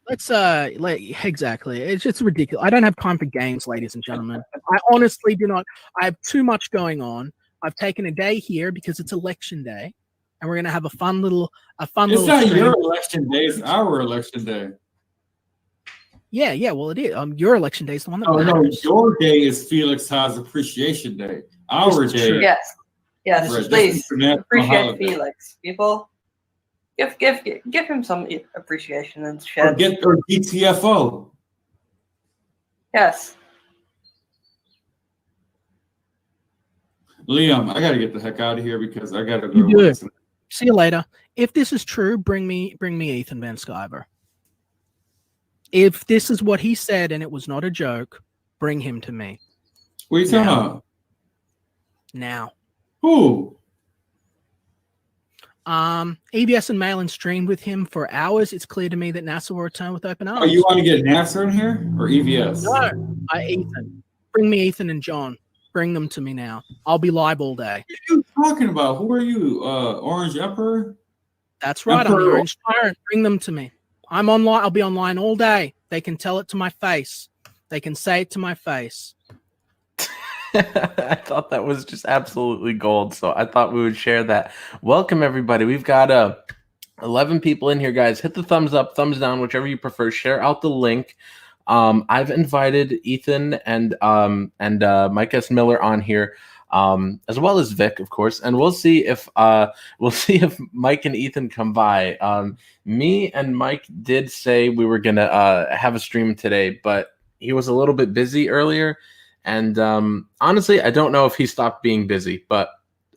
Exactly. It's just ridiculous. I don't have time for games, ladies and gentlemen. I honestly do not. I have too much going on. I've taken a day here because it's election day, and we're gonna have a fun little It's not stream. your election day, it's our election day. Yeah, well, it is. Your election day is the one that Oh matters. no, your day is Felix Haas Appreciation Day. Our day. Yes. Right, Please appreciate Felix, people. Give him some appreciation and shit. Or GTFO. Yes. Liam, I gotta get the heck out of here because I gotta go. You do it. See you later. If this is true, bring me Ethan Van Sciver. If this is what he said and it was not a joke, bring him to me. What are you talking about? Now. Who? EBS and Malin streamed with him for hours. It's clear to me that Nasser will return with open arms. Oh, you want to get Nasser in here or EVS? No, Ethan. Bring me Ethan and John. Bring them to me now. I'll be live all day. What are you talking about? Who are you? Orange Emperor? That's right. I'm the Orange Tyrant. Bring them to me. I'm online. I'll be online all day. They can tell it to my face. They can say it to my face. I thought that was just absolutely gold, so I thought we would share that. Welcome, everybody. We've got 11 people in here, guys. Hit the thumbs up, thumbs down, whichever you prefer. Share out the link. I've invited Ethan and Mike S. Miller on here, as well as Vic, of course, and we'll see if Mike and Ethan come by. Me and Mike did say we were gonna have a stream today, but he was a little bit busy earlier. And honestly, I don't know if he stopped being busy, but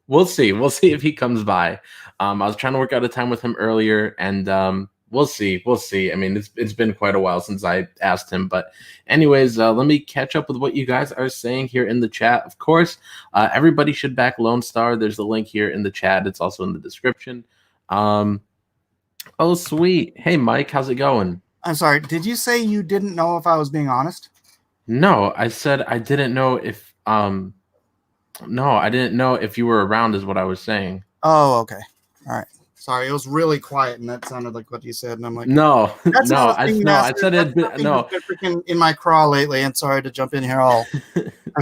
we'll see. We'll see if he comes by. I was trying to work out a time with him earlier, and we'll see. We'll see. I mean, it's been quite a while since I asked him. But anyways, let me catch up with what you guys are saying here in the chat. Of course, everybody should back Lone Star. There's the link here in the chat. It's also in the description. Oh, sweet. Hey, Mike, how's it going? I'm sorry. Did you say you didn't know if I was being honest? No, I said I didn't know if no, I didn't know if you were around is what I was saying. Oh, okay. All right. Sorry, it was really quiet and that sounded like what you said, and I'm like, no, that's no, I said it. No, freaking in my crawl lately, and sorry to jump in here all.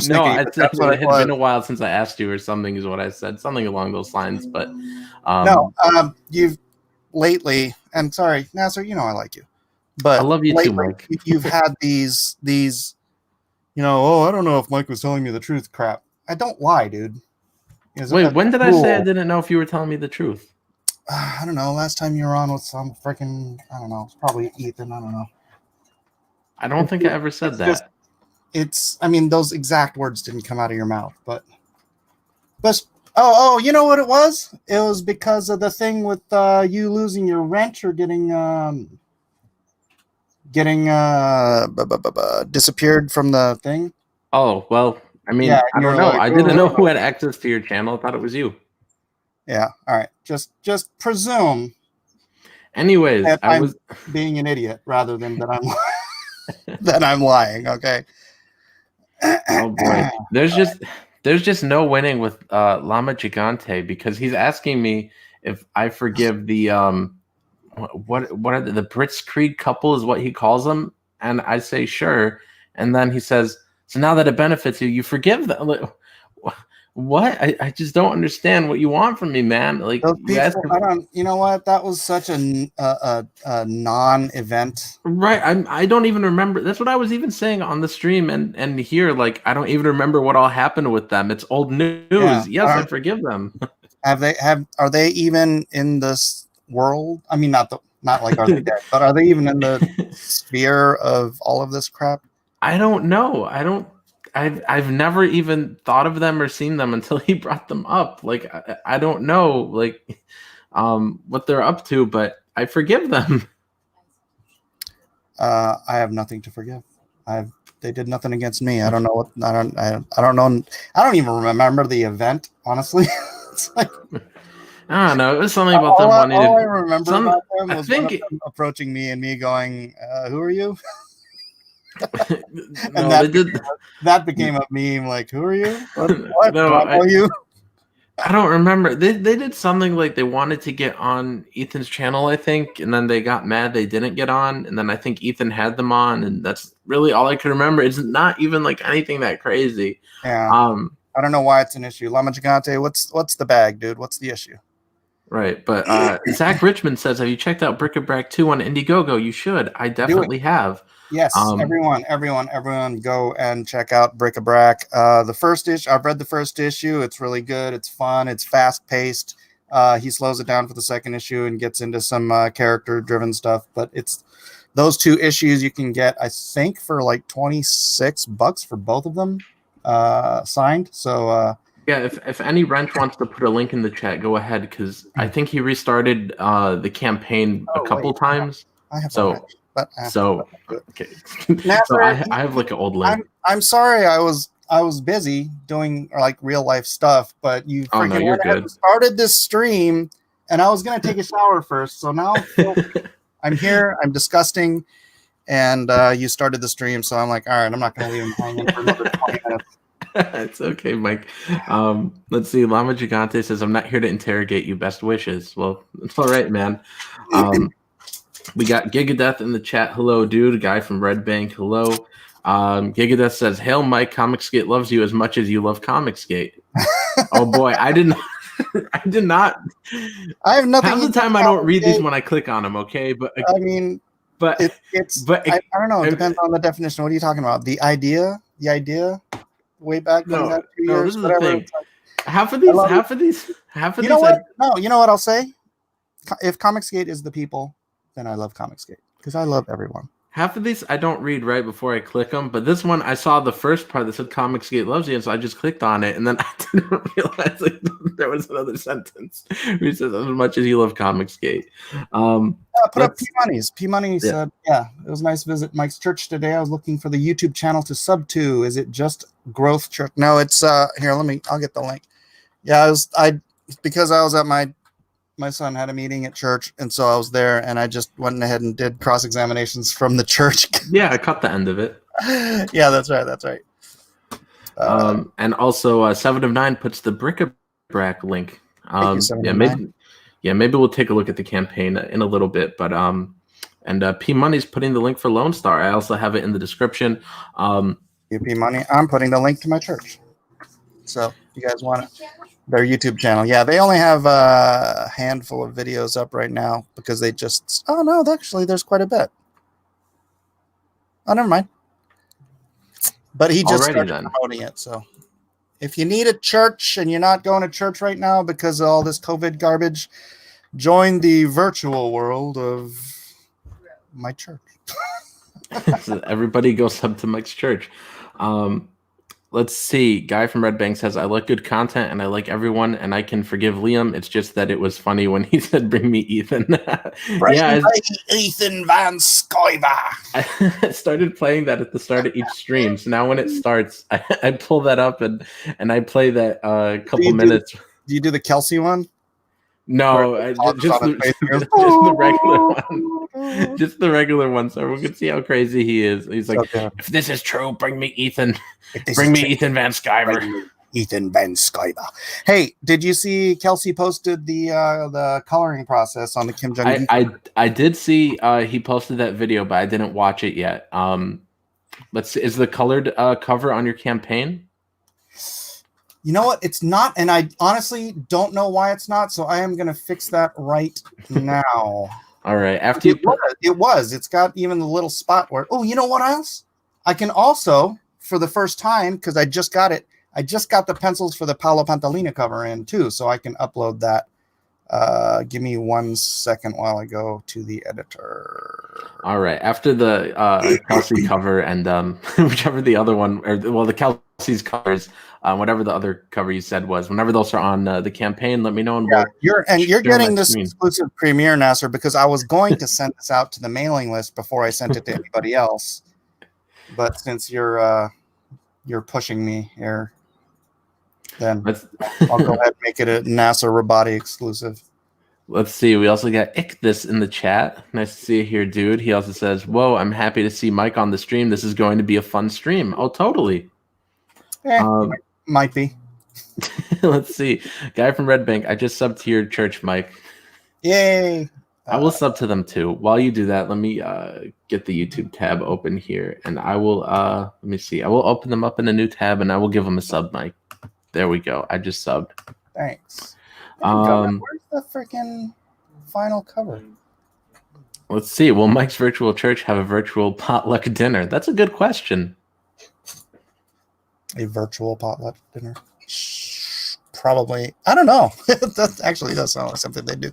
No, it had been a while since I asked you or something is what I said, something along those lines. But no, you've lately, and sorry, Nasser, you know I like you, but I love you lately, too, Mike. You've had these. You know, oh, I don't know if Mike was telling me the truth crap. I don't lie, dude. Wait, when did I say I didn't know if you were telling me the truth? I don't know. Last time you were on with some freaking, I don't know. It's probably Ethan. I don't know. I don't think I ever said that. I mean, those exact words didn't come out of your mouth, but oh, you know what it was? It was because of the thing with you losing your wrench or getting disappeared from the thing. Oh, well, I mean, yeah, I don't know. Like, I didn't know who had access to your channel. I thought it was you. Yeah. All right. Just presume. Anyways, I was being an idiot rather than that I'm that I'm lying. Okay. Oh boy, there's just no winning with Llama Gigante because he's asking me if I forgive the what are the Brits Creed couple is what he calls them, and I say sure, and then he says, so now that it benefits you, you forgive them. Like, what? I just don't understand what you want from me, man. Like, you know what? That was such a non-event. Right. I don't even remember. That's what I was even saying on the stream and here. Like, I don't even remember what all happened with them. It's old news. Yeah, yes, I forgive them. Are they even in this world? I mean, not like are they dead, but are they even in the sphere of all of this crap? I don't know. I've never even thought of them or seen them until he brought them up. Like, I don't know, like, what they're up to, but I forgive them. I have nothing to forgive. They did nothing against me. I don't know what. I don't know. I don't even remember the event. Honestly, it's like I don't know. It was something about them wanting to. All I remember about them was one of them approaching me and me going, "Who are you?" And that became a meme. Like, who are you? What? No, are you? I don't remember. They did something like they wanted to get on Ethan's channel, I think, and then they got mad they didn't get on, and then I think Ethan had them on, and that's really all I can remember. It's not even like anything that crazy. Yeah. I don't know why it's an issue. Lama Gigante, what's the bag, dude? What's the issue? Right, but Zach Richmond says, "Have you checked out Bric-a-Brac 2 on Indiegogo? You should. I definitely have." Yes, everyone, go and check out Bric-a-Brac. The first issue, I've read the first issue. It's really good. It's fun. It's fast paced. He slows it down for the second issue and gets into some character driven stuff. But it's those 2 issues you can get, I think, for like $26 for both of them signed. So yeah, if any wrench wants to put a link in the chat, go ahead, because I think he restarted the campaign a couple times. I have so. But Okay. Nasser, so I have like an old link. I'm sorry, I was busy doing like real life stuff, but you freaking you're good. Started this stream, and I was gonna take a shower first. So now I'm here. I'm disgusting, and you started the stream, so I'm like, all right, I'm not gonna leave him hanging for another 20 minutes. It's okay, Mike. Let's see. Lama Gigante says, "I'm not here to interrogate you. Best wishes." Well, it's all right, man. We got Gigadeath in the chat. Hello, dude. A guy from Red Bank. Hello. Gigadeath says, "Hail, Mike. Comicsgate loves you as much as you love Comicsgate." Oh boy, I did not. I did not. I have nothing. Half the time, I don't read these when I click on them. Okay, but I mean, but I don't know. It depends on the definition. What are you talking about? The idea, way back. No, that 2 no. years, This is whatever. the thing. Half of these. You know what? No, you know what I'll say. If Comicsgate is the people, then I love Comicsgate because I love everyone. Half of these I don't read right before I click them, but this one I saw the first part that said Comicsgate loves you, and so I just clicked on it, and then I didn't realize there was another sentence which says as much as you love Comicsgate. Put up P-Money's. P-Money said, yeah, it was nice to visit Mike's church today. I was looking for the YouTube channel to sub to. Is it just Growth Church? No, it's here, I'll get the link. Yeah, because I was at my son had a meeting at church, and so I was there, and I just went ahead and did cross-examinations from the church. Yeah, I caught the end of it. Yeah, that's right. And also, 7 of 9 puts the Bric-a-Brac link. Maybe we'll take a look at the campaign in a little bit, but and P Money's putting the link for Lone Star. I also have it in the description. P Money, I'm putting the link to my church. So if you guys want it. Their YouTube channel. Yeah, they only have a handful of videos up right now because they just... Oh, no, actually, there's quite a bit. Oh, never mind. But he just started promoting it, so... If you need a church and you're not going to church right now because of all this COVID garbage, join the virtual world of my church. So everybody go sub to Mike's church. Let's see. Guy from Red Bank says, "I like good content and I like everyone, and I can forgive Liam. It's just that it was funny when he said, 'Bring me Ethan.'" Yeah, Ethan Van Sciver. I started playing that at the start of each stream. So now when it starts, I pull that up and I play that couple minutes. Do you do the Kelsey one? No, just the regular one. Just the regular one, so we can see how crazy he is. He's like, "If this is true, bring me Ethan. Bring me Ethan Van Sciver." Ethan Van Sciver. Hey, did you see Kelsey posted the coloring process on the Kim Jong? I did see he posted that video, but I didn't watch it yet. Let's see. Is the colored cover on your campaign? You know what? It's not, and I honestly don't know why it's not. So I am going to fix that right now. All right. After it was. It's got even the little spot where. Oh, you know what else? I can also, for the first time, because I just got it. I just got the pencils for the Paolo Pantalina cover in too, so I can upload that. Give me 1 second while I go to the editor. All right. After the Kelsey cover and whichever the other one, the Kelsey's covers. Whatever the other cover you said was, whenever those are on the campaign, let me know. And you're getting this exclusive premiere, Nasser, because I was going to send this out to the mailing list before I sent it to anybody else. But since you're pushing me here, then I'll go ahead and make it a Nasser Rabadi exclusive. Let's see. We also got Ichthus in the chat. Nice to see you here, dude. He also says, "Whoa, I'm happy to see Mike on the stream. This is going to be a fun stream." Oh, totally. Might be. Let's see. Guy from Red Bank, I just subbed to your church, Mike. Yay! I will sub to them too. While you do that, let me get the YouTube tab open here, and I will let me see. I will open them up in a new tab, and I will give them a sub, Mike. There we go. I just subbed. Thanks. Where's the freaking final cover? Let's see. Will Mike's virtual church have a virtual potluck dinner? That's a good question. A virtual potluck dinner? Probably. I don't know. That actually does sound like something they do.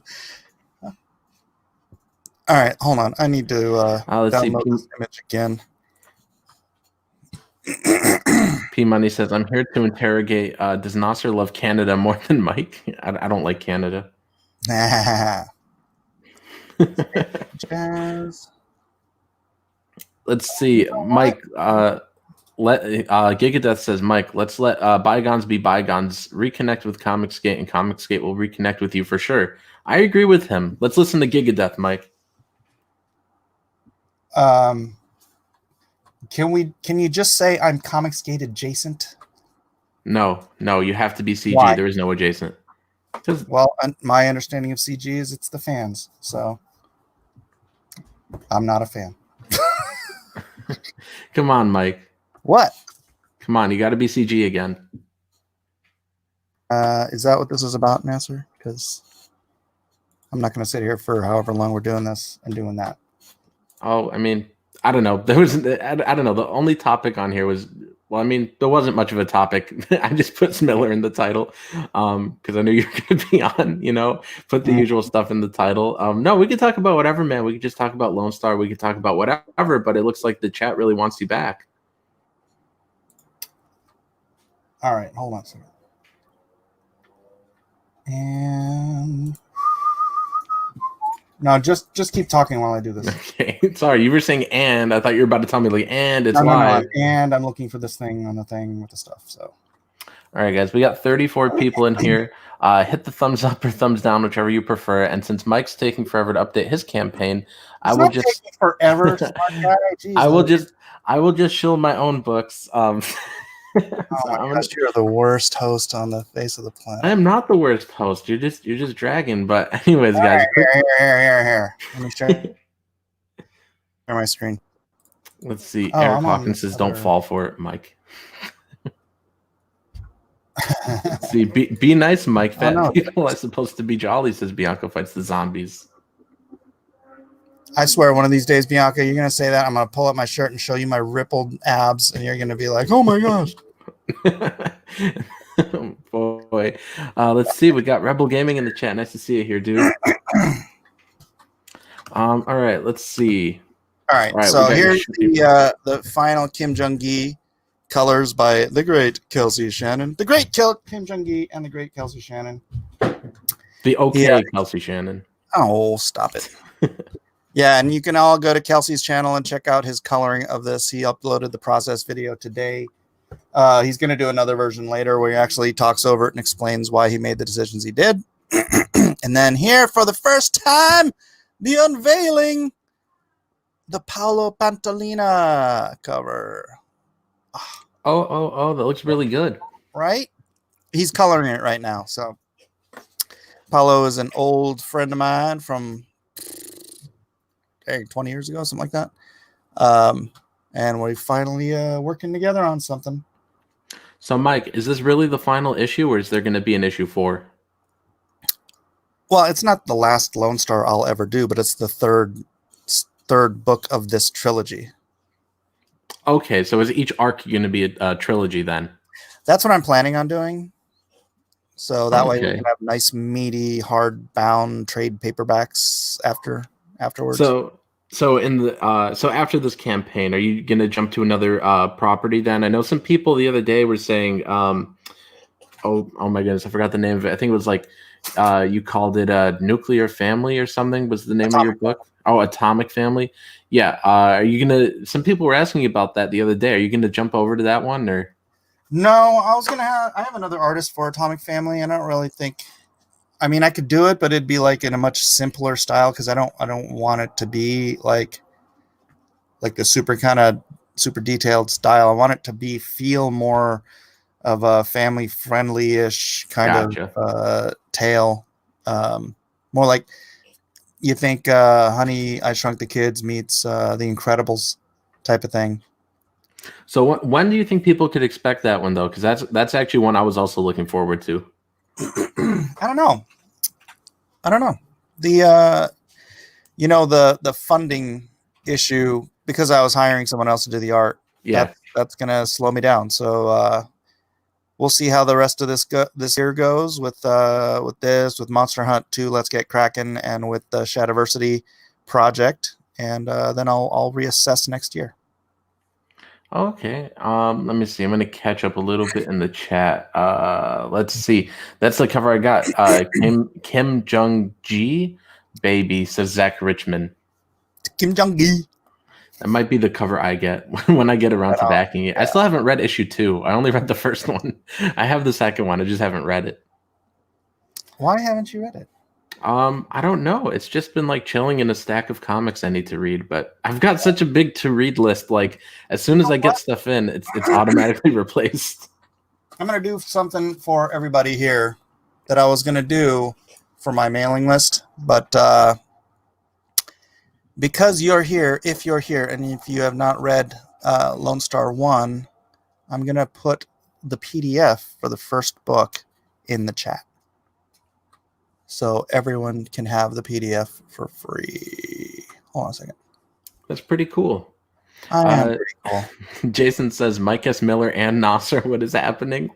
All right, hold on. I need to download this image again. P Money says, "I'm here to interrogate. Does Nasser love Canada more than Mike? I don't like Canada." Nah. Jazz. Let's see, Mike. Gigadeath says, "Mike, let's let bygones be bygones. Reconnect with Comicsgate, and Comicsgate will reconnect with you for sure." I agree with him. Let's listen to Gigadeath, Mike. Can you just say I'm Comicsgate adjacent? No, you have to be CG. Why? There is no adjacent. Well, my understanding of CG is it's the fans, so I'm not a fan. Come on, Mike. What? Come on, you got to be CG again. Is that what this is about, Nasser? Because I'm not going to sit here for however long we're doing this and doing that. Oh, I mean, I don't know. I don't know. The only topic on here was, well, I mean, there wasn't much of a topic. I just put Smiller in the title because I knew you were going to be on, put the usual stuff in the title. No, we could talk about whatever, man. We could just talk about Lone Star. We could talk about whatever, but it looks like the chat really wants you back. All right, hold on a second. And no, just keep talking while I do this. Okay, sorry, you were saying "and." I thought you were about to tell me like "and" it's live. live. No, and I'm looking for this thing on the thing with the stuff. So, all right, guys, we got 34 people in here. Hit the thumbs up or thumbs down, whichever you prefer. And since Mike's taking forever to update his campaign, I will just taking forever. Smart guy. Jeez, I will just shield my own books. Oh my gosh, you're the worst host on the face of the planet. I am not the worst host. You're just dragging. But anyways, guys. Here. Let me share my screen. Let's see. Eric Hawkins says, "Don't fall for it, Mike." Let's see. Be nice, Mike. Fat people are supposed to be jolly, says Bianca fights the zombies. I swear, one of these days, Bianca, you're going to say that. I'm going to pull up my shirt and show you my rippled abs, and you're going to be like, "Oh my gosh." Boy. Let's see. We got Rebel Gaming in the chat. Nice to see you here, dude. All right. Let's see. All right. So here's the final Kim Jong-gi colors by the great Kelsey Shannon. The great Kim Jong-gi and the great Kelsey Shannon. The okay Kelsey Shannon. Oh, stop it. Yeah, and you can all go to Kelsey's channel and check out his coloring of this. He uploaded the process video today. He's going to do another version later where he actually talks over it and explains why he made the decisions he did. And then here, for the first time, the unveiling, the Paolo Pantalina cover. Oh, that looks really good. Right? He's coloring it right now. So Paolo is an old friend of mine from 20 years ago, something like that. And we're finally working together on something. So, Mike, is this really the final issue, or is there going to be an issue 4? Well, it's not the last Lone Star I'll ever do, but it's the third book of this trilogy. Okay, so is each arc going to be a trilogy then? That's what I'm planning on doing. So that way we can have nice, meaty, hard-bound trade paperbacks afterwards. So in the so after this campaign, are you going to jump to another property then? I know some people the other day were saying, oh my goodness, I forgot the name of it. I think it was like you called it Nuclear Family or something was the name of your book. Oh, Atomic Family. Yeah. Are you gonna? Some people were asking you about that the other day. Are you gonna jump over to that one or? No, I have another artist for Atomic Family, and I don't really think. I mean, I could do it, but it'd be like in a much simpler style because I don't want it to be like the super detailed style. I want it to feel more of a family friendly-ish kind of tale. More like you think Honey, I Shrunk the Kids meets The Incredibles type of thing. So when do you think people could expect that one though? Because that's actually one I was also looking forward to. I don't know. The the funding issue, because I was hiring someone else to do the art. Yeah, that's gonna slow me down. So we'll see how the rest of this year goes with Monster Hunt 2, Let's Get Kraken, and with the Shadiversity project, and then I'll reassess next year. Okay. Let me see. I'm gonna catch up a little bit in the chat. Let's see. That's the cover I got. Kim Jong-gi, baby, says Zach Richmond. Kim Jong-gi. That might be the cover I get when I get around to backing it. Yeah. I still haven't read issue 2. I only read the first one. I have the second one. I just haven't read it. Why haven't you read it? I don't know. It's just been like chilling in a stack of comics I need to read, but I've got such a big to read list. Like as soon as I get stuff in, it's automatically replaced. I'm gonna do something for everybody here that I was gonna do for my mailing list, but because you're here, if you're here, and if you have not read Lone Star 1, I'm gonna put the PDF for the first book in the chat, so everyone can have the PDF for free. Hold on a second. That's pretty cool. I am pretty cool. Jason says, Mike S. Miller and Nasser, what is happening?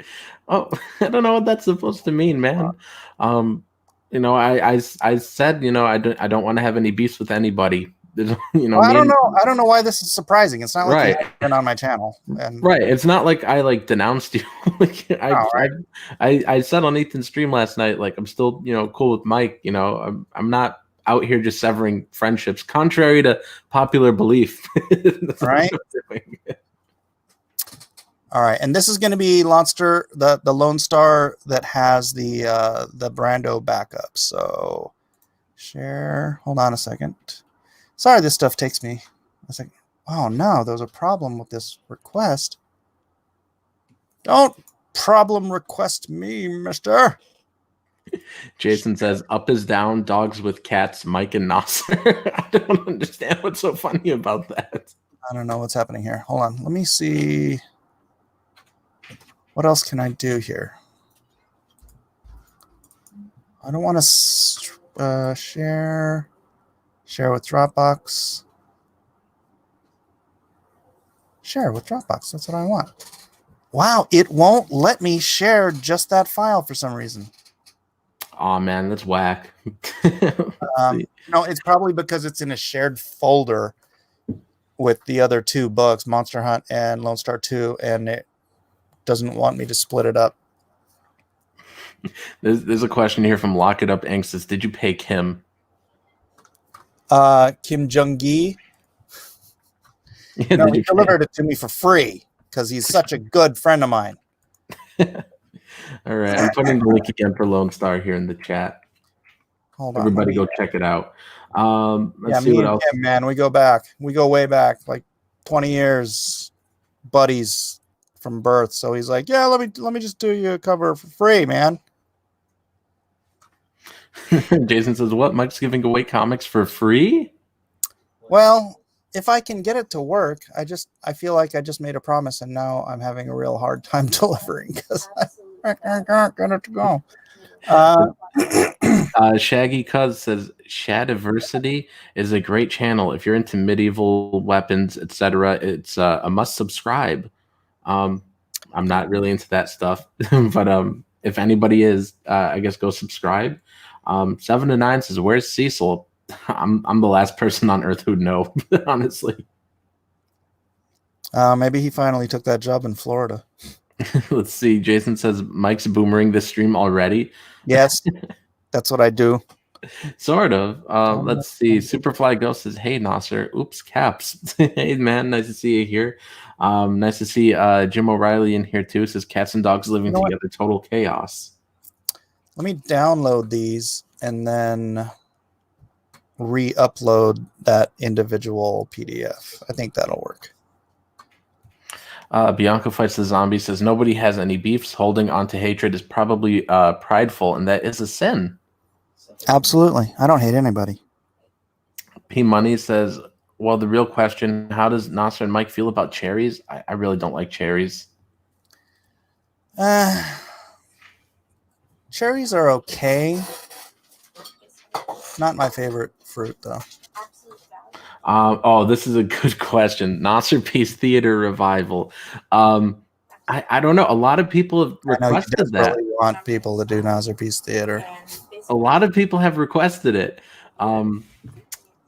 Oh, I don't know what that's supposed to mean, man. I said, I don't want to have any beefs with anybody. Well, I don't know. I don't know why this is surprising. It's not like you've been on my channel. Right. It's not like I denounced you. I said on Ethan's stream last night, like I'm still, cool with Mike. I'm not out here just severing friendships, contrary to popular belief. Right. All right, and this is going to be the Lone Star that has the Brando backup. So share. Hold on a second. Sorry, this stuff takes me a second. Oh no, there was a problem with this request. Don't problem request me, mister. Jason says, up is down, dogs with cats, Mike and Nasser. I don't understand what's so funny about that. I don't know what's happening here. Hold on. Let me see. What else can I do here? I don't want to share with Dropbox. Share with Dropbox. That's what I want. Wow, it won't let me share just that file for some reason. Oh man, that's whack. No, it's probably because it's in a shared folder with the other 2 books, Monster Hunt and Lone Star 2, and it doesn't want me to split it up. There's a question here from Lock It Up Anxious. Did you pay Kim? Kim Jong-gi? Yeah, no, he delivered it to me for free because he's such a good friend of mine. All right, I'm putting the link again for Lone Star here in the chat. Hold on. Everybody go check it out. Let's see me what and else. Kim, man, we go back. We go way back, like 20 years, buddies from birth. So he's like, yeah, let me just do you a cover for free, man. Jason says, what? Mike's giving away comics for free? Well, if I can get it to work, I feel like I just made a promise, and now I'm having a real hard time delivering because I can't get it to go. Shaggy Cuz says, Shadiversity is a great channel. If you're into medieval weapons, etc., it's a must subscribe. I'm not really into that stuff, but if anybody is, I guess go subscribe. 7 to 9 says, where's Cecil? I'm the last person on earth who'd know, honestly. Maybe he finally took that job in Florida. Let's see. Jason says, Mike's boomering this stream already. Yes, that's what I do. Sort of. Let's see. Superfly Ghost says, hey, Nasser. Oops, caps. Hey, man. Nice to see you here. Nice to see Jim O'Reilly in here, too. Says, cats and dogs living together. Total chaos. Let me download these and then re-upload that individual PDF. I think that'll work. Bianca Fights the Zombie says nobody has any beefs. Holding on to hatred is probably prideful, and that is a sin. Absolutely. I don't hate anybody. P Money says, well, the real question, how does Nasser and Mike feel about cherries? I really don't like cherries. Cherries are okay. Not my favorite fruit, though. Oh, this is a good question. Nasser Peace Theater Revival. I don't know. A lot of people have requested that. I want people to do Nasser Peace Theater. A lot of people have requested it.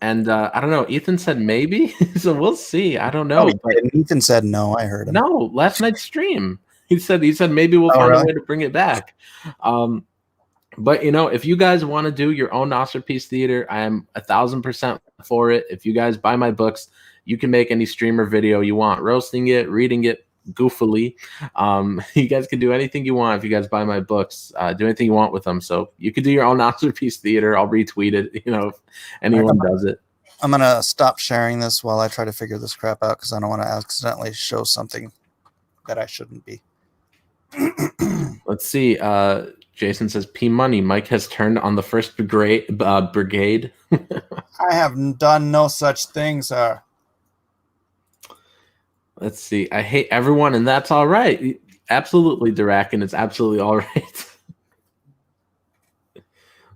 And I don't know. Ethan said maybe, so we'll see. I don't know. But Ethan said no. I heard him. No, last night's stream. He said maybe we'll find a way to bring it back. But you know, if you guys want to do your own Nasser Peace Theater, I am 1,000% for it. If you guys buy my books, you can make any streamer video you want, roasting it, reading it goofily. You guys can do anything you want if you guys buy my books. Do anything you want with them. So you could do your own Nasser Peace Theater. I'll retweet it. You know, if anyone does it. I'm gonna stop sharing this while I try to figure this crap out because I don't want to accidentally show something that I shouldn't be. Let's see. Jason says, P Money, Mike has turned on the first brigade. I have done no such thing, sir. Let's see. I hate everyone, and that's all right. Absolutely, Dirac, it's absolutely all right.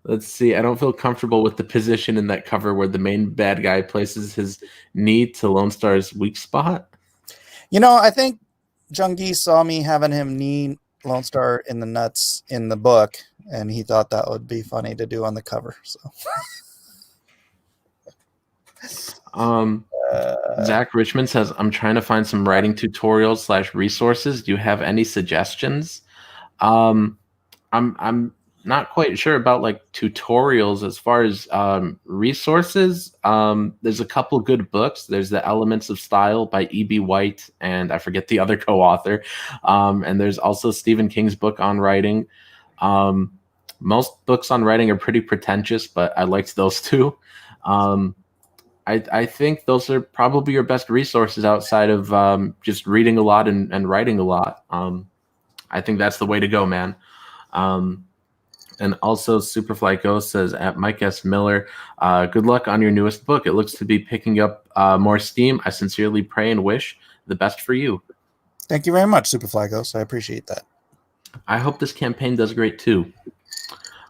Let's see. I don't feel comfortable with the position in that cover where the main bad guy places his knee to Lone Star's weak spot. You know, I think Jungi saw me having him knee Lone Star in the nuts in the book, and he thought that would be funny to do on the cover. So, Zach Richmond says, "I'm trying to find some writing tutorials / resources. Do you have any suggestions?" I'm not quite sure about like tutorials as far as resources. There's a couple good books. There's The Elements of Style by E.B. White, and I forget the other co-author. And there's also Stephen King's book on writing. Most books on writing are pretty pretentious, but I liked those two. I think those are probably your best resources outside of just reading a lot and writing a lot. I think that's the way to go, man. And also Superfly Ghost says, at Mike S. Miller, good luck on your newest book. It looks to be picking up more steam. I sincerely pray and wish the best for you. Thank you very much, Superfly Ghost. I appreciate that. I hope this campaign does great too.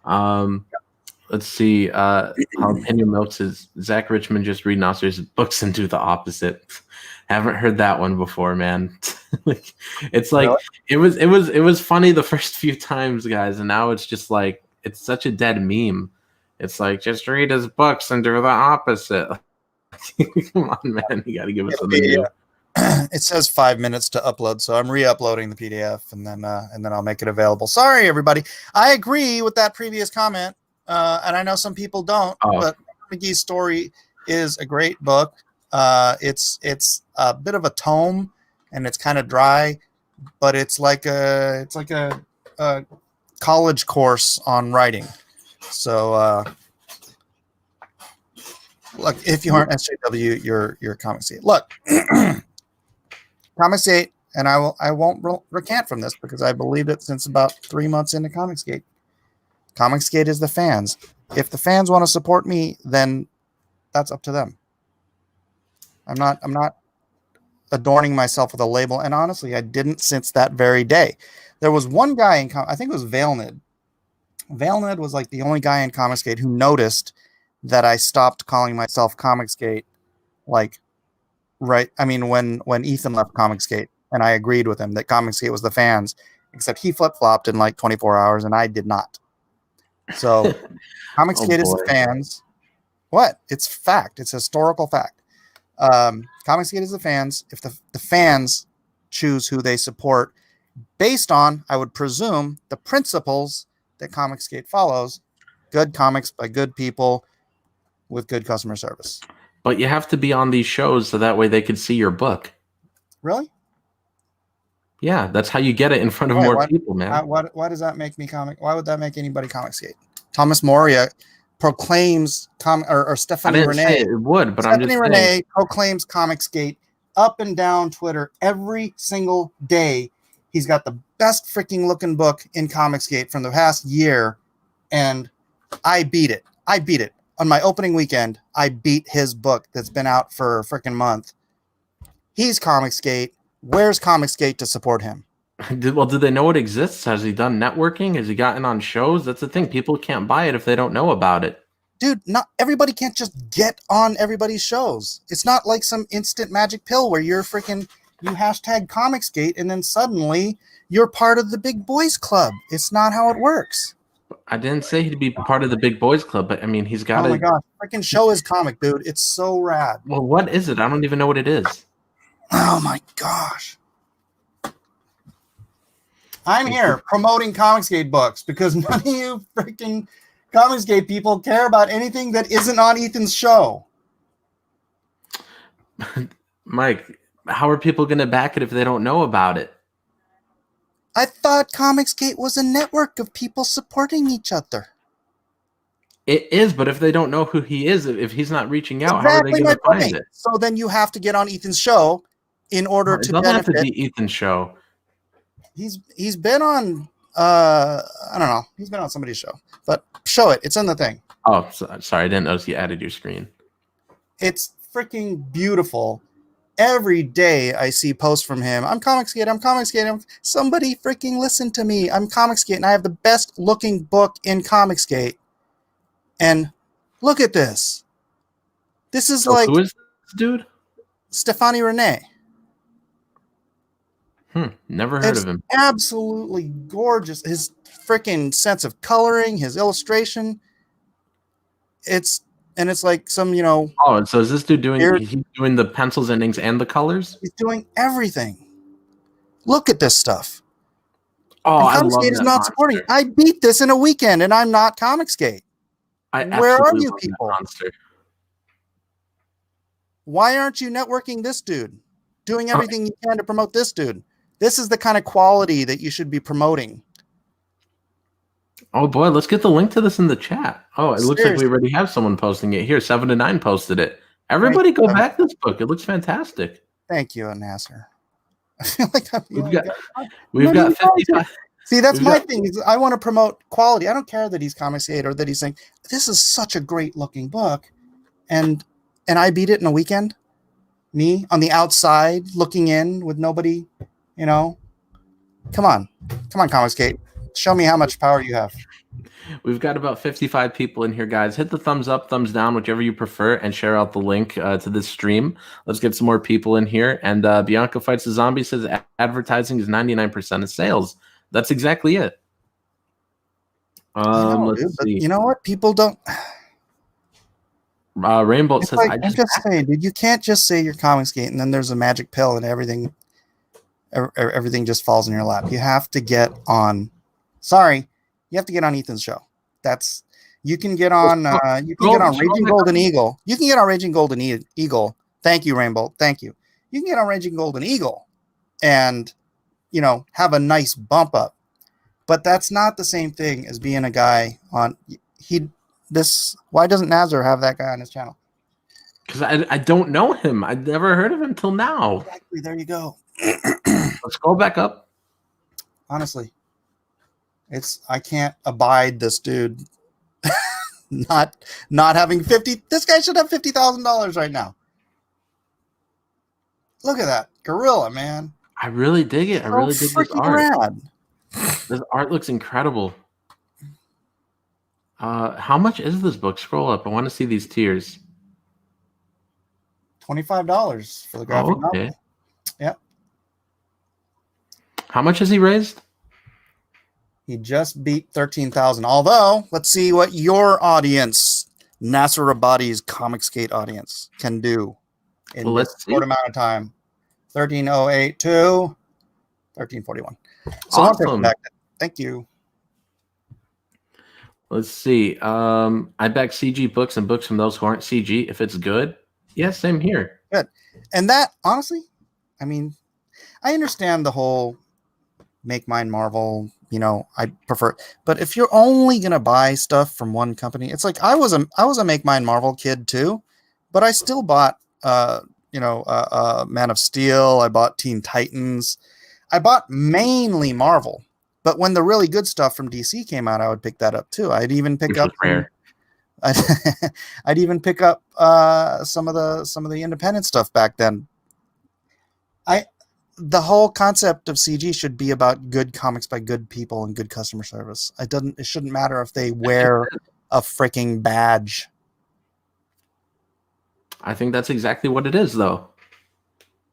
Let's see. Jalapeno Milk says, Zach Richmond just read Nasser's books and do the opposite. Haven't heard that one before, man. Like, it's like really? it was funny the first few times, guys, and now it's just like it's such a dead meme. It's like just read his books and do the opposite. Come on, man, you got to give us something new. It says 5 minutes to upload, so I'm re-uploading the PDF and then I'll make it available. Sorry, everybody. I agree with that previous comment, and I know some people don't, but McGee's story is a great book. It's a bit of a tome, and it's kind of dry, but it's like a college course on writing. So, look, if you aren't SJW, you're Comicsgate. Look, Comicsgate, and I won't recant from this because I believed it since about 3 months into Comicsgate. Comicsgate is the fans. If the fans want to support me, then that's up to them. I'm not adorning myself with a label, and honestly, I didn't since that very day. There was one guy in I think it was Vailnid. Vailnid was like the only guy in Comicsgate who noticed that I stopped calling myself Comicsgate. Like, right? I mean, when Ethan left Comicsgate, and I agreed with him that Comicsgate was the fans, except he flip-flopped in like 24 hours, and I did not. So, Comicsgate is the fans. What? It's fact. It's historical fact. Comicsgate is the fans. If the fans choose who they support based on, I would presume, the principles that Comicsgate follows, good comics by good people with good customer service. But you have to be on these shows so that way they can see your book. Really? Yeah, that's how you get it in front of more people, man. Why does that make me comic? Why would that make anybody Comicsgate? Thomas Moria proclaims or Stephanie Renee. Say it would, but Stephanie I'm just Renee saying. proclaims Comicsgate up and down Twitter every single day. He's got the best freaking looking book in Comicsgate from the past year, and I beat it. On my opening weekend. I beat his book that's been out for a freaking month. He's Comicsgate. Where's Comicsgate to support him? Do they know it exists? Has he done networking? Has he gotten on shows? That's the thing. People can't buy it if they don't know about it. Dude, not everybody can't just get on everybody's shows. It's not like some instant magic pill where you hashtag Comicsgate and then suddenly you're part of the big boys club. It's not how it works. I didn't say he'd be part of the big boys club, but I mean, he's got Oh my gosh, freaking show his comic, dude. It's so rad. Well, what is it? I don't even know what it is. Oh my gosh. I'm here promoting Comicsgate books because none of you freaking Comicsgate people care about anything that isn't on Ethan's show. Mike, how are people going to back it if they don't know about it? I thought Comicsgate was a network of people supporting each other. It is, but if they don't know who he is, if he's not reaching out, Exactly how are they going to find it? So then you have to get on Ethan's show in order to benefit. It doesn't have to be Ethan's show. He's been on I don't know. He's been on somebody's show. But show it. It's in the thing. Oh, sorry. I didn't notice you added your screen. It's freaking beautiful. Every day I see posts from him. I'm Comicsgate. Somebody freaking listen to me. I'm Comicsgate, and I have the best looking book in Comicsgate. And look at this. This is like who is this dude? Stefani Renee. Never heard of him. Absolutely gorgeous. His freaking sense of coloring, his illustration. It's like some, Oh, so is this dude he's doing the pencils and inks and the colors? He's doing everything. Look at this stuff. Oh, and I love Comicsgate that is not monster. supporting. I beat this in a weekend, and I'm not Comicsgate. Where are you people? Why aren't you networking this dude? Doing everything you can to promote this dude. This is the kind of quality that you should be promoting. Oh boy, let's get the link to this in the chat. Oh, it looks like Seriously. we already have someone posting it here. 7 to 9 posted it. Everybody go back this book. It looks fantastic. Thank you, Nasser. I feel like we've got 55. See, that's my thing. Is I want to promote quality. I don't care that he's Comicsgate or that he's saying this is such a great looking book, and I beat it in a weekend. Me on the outside looking in with nobody, Come on, Comicsgate. Show me how much power you have. We've got about 55 people in here, guys. Hit the thumbs up, thumbs down, whichever you prefer, and share out the link to this stream. Let's get some more people in here. And Bianca Fights the Zombie says advertising is 99% of sales. That's exactly it. Let's see. You know what? People don't. Rainbow says, I'm just saying, dude, you can't just say you're Comicsgate and then there's a magic pill and everything just falls in your lap. You have to get on. Sorry, you have to get on Ethan's show. You can get on. You can get on Raging Golden Eagle. You can get on Raging Golden Eagle. Thank you, Rainbow. Thank you. You can get on Raging Golden Eagle, and have a nice bump up. But that's not the same thing as being a guy on. Why doesn't Nasser have that guy on his channel? Because I don't know him. I've never heard of him till now. Exactly. There you go. Let's go back up. Honestly, I can't abide this dude not having 50. This guy should have $50,000 right now. Look at that gorilla, man. I really dig it. I really dig this art. Rad. This art looks incredible. How much is this book? Scroll up. I want to see these tiers. $25 for the graphic novel. Yep. How much has he raised? He just beat 13,000. Although, let's see what your audience, Nasser Rabadi's Comicsgate audience, can do in this short amount of time. 13,082 to 1341. So awesome. Thank you. Let's see. I back CG books and books from those who aren't CG. If it's good, yeah, same here. Good. And that, honestly, I mean, I understand the whole make mine Marvel, I prefer. But if you're only going to buy stuff from one company, it's like I was a make mine Marvel kid too, but I still bought Man of Steel. I bought Teen Titans. I bought mainly Marvel. But when the really good stuff from DC came out, I would pick that up too. I'd even pick up rare. I'd even pick up some of the independent stuff back then. The whole concept of CG should be about good comics by good people and good customer service. It shouldn't matter if they wear a freaking badge. I think that's exactly what it is, though.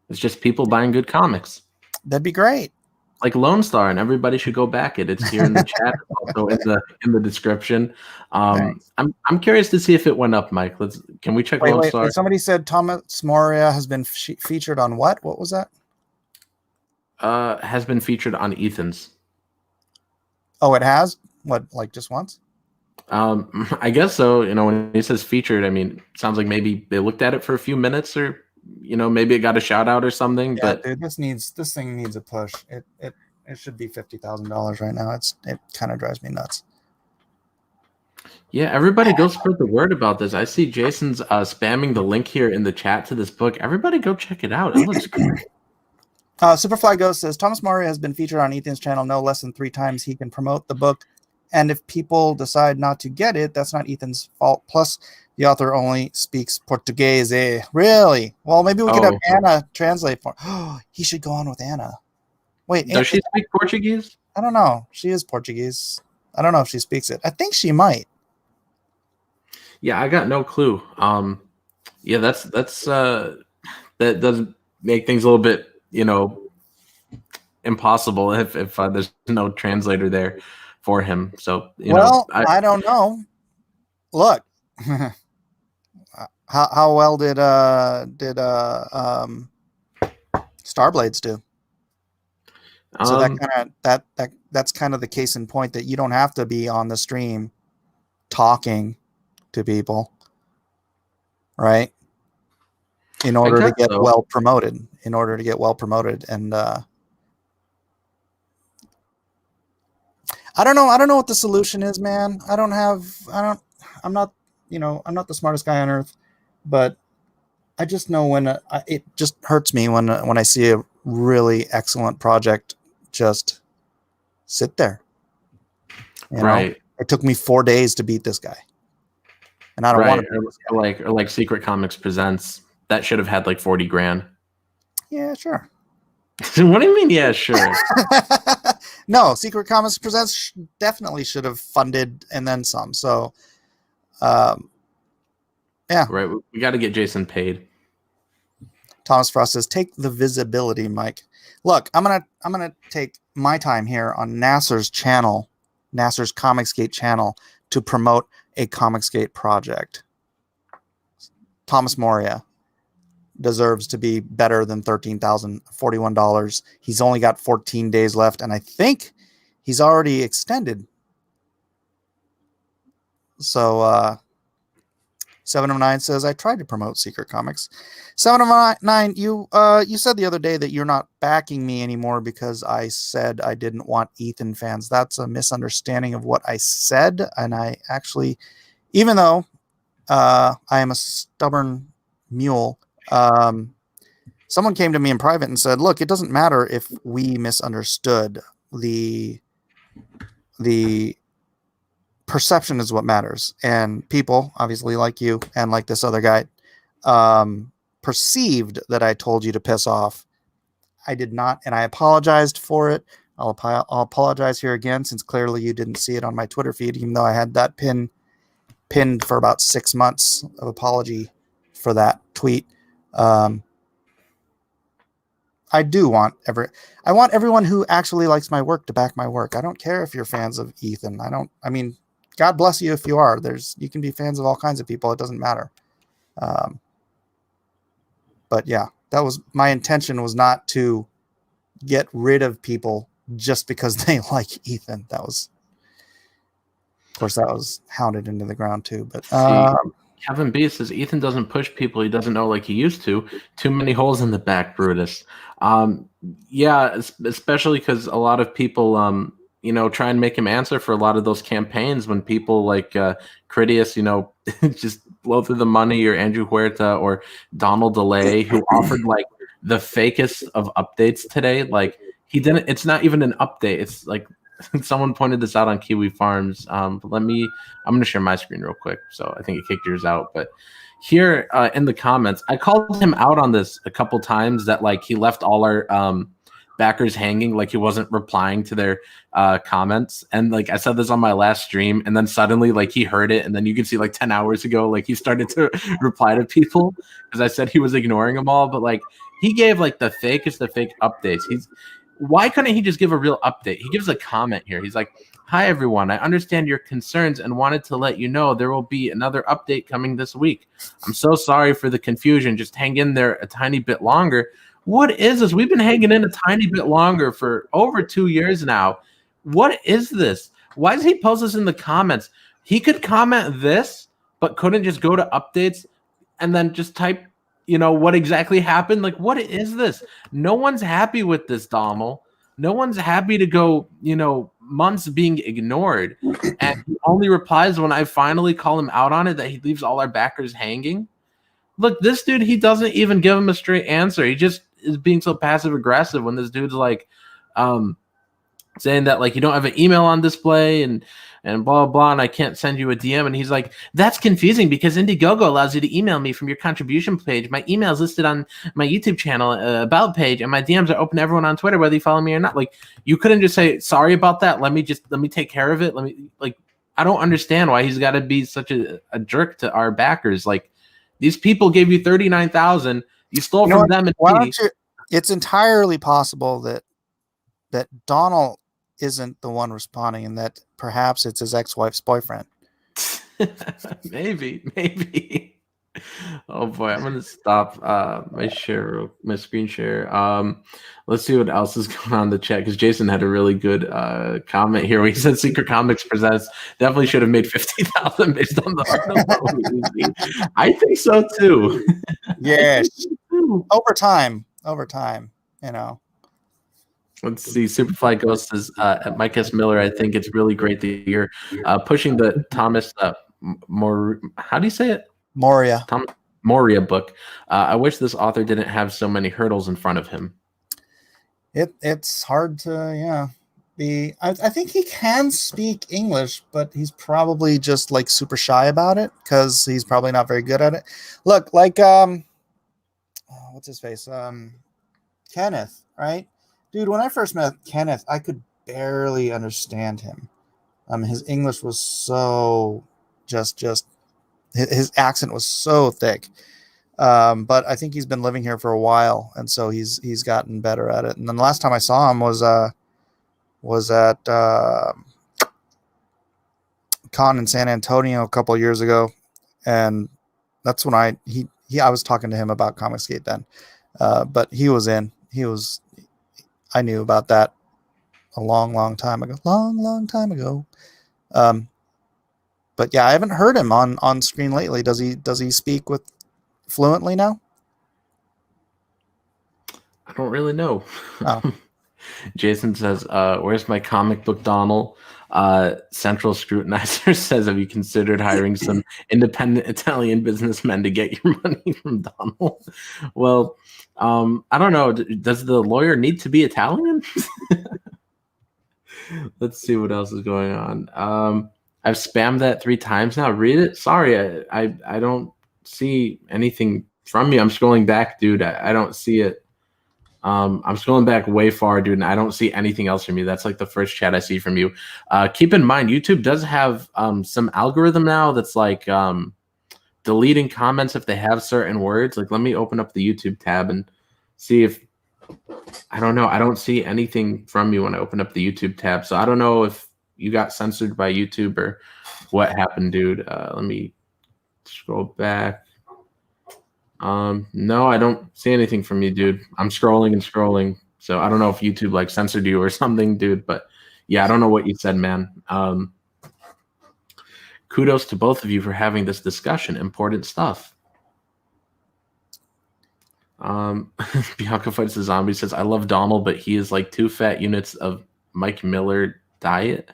It's just people buying good comics. That'd be great. Like Lone Star, and everybody should go back it. It's here in the chat, also in the description. Thanks. I'm curious to see if it went up, Mike. Can we check Lone Star? Wait. Somebody said Thomas Moria has been featured on what? What was that? Has been featured on Ethan's. Oh, it has? What, like just once? I guess so. When he says featured, I mean, it sounds like maybe they looked at it for a few minutes, or maybe it got a shout out or something. Yeah, but dude, this thing needs a push. It should be $50,000 right now. It kind of drives me nuts. Yeah, everybody go spread the word about this. I see Jason's spamming the link here in the chat to this book. Everybody go check it out. It looks great. Superfly Ghost says Thomas Moria has been featured on Ethan's channel no less than 3 times. He can promote the book, and if people decide not to get it, that's not Ethan's fault. Plus, the author only speaks Portuguese. Really? Well, maybe we could have Anna translate for. He should go on with Anna. Wait, does she speak Portuguese? I don't know. She is Portuguese. I don't know if she speaks it. I think she might. Yeah, I got no clue. Yeah, that does make things a little bit, impossible if there's no translator there for him. So I don't know. Look, how well did Starblades do? So that's kind of the case in point that you don't have to be on the stream talking to people, right? In order to get well promoted. And I don't know what the solution is, man. I'm not the smartest guy on earth, but I just know when it just hurts me when I see a really excellent project just sit there. Right. It took me 4 days to beat this guy, and I don't want to. Or like Secret Comics Presents that should have had like 40 grand. Yeah, sure. What do you mean? Yeah, sure. No, Secret Comics Presents definitely should have funded and then some. So, yeah. Right. We got to get Jason paid. Thomas Frost says, "Take the visibility, Mike." Look, I'm gonna take my time here on Nasser's channel, Nasser's Comicsgate channel, to promote a Comicsgate project. Thomas Moria deserves to be better than $13,041. He's only got 14 days left, and I think he's already extended. So 709 says, I tried to promote Secret Comics. 709, you said the other day that you're not backing me anymore because I said I didn't want Ethan fans. That's a misunderstanding of what I said, and I actually, even though I am a stubborn mule, someone came to me in private and said, look, it doesn't matter if we misunderstood. The perception is what matters. And people, obviously like you and like this other guy, perceived that I told you to piss off. I did not, and I apologized for it. I'll apologize here again, since clearly you didn't see it on my Twitter feed, even though I had that pinned for about 6 months of apology for that tweet. I want everyone who actually likes my work to back my work. I don't care if you're fans of Ethan. God bless you if you are. You can be fans of all kinds of people. It doesn't matter. But yeah, that was my intention, was not to get rid of people just because they like Ethan. That was hounded into the ground too. But Kevin B says Ethan doesn't push people he doesn't know like he used to. Too many holes in the back, Brutus. Yeah, especially because a lot of people, try and make him answer for a lot of those campaigns when people like Critias, just blow through the money, or Andrew Huerta or Donald DeLay, who offered like the fakest of updates today. Like he didn't. It's not even an update. It's like someone pointed this out on Kiwi Farms. But I'm going to share my screen real quick. So I think it kicked yours out, but. Here in the comments, I called him out on this a couple times that like he left all our backers hanging, like he wasn't replying to their comments. And like I said this on my last stream, and then suddenly like he heard it, and then you can see like 10 hours ago, like he started to reply to people because I said he was ignoring them all. But like he gave like the fakest of fake updates. Why couldn't he just give a real update? He gives a comment here. He's like, "Hi everyone, I understand your concerns and wanted to let you know there will be another update coming this week. I'm so sorry for the confusion. Just hang in there a tiny bit longer." What is this? We've been hanging in a tiny bit longer for over 2 years now. What is this? Why does he post this in the comments? He could comment this, but couldn't just go to updates and then just type, what exactly happened? Like, what is this? No one's happy with this, Donald. No one's happy to go, months being ignored. And he only replies when I finally call him out on it that he leaves all our backers hanging. Look, this dude, he doesn't even give him a straight answer. He just is being so passive aggressive when this dude's like saying that like you don't have an email on display and blah blah, and I can't send you a DM. And he's like, that's confusing because Indiegogo allows you to email me from your contribution page. My email is listed on my YouTube channel about page, and my DMs are open to everyone on Twitter, whether you follow me or not. Like, you couldn't just say sorry about that. Let me take care of it. I don't understand why he's got to be such a jerk to our backers. Like, these people gave you 39,000. You stole from them. And why don't you? It's entirely possible that Donald isn't the one responding, and that perhaps it's his ex-wife's boyfriend. maybe. Oh boy, I'm gonna stop my screen share. Let's see what else is going on in the chat, because Jason had a really good comment here where he said Secret Comics Presents definitely should have made 50,000 based on the I think so too. Yes. Over time, Let's see. Superfly Ghost says, at Mike S. Miller, I think it's really great that you're pushing the Thomas how do you say it? Moria. Moria book. I wish this author didn't have so many hurdles in front of him. It's hard to be. I think he can speak English, but he's probably just like super shy about it because he's probably not very good at it. Look, like what's his face? Kenneth, right? Dude, when I first met Kenneth, I could barely understand him. His English was so just his accent was so thick. But I think he's been living here for a while, and so he's gotten better at it. And then the last time I saw him was at con in San Antonio a couple of years ago, and that's when I was talking to him about Comicsgate then. But I knew about that a long time ago. Long time ago. But yeah, I haven't heard him on screen lately. Does he speak fluently now? I don't really know. Oh. Jason says, where's my comic book Donald? Central Scrutinizer says, have you considered hiring some independent Italian businessmen to get your money from Donald? Well, I don't know. Does the lawyer need to be Italian? Let's see what else is going on. I've spammed that 3 times now. Read it. Sorry, I don't see anything from you. I'm scrolling back, dude. I don't see it. I'm scrolling back way far, dude, and I don't see anything else from you. That's like the first chat I see from you. Keep in mind, YouTube does have some algorithm now that's like deleting comments if they have certain words. Like, let me open up the YouTube tab and see if I don't know. I don't see anything from you when I open up the YouTube tab. So I don't know if you got censored by YouTube or what happened, dude. Let me scroll back. No, I don't see anything from you, dude. I'm scrolling and scrolling. So I don't know if YouTube like censored you or something, dude. But yeah, I don't know what you said, man. Kudos to both of you for having this discussion. Important stuff. Bianca Fights the Zombie says, I love Donald, but he is like 2 fat units of Mike Miller diet.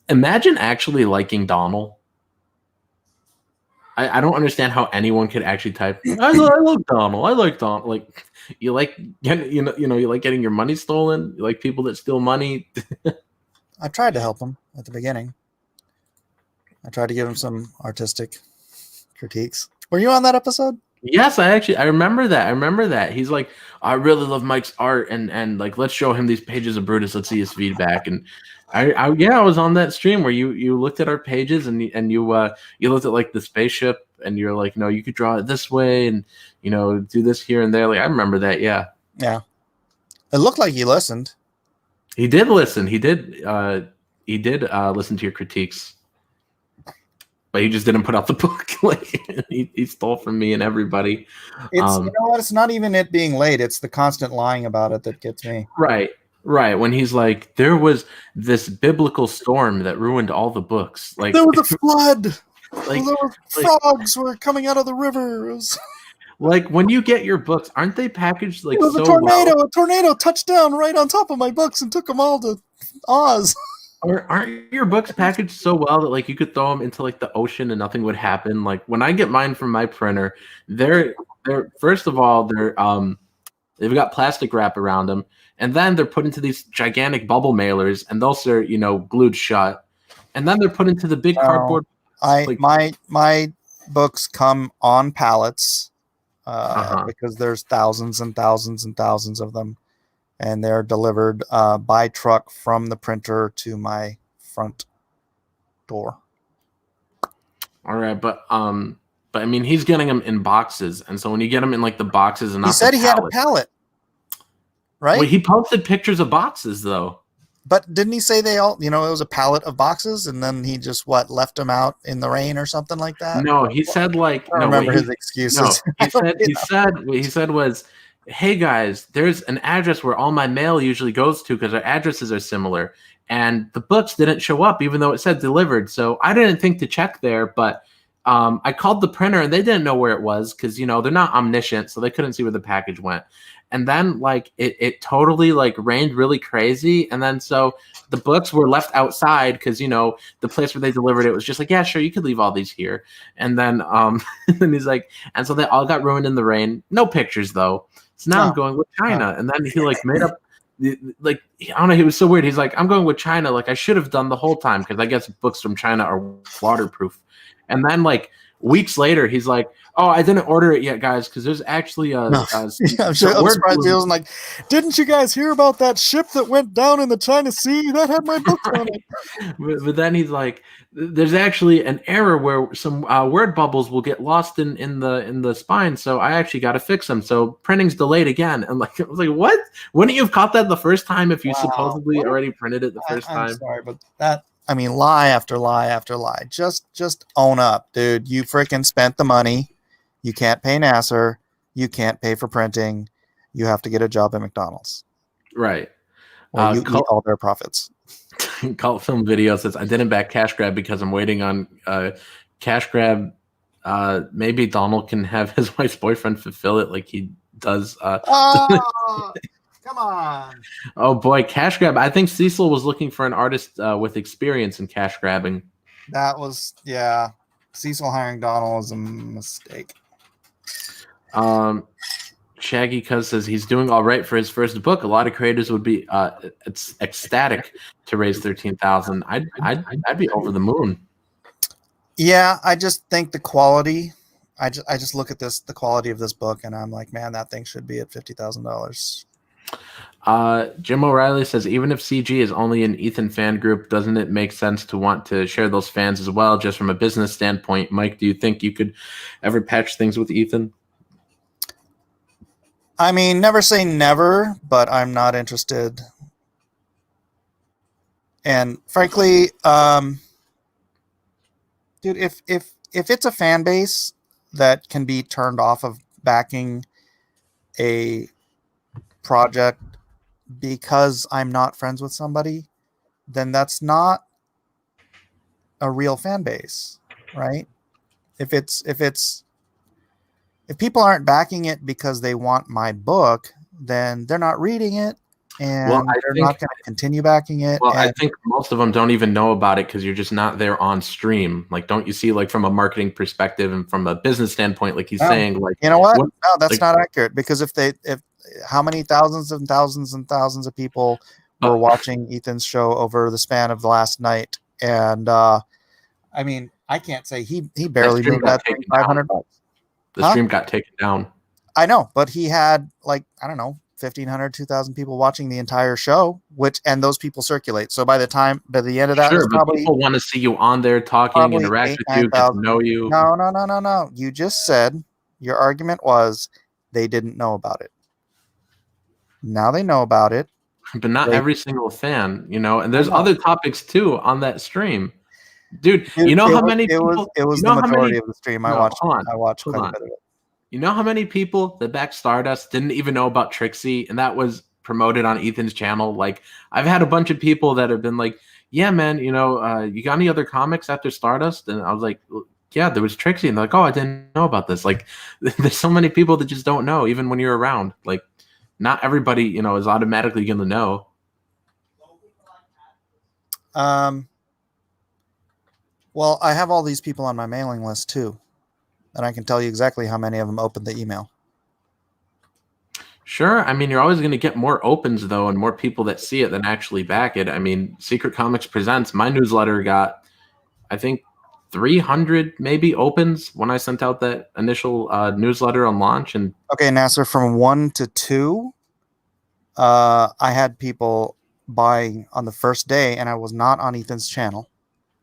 Imagine actually liking Donald. I don't understand how anyone could actually type. I like Donald. I like Donald. Like you like getting, you like getting your money stolen. You like people that steal money. I tried to help him at the beginning. I tried to give him some artistic critiques. Were you on that episode? Yes, I remember that. I remember that. He's like, I really love Mike's art, and like, let's show him these pages of Brutus. Let's see his feedback. And I was on that stream where you looked at our pages and you looked at like the spaceship and you're like, no, you could draw it this way and do this here and there. Like I remember that. Yeah. Yeah. It looked like he listened. He did listen. He did listen to your critiques. But he just didn't put out the book. Like he stole from me and everybody. It's you know what? It's not even it being late. It's the constant lying about it that gets me. Right. When he's like, there was this biblical storm that ruined all the books. Like there was a flood. Like there were frogs were coming out of the river. Like when you get your books, aren't they packaged like it was so a tornado? well? A tornado touched down right on top of my books and took them all to Oz. Or aren't your books packaged so well that like you could throw them into like the ocean and nothing would happen? Like when I get mine from my printer, they're first of all they've got plastic wrap around them, and then they're put into these gigantic bubble mailers, and those are glued shut, and then they're put into the big cardboard. My books come on pallets because there's thousands and thousands and thousands of them. And they're delivered by truck from the printer to my front door. All right, but I mean, he's getting them in boxes, and so when you get them in like the boxes and he said he had a pallet, right? Well, he posted pictures of boxes though. But didn't he say they all? It was a pallet of boxes, and then he just left them out in the rain or something like that. No, he said like. I don't remember his excuses. No, he said was. Hey guys, there's an address where all my mail usually goes to because our addresses are similar. And the books didn't show up even though it said delivered. So I didn't think to check there, but I called the printer and they didn't know where it was because, they're not omniscient. So they couldn't see where the package went. And then like it totally like rained really crazy. And then so the books were left outside because, the place where they delivered it was just like, yeah, sure, you could leave all these here. And then and he's like, and so they all got ruined in the rain. No pictures though. So now I'm going with China. And then he like made up like, I don't know. He was so weird. He's like, I'm going with China. Like I should have done the whole time because I guess books from China are waterproof. And then like weeks later, he's like, oh, I didn't order it yet, guys, because there's actually I'm surprised he was like, didn't you guys hear about that ship that went down in the China Sea? That had my books on it. But then he's like, there's actually an error where some word bubbles will get lost in the spine, so I actually got to fix them. So printing's delayed again. And like, I was like, what? Wouldn't you have caught that the first time if you supposedly already printed it the first time? I'm sorry, but that. I mean, lie after lie after lie. Just own up, dude. You freaking spent the money. You can't pay Nasser. You can't pay for printing. You have to get a job at McDonald's. Right. Or you eat all their profits. Cult Film Video says, I didn't back Cash Grab because I'm waiting on Cash Grab. Maybe Donald can have his wife's boyfriend fulfill it like he does. Come on. Oh, boy. Cash Grab. I think Cecil was looking for an artist with experience in cash grabbing. That was, yeah. Cecil hiring Donald was a mistake. Shaggy Cuz says he's doing all right for his first book. A lot of creators would be ecstatic to raise $13,000. I'd be over the moon. Yeah, I just think the quality. I just look at the quality of this book, and I'm like, man, that thing should be at $50,000. Jim O'Reilly says, even if CG is only an Ethan fan group, doesn't it make sense to want to share those fans as well, just from a business standpoint? Mike, do you think you could ever patch things with Ethan? I mean, never say never, but I'm not interested. And frankly, dude, if it's a fan base that can be turned off of backing a project because I'm not friends with somebody, then that's not a real fan base, right? If people aren't backing it because they want my book, then they're not reading it. and Well, they're not going to continue backing it. Well, I and think most of them don't even know about it because you're just not there on stream. Like, don't you see, like, from a marketing perspective and from a business standpoint, like he's saying, like, you know what? No, that's like, not accurate, because if how many thousands and thousands and thousands of people were watching Ethan's show over the span of the last night, and I mean, I can't say he barely moved that thing $500. The stream got taken down. I know, but he had, like, I don't know, 1,500, 2,000 people watching the entire show, and those people circulate. So by the end of that, sure, was probably people want to see you on there talking, interact with you, get to know you. No. You just said your argument was they didn't know about it. Now they know about it. But not every single fan, and there's other topics too on that stream. Dude, you know how many people? It was the majority of the stream. I watched quite a bit of it. You know how many people that backed Stardust didn't even know about Trixie, and that was promoted on Ethan's channel? Like, I've had a bunch of people that have been like, yeah, man, you got any other comics after Stardust? And I was like, yeah, there was Trixie. And they're like, oh, I didn't know about this. Like, there's so many people that just don't know, even when you're around. Like, not everybody, is automatically going to know. Well, I have all these people on my mailing list too, and I can tell you exactly how many of them opened the email. Sure. I mean, you're always going to get more opens, though, and more people that see it than actually back it. I mean, Secret Comics Presents, my newsletter got, I think, 300 maybe opens when I sent out that initial newsletter on launch. And okay, Nasser, from 1 to 2, I had people buying on the first day, and I was not on Ethan's channel.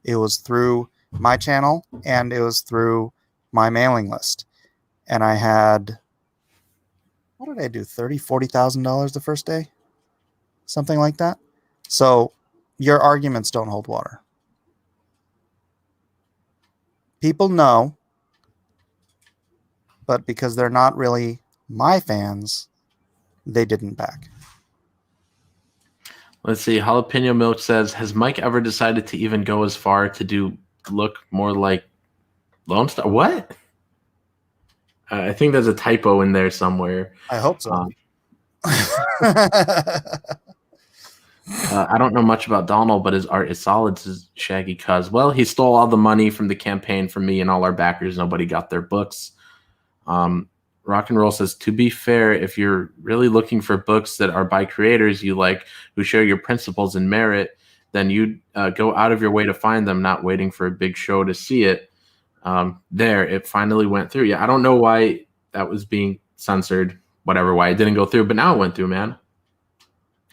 It was through my channel, and it was through my mailing list. And I had, what did I do? $30,000-$40,000 the first day? Something like that. So your arguments don't hold water. People know, but because they're not really my fans, they didn't back. Let's see. Jalapeno Milk says, has Mike ever decided to even go as far to look more like Lone Star? What? I think there's a typo in there somewhere. I hope so. I don't know much about Donald, but his art is solid, says Shaggy Cuz. Well, he stole all the money from the campaign from me and all our backers. Nobody got their books. Rock and Roll says, to be fair, if you're really looking for books that are by creators you like, who share your principles and merit, then you go out of your way to find them, not waiting for a big show to see it. There, it finally went through. Yeah, I don't know why that was being censored, whatever, why it didn't go through, but now it went through, man.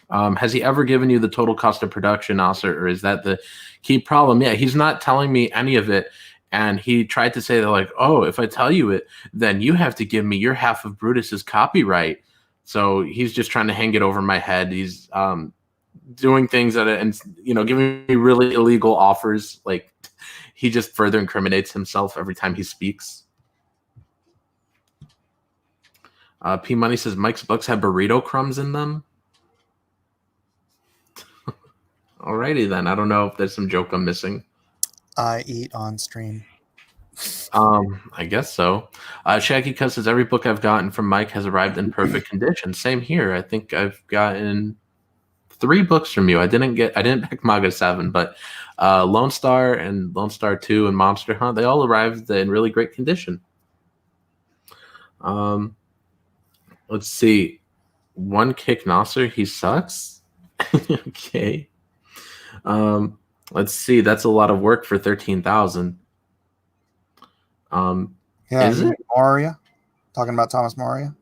Has he ever given you the total cost of production, Nasser, or is that the key problem? Yeah, he's not telling me any of it. And he tried to say that, like, oh, if I tell you it, then you have to give me your half of Brutus's copyright. So he's just trying to hang it over my head. He's doing things and giving me really illegal offers. Like, he just further incriminates himself every time he speaks. P Money says Mike's books have burrito crumbs in them. Alrighty then. I don't know if there's some joke I'm missing. I eat on stream. I guess so. Shaggy Cuss says every book I've gotten from Mike has arrived in perfect condition. Same here. I think I've gotten 3 books from you. I didn't pick Maga 7, but Lone Star and Lone Star 2 and Monster Hunt, they all arrived in really great condition. Let's see. One Kick Nasser, he sucks. Okay. Let's see. That's a lot of work for 13,000. Yeah, is it Moria? Talking about Thomas Moria?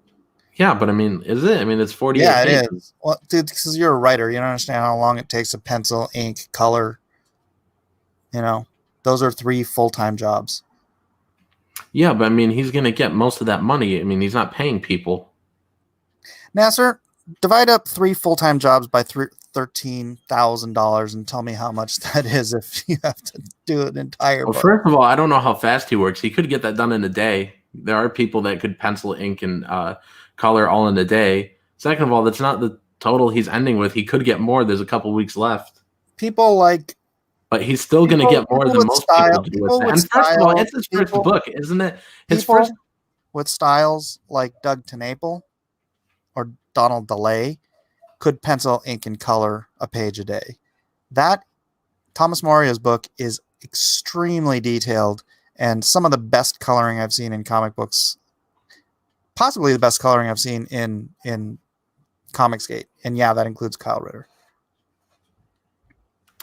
Yeah, but I mean, is it? I mean, it's 48. Yeah, it is. Well, dude, because you're a writer, you don't understand how long it takes to pencil, ink, color. Those are 3 full-time jobs. Yeah, but I mean, he's going to get most of that money. I mean, he's not paying people. Nasser, divide up 3 full-time jobs by $13,000 and tell me how much that is if you have to do an entire book. First of all, I don't know how fast he works. He could get that done in a day. There are people that could pencil, ink, and color all in a day. Second of all, that's not the total he's ending with. He could get more. There's a couple weeks left. But he's still going to get more than most people do. And first of all, it's his first book, isn't it? With styles like Doug TenNapel or Donald DeLay could pencil, ink, and color a page a day. That Thomas Moria's book is extremely detailed and some of the best coloring I've seen in comic books. Possibly the best coloring I've seen in Comicsgate. And yeah, that includes Kyle Ritter.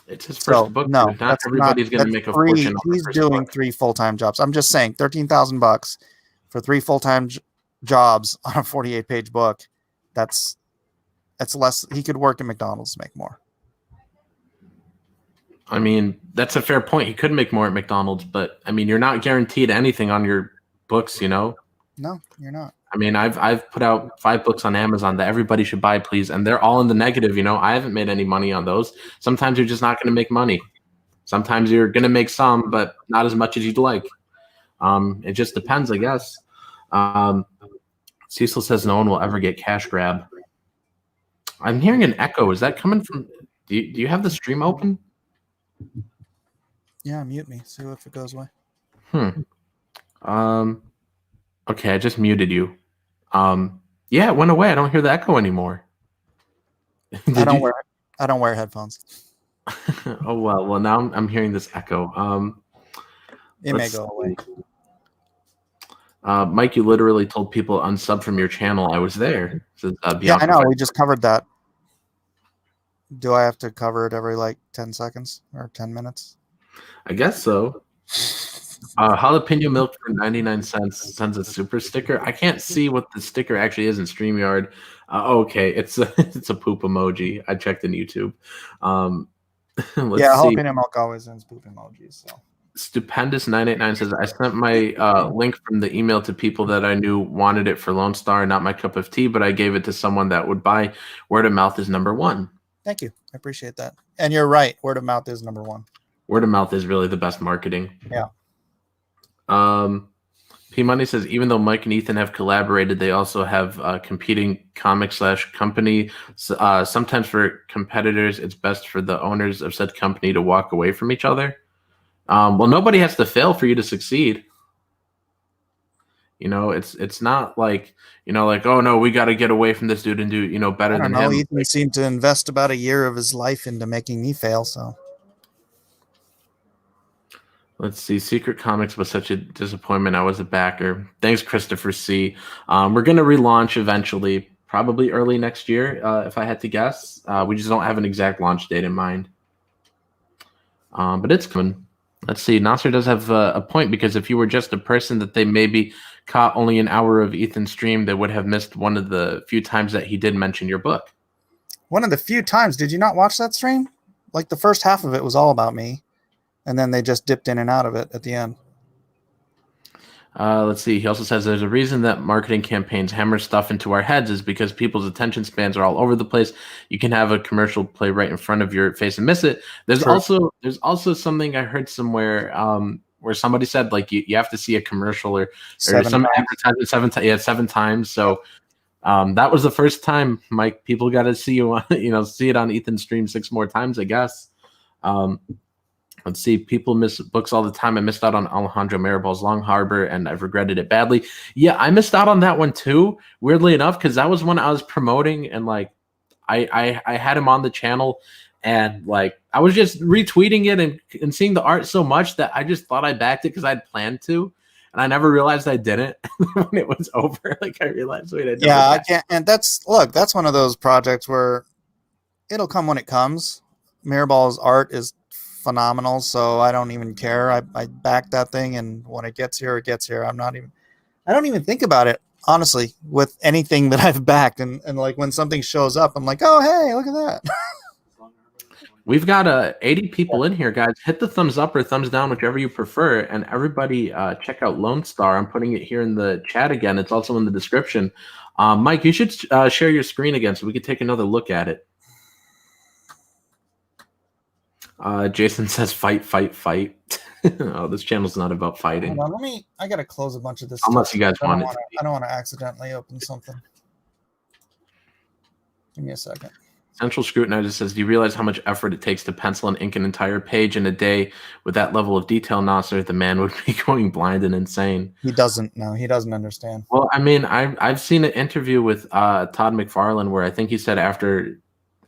It's his first book. No, not everybody's going to make a fortune. He's doing 3 full-time jobs. I'm just saying, $13,000 for 3 full-time jobs on a 48-page book. That's less. He could work at McDonald's to make more. I mean, that's a fair point. He could make more at McDonald's, but I mean, you're not guaranteed anything on your books, you know? No, you're not. I mean, I've put out 5 books on Amazon that everybody should buy, please, and they're all in the negative, you know? I haven't made any money on those. Sometimes you're just not going to make money. Sometimes you're going to make some, but not as much as you'd like. It just depends, I guess. Cecil says no one will ever get cash grab. I'm hearing an echo. Is that coming from... Do you have the stream open? Yeah, mute me. See if it goes away. Okay, I just muted you. Yeah, it went away. I don't hear the echo anymore. I don't wear headphones. Oh well. Now I'm hearing this echo. It may go away. Mike, you literally told people unsub from your channel. I was there. Says, yeah, I know. We just covered that. Do I have to cover it every 10 seconds or 10 minutes? I guess so. Jalapeno milk for 99 cents sends a super sticker. I can't see what the sticker actually is in StreamYard. Okay, it's a poop emoji. I checked in YouTube. Jalapeno milk always sends poop emojis. So. Stupendous 989 says, I sent my link from the email to people that I knew wanted it for Lone Star, not my cup of tea, but I gave it to someone that would buy. Word of mouth is number 1. Thank you. I appreciate that. And you're right. Word of mouth is number 1. Word of mouth is really the best marketing. Yeah. P Money says, even though Mike and Ethan have collaborated, they also have competing comic/company. Sometimes for competitors, it's best for the owners of said company to walk away from each other. Well, nobody has to fail for you to succeed. You know, it's not like, oh no, we got to get away from this dude and do, better than him. Ethan seemed to invest about a year of his life into making me fail. So let's see. Secret Comics was such a disappointment. I was a backer. Thanks, Christopher C. We're going to relaunch eventually, probably early next year, if I had to guess. We just don't have an exact launch date in mind. But it's coming. Let's see. Nasser does have a point, because if you were just a person that they maybe caught only an hour of Ethan's stream, they would have missed one of the few times that he did mention your book. One of the few times. Did you not watch that stream? The first half of it was all about me, and then they just dipped in and out of it at the end. Let's see. He also says there's a reason that marketing campaigns hammer stuff into our heads is because people's attention spans are all over the place. You can have a commercial play right in front of your face and miss it. There's also something I heard somewhere where somebody said you have to see a commercial or some advertisement 7 times. So that was the first time, Mike. People got to see you see it on Ethan's stream 6 more times, I guess. Let's see. People miss books all the time. I missed out on Alejandro Mirabal's Long Harbor, and I've regretted it badly. Yeah, I missed out on that one too, weirdly enough, because that was one I was promoting, and I had him on the channel, and I was just retweeting it and seeing the art so much that I just thought I backed it because I'd planned to, and I never realized I didn't. When it was over, I realized, wait, I never I can't. And that's one of those projects where it'll come when it comes. Mirabal's art is phenomenal, so I don't even care. I back that thing, and when it gets here, it gets here. I don't even think about it, honestly, with anything that I've backed, and when something shows up, I'm like, oh hey, look at that. We've got 80 people in here, guys. Hit the thumbs up or thumbs down, whichever you prefer, and everybody check out Lone Star. I'm putting it here in the chat again. It's also in the description. Mike, you should share your screen again so we can take another look at it. Jason says, fight. Oh, this channel's not about fighting. Hold on, I gotta close a bunch of this Unless stuff. you guys want it. I don't want to accidentally open something. Give me a second. Central Scrutinizer says, do you realize how much effort it takes to pencil and ink an entire page in a day? With that level of detail, Nasser, the man would be going blind and insane. He doesn't know. He doesn't understand. Well, I mean, I've seen an interview with Todd McFarlane where I think he said after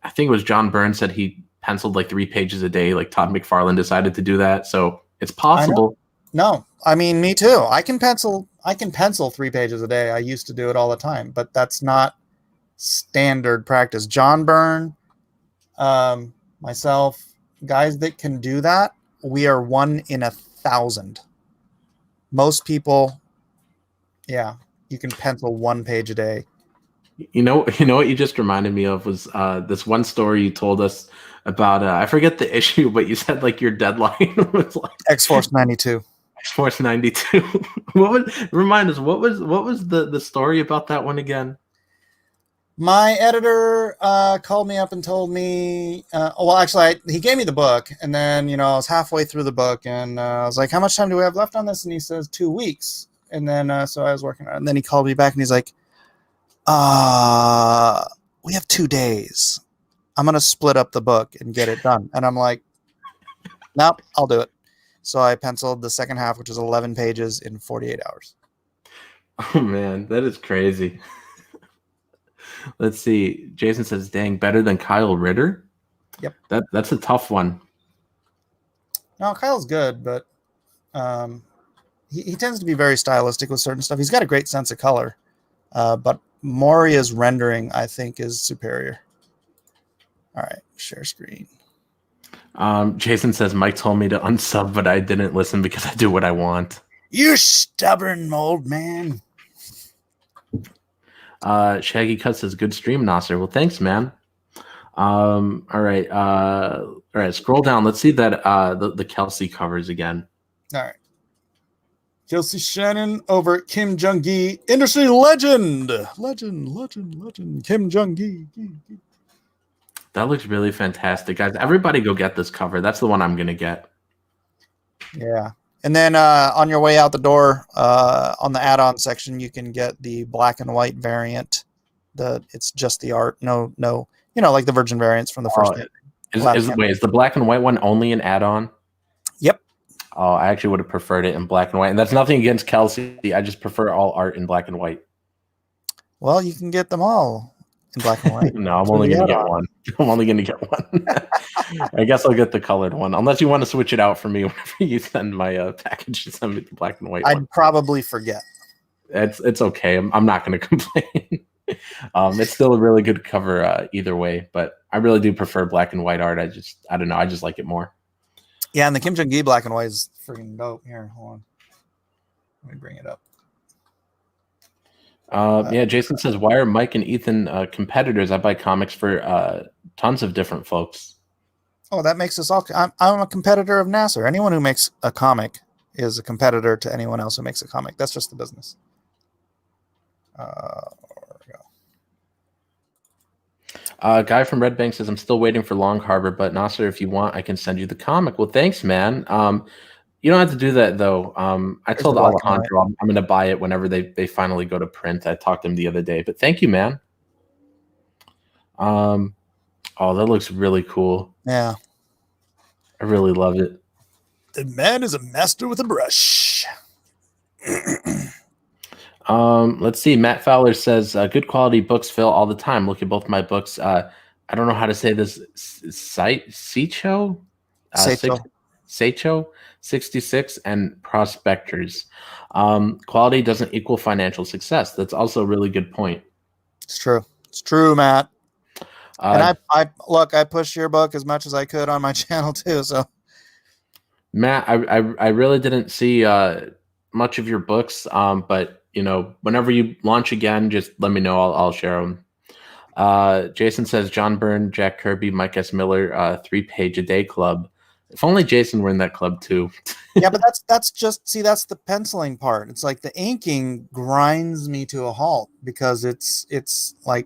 I think it was John Byrne said he penciled like 3 pages a day. Like Todd McFarlane decided to do that, so it's possible. No, I mean, me too. I can pencil 3 pages a day. I used to do it all the time, but that's not standard practice. John Byrne, myself, guys that can do that, we are 1 in 1,000. Most people, yeah, you can pencil 1 page a day. You know what you just reminded me of was this one story you told us about. I forget the issue, but you said like your deadline was like X-Force 92. X-Force 92. Remind us what was the story about that one again? My editor called me up and told me, well, actually, he gave me the book, and then, I was halfway through the book, and I was like, how much time do we have left on this? And he says 2 weeks. And then, so I was working on it, and then he called me back, and he's like, we have 2 days. I'm going to split up the book and get it done. And I'm like, nope, I'll do it. So I penciled the second half, which is 11 pages, in 48 hours. Oh, man, that is crazy. Let's see. Jason says, dang, better than Kyle Ritter? Yep. That's a tough one. No, Kyle's good, but he tends to be very stylistic with certain stuff. He's got a great sense of color, but Moria's rendering, I think, is superior. All right, share screen. Jason says, Mike told me to unsub, but I didn't listen because I do what I want. You stubborn old man. Shaggy Cut says, good stream, Nasser. Well, thanks, man. All right. Scroll down. Let's see that the Kelsey covers again. All right. Kelsey Shannon over at Kim Jung-gi, industry legend. Legend. Kim Jung-gi. That looks really fantastic, guys. Everybody go get this cover. That's the one I'm gonna get. Yeah. And then on your way out the door, on the add-on section, you can get the black and white variant. It's just the art, no, like the Virgin variants from the first. Is the black and white one only an add-on? Yep. Oh, I actually would have preferred it in black and white, and that's nothing against Kelsey. I just prefer all art in black and white. Well, you can get them all in black and white. No, I'm only going to get one. I'm only going to get one. I guess I'll get the colored one, unless you want to switch it out for me whenever you send my package. Send me the black and white. I'd probably forget. It's okay. I'm not going to complain. It's still a really good cover either way, but I really do prefer black and white art. I don't know. I just like it more. Yeah, and the Kim Jung-gi black and white is freaking dope. Here, hold on. Let me bring it up. Yeah, Jason says, why are Mike and Ethan competitors? I buy comics for tons of different folks. Oh, that makes us all. I'm a competitor of Nasser. Anyone who makes a comic is a competitor to anyone else who makes a comic. That's just the business. There we go. Guy from Red Bank says, I'm still waiting for Long Harbor, but Nasser, if you want, I can send you the comic. Well, thanks, man. You don't have to do that, though. I told Alejandro I'm going to buy it whenever they finally go to print. I talked to him the other day, but thank you, man. Oh, that looks really cool. Yeah. I really love it. The man is a master with a brush. Let's see. Matt Fowler says, good quality books, Phil, all the time. Look at both my books. I don't know how to say this. Seicho? Seicho 66 and Prospectors. Quality doesn't equal financial success. That's also a really good point. It's true, Matt. And I pushed your book as much as I could on my channel too. So, Matt, I really didn't see much of your books, but whenever you launch again, just let me know. I'll share them. Jason says, John Byrne, Jack Kirby, Mike S. Miller, 3-page a day club. If only Jason were in that club too. Yeah, but that's the penciling part. It's like the inking grinds me to a halt because it's like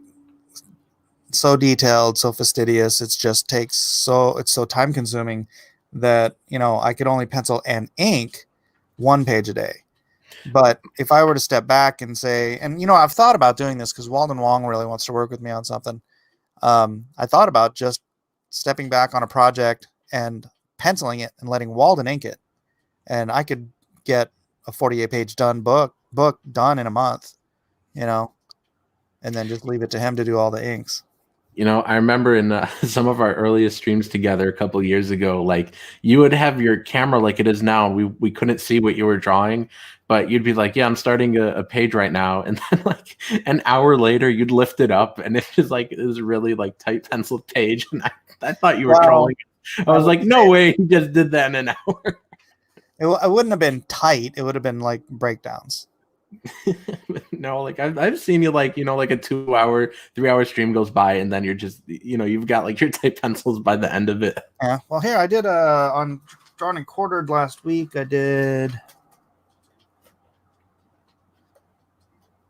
so detailed, so fastidious. It's so time consuming that I could only pencil and ink 1 page a day. But if I were to step back and say, and I've thought about doing this because Walden Wong really wants to work with me on something. I thought about just stepping back on a project and penciling it and letting Walden ink it, and I could get a 48-page book done in a month, and then just leave it to him to do all the inks. I remember in some of our earliest streams together a couple of years ago, like you would have your camera like it is now. We couldn't see what you were drawing, but you'd be like, "Yeah, I'm starting a page right now," and then like an hour later, you'd lift it up, and it was really like tight penciled page, and I thought you were trolling. I was like, "No way, he just did that in an hour." It wouldn't have been tight. It would have been like breakdowns. No, like I've seen you like like a 2-hour, 3-hour stream goes by, and then you're just you've got like your tight pencils by the end of it. Yeah. Well, here I did on Drawn and Quartered last week. I did.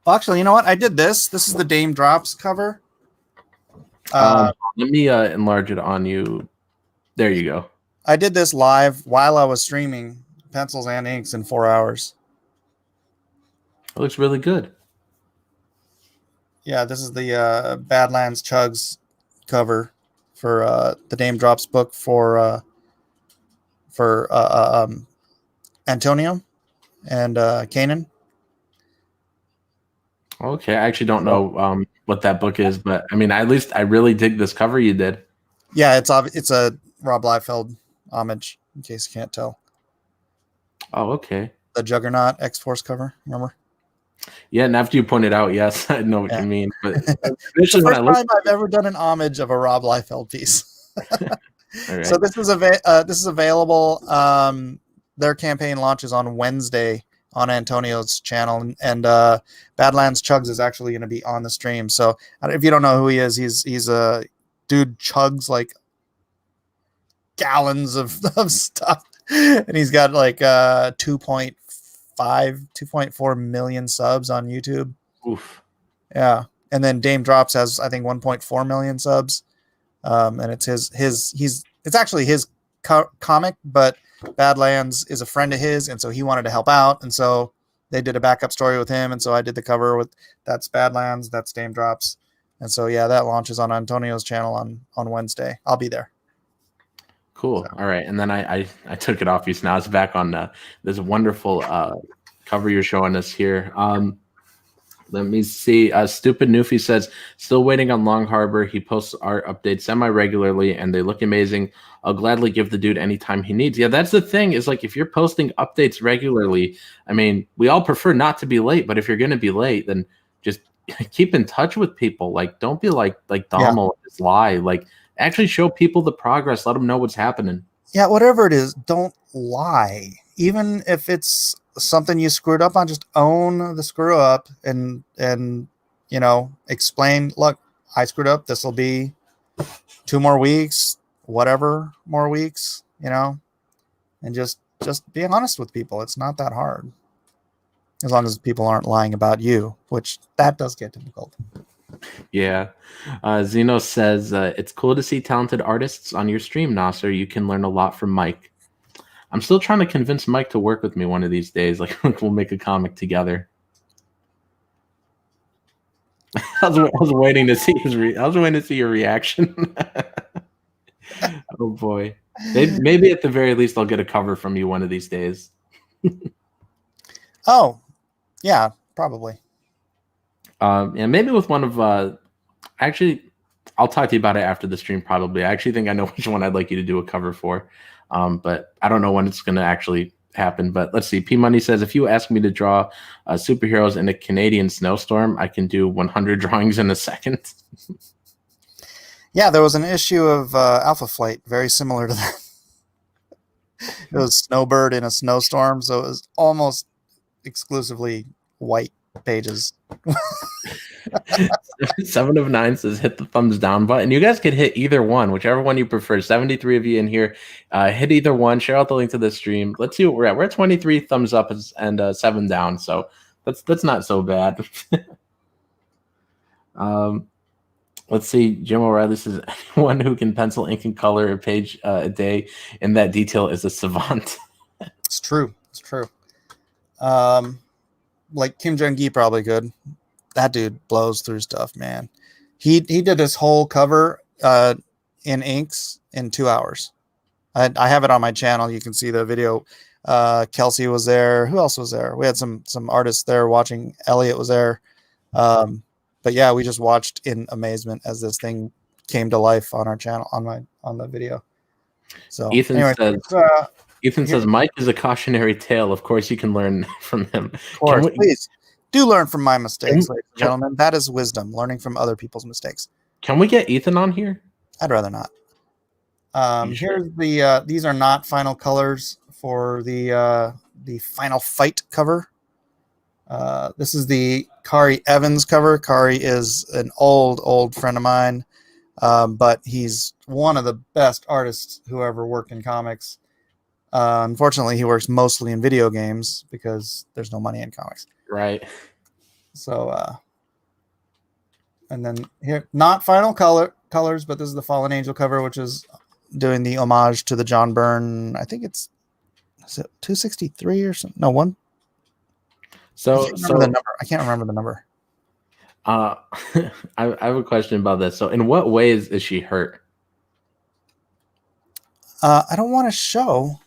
Well, actually, you know what? I did this. This is the Dame Drops cover. Let me enlarge it on you. There you go. I did this live while I was streaming pencils and inks in 4 hours. It looks really good. Yeah, this is the Badlands Chugs cover for the Dame Drops book for Antonio and Kanan. Okay, I actually don't know what that book is, but I mean, at least I really dig this cover you did. Yeah, it's a Rob Liefeld homage, in case you can't tell. Oh, okay. The Juggernaut X-Force cover, remember? Yeah, and after you pointed out, yes, I know what you mean. But initially, when I looked, time I've ever done an homage of a Rob Liefeld piece. Right. So this is available. Their campaign launches on Wednesday on Antonio's channel, and Badlands Chugs is actually going to be on the stream. So if you don't know who he is, he's a dude chugs like gallons of stuff, and he's got like 2.4 million subs on YouTube. Oof. Yeah. And then Dame Drops has, I think, 1.4 million subs. And it's it's actually his comic, but Badlands is a friend of his, and so he wanted to help out, and so they did a backup story with him, and so I did the cover with that's Badlands, that's Dame Drops, and so yeah, that launches on Antonio's channel on Wednesday. I'll be there. Cool. So. All right, and then I took it off you, so now it's back on this wonderful cover you're showing us here. Let me see. Stupid Newfie says, still waiting on Long Harbor. He posts art updates semi-regularly, and they look amazing. I'll gladly give the dude any time he needs. Yeah, that's the thing, is like if you're posting updates regularly, I mean, we all prefer not to be late, but if you're going to be late, then just keep in touch with people. Like, don't be like Dommel and just lie. Like, actually show people the progress. Let them know what's happening. Yeah, whatever it is, don't lie. Even if it's something you screwed up on, just own the screw up and explain, look, I screwed up, this will be 2 more weeks, whatever more weeks, and just be honest with people. It's not that hard, as long as people aren't lying about you, which that does get difficult. Yeah. Zeno says, it's cool to see talented artists on your stream, Nasser. You can learn a lot from Mike. I'm still trying to convince Mike to work with me one of these days. Like, we'll make a comic together. I was waiting to see I was waiting to see your reaction. Oh boy. Maybe at the very least I'll get a cover from you one of these days. Oh, yeah, probably. And maybe with one of actually, I'll talk to you about it after the stream. Probably. I actually think I know which one I'd like you to do a cover for. But I don't know when it's going to actually happen. But let's see. P Money says, if you ask me to draw superheroes in a Canadian snowstorm, I can do 100 drawings in a second. Yeah, there was an issue of Alpha Flight very similar to that. It was Snowbird in a snowstorm, so it was almost exclusively white pages. 7 of 9 says hit the thumbs down button. You guys could hit either one, whichever one you prefer. 73 of you in here, hit either one. Share out the link to the stream. Let's see what we're at. We're at 23 thumbs up and 7 down, so that's not so bad. Let's see. Jim O'Reilly says, anyone who can pencil, ink, and color a page a day in that detail is a savant. It's true. It's true. Like Kim Jong-gi probably could. That dude blows through stuff, man. He did this whole cover in inks in 2 hours. I have it on my channel. You can see the video. Kelsey was there. Who else was there? We had some artists there watching. Elliot was there. But yeah, we just watched in amazement as this thing came to life on our channel on the video. So Ethan anyway, says Mike is a cautionary tale. Of course, you can learn from him. Of course, please do learn from my mistakes, ladies and gentlemen. That is wisdom, learning from other people's mistakes. Can we get Ethan on here? I'd rather not. Here's Sure? these are not final colors for the final fight cover. This is the Kari Evans cover. Kari is an old friend of mine, but he's one of the best artists who ever worked in comics. Unfortunately, he works mostly in video games because there's no money in comics. Right. So, and then here, not final colors, but this is the Fallen Angel cover, which is doing the homage to the John Byrne. I think is it 263 or something? No, one. So the number. I can't remember the number. I have a question about this. So, in what ways is she hurt? I don't want to show.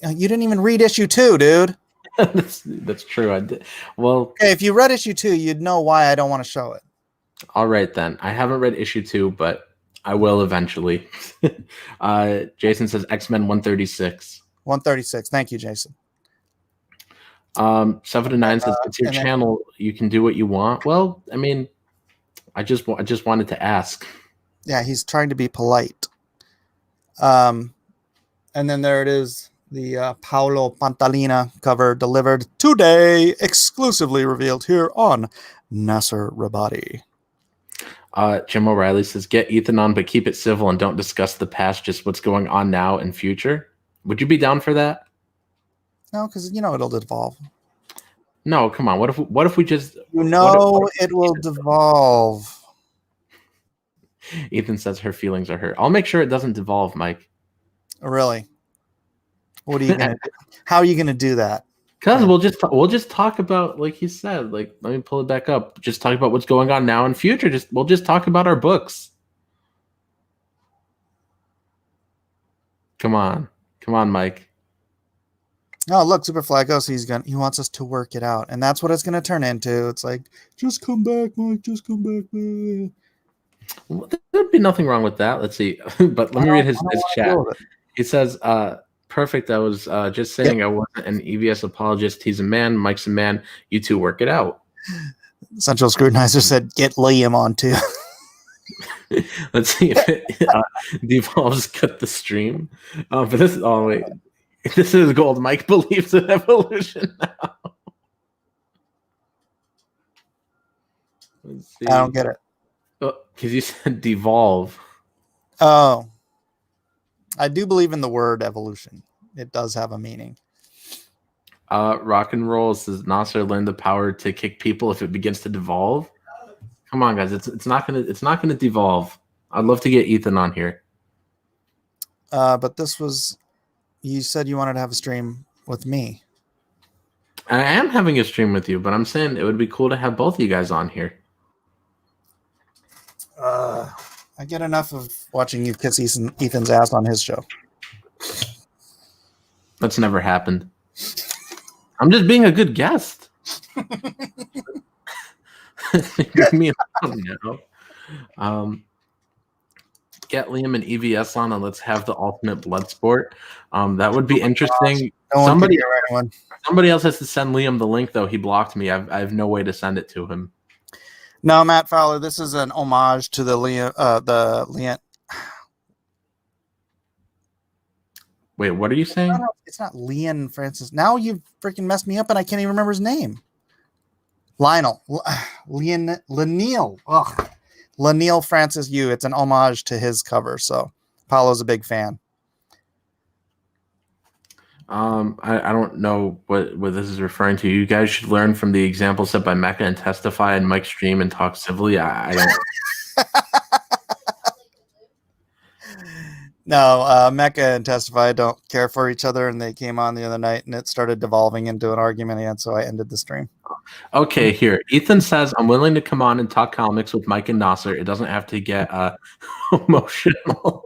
You didn't even read issue 2, dude. That's true. I did. Well, okay, if you read issue 2, you'd know why I don't want to show it. All right, then. I haven't read issue 2, but I will eventually. Jason says X-Men 136. 136. Thank you, Jason. 7 to 9 says it's your channel. You can do what you want. Well, I mean, I just wanted to ask. Yeah, he's trying to be polite. And then there it is. The Paolo Pantalina cover delivered today, exclusively revealed here on Nasser Rabadi. Jim O'Reilly says, get Ethan on, but keep it civil and don't discuss the past, just what's going on now and future. Would you be down for that? No, because it'll devolve. No, come on. What if we just it will devolve. Ethan says her feelings are hurt. I'll make sure it doesn't devolve, Mike. Really? What are you gonna do? How are you gonna do that? Because we'll just talk about, like he said, like, let me pull it back up. Just talk about what's going on now and future. We'll just talk about our books. Come on, Mike. Oh, look, Superfly goes. He wants us to work it out, and that's what it's gonna turn into. It's like, just come back, Mike. Just come back, man. Well, there'd be nothing wrong with that. Let's see. But let me read his chat. He says, perfect. I was just saying I wasn't an EVS apologist. He's a man. Mike's a man. You two work it out. Central Scrutinizer said, get Liam on too. Let's see if it devolves. Cut the stream. But this is wait. This is gold. Mike believes in evolution now. Let's see. I don't get it. Because you said devolve. Oh. I do believe in the word evolution. It does have a meaning. Rock and roll says Nasser learned the power to kick people if it begins to devolve. Come on, guys. It's not gonna devolve. I'd love to get Ethan on here. But this was, you said you wanted to have a stream with me. I am having a stream with you, but I'm saying it would be cool to have both of you guys on here. I get enough of watching you kiss Ethan's ass on his show. That's never happened. I'm just being a good guest. Leave me alone now. Get Liam and EVS on, and let's have the ultimate blood sport. That would be interesting. Somebody else has to send Liam the link, though. He blocked me. I have no way to send it to him. No, Matt Fowler, this is an homage to the Liam. Wait, what are you saying? It's not Leon Francis. Now you've freaking messed me up, and I can't even remember his name. Lionel. Laniel. Ugh. Laniel Francis Yu. It's an homage to his cover, so Paolo's a big fan. I don't know what this is referring to. You guys should learn from the example set by Mecca and testify and Mike stream and talk civilly. I don't. No, Mecca and Testify don't care for each other, and they came on the other night, and it started devolving into an argument again, so I ended the stream. Okay, here. Ethan says, I'm willing to come on and talk comics with Mike and Nasser. It doesn't have to get emotional.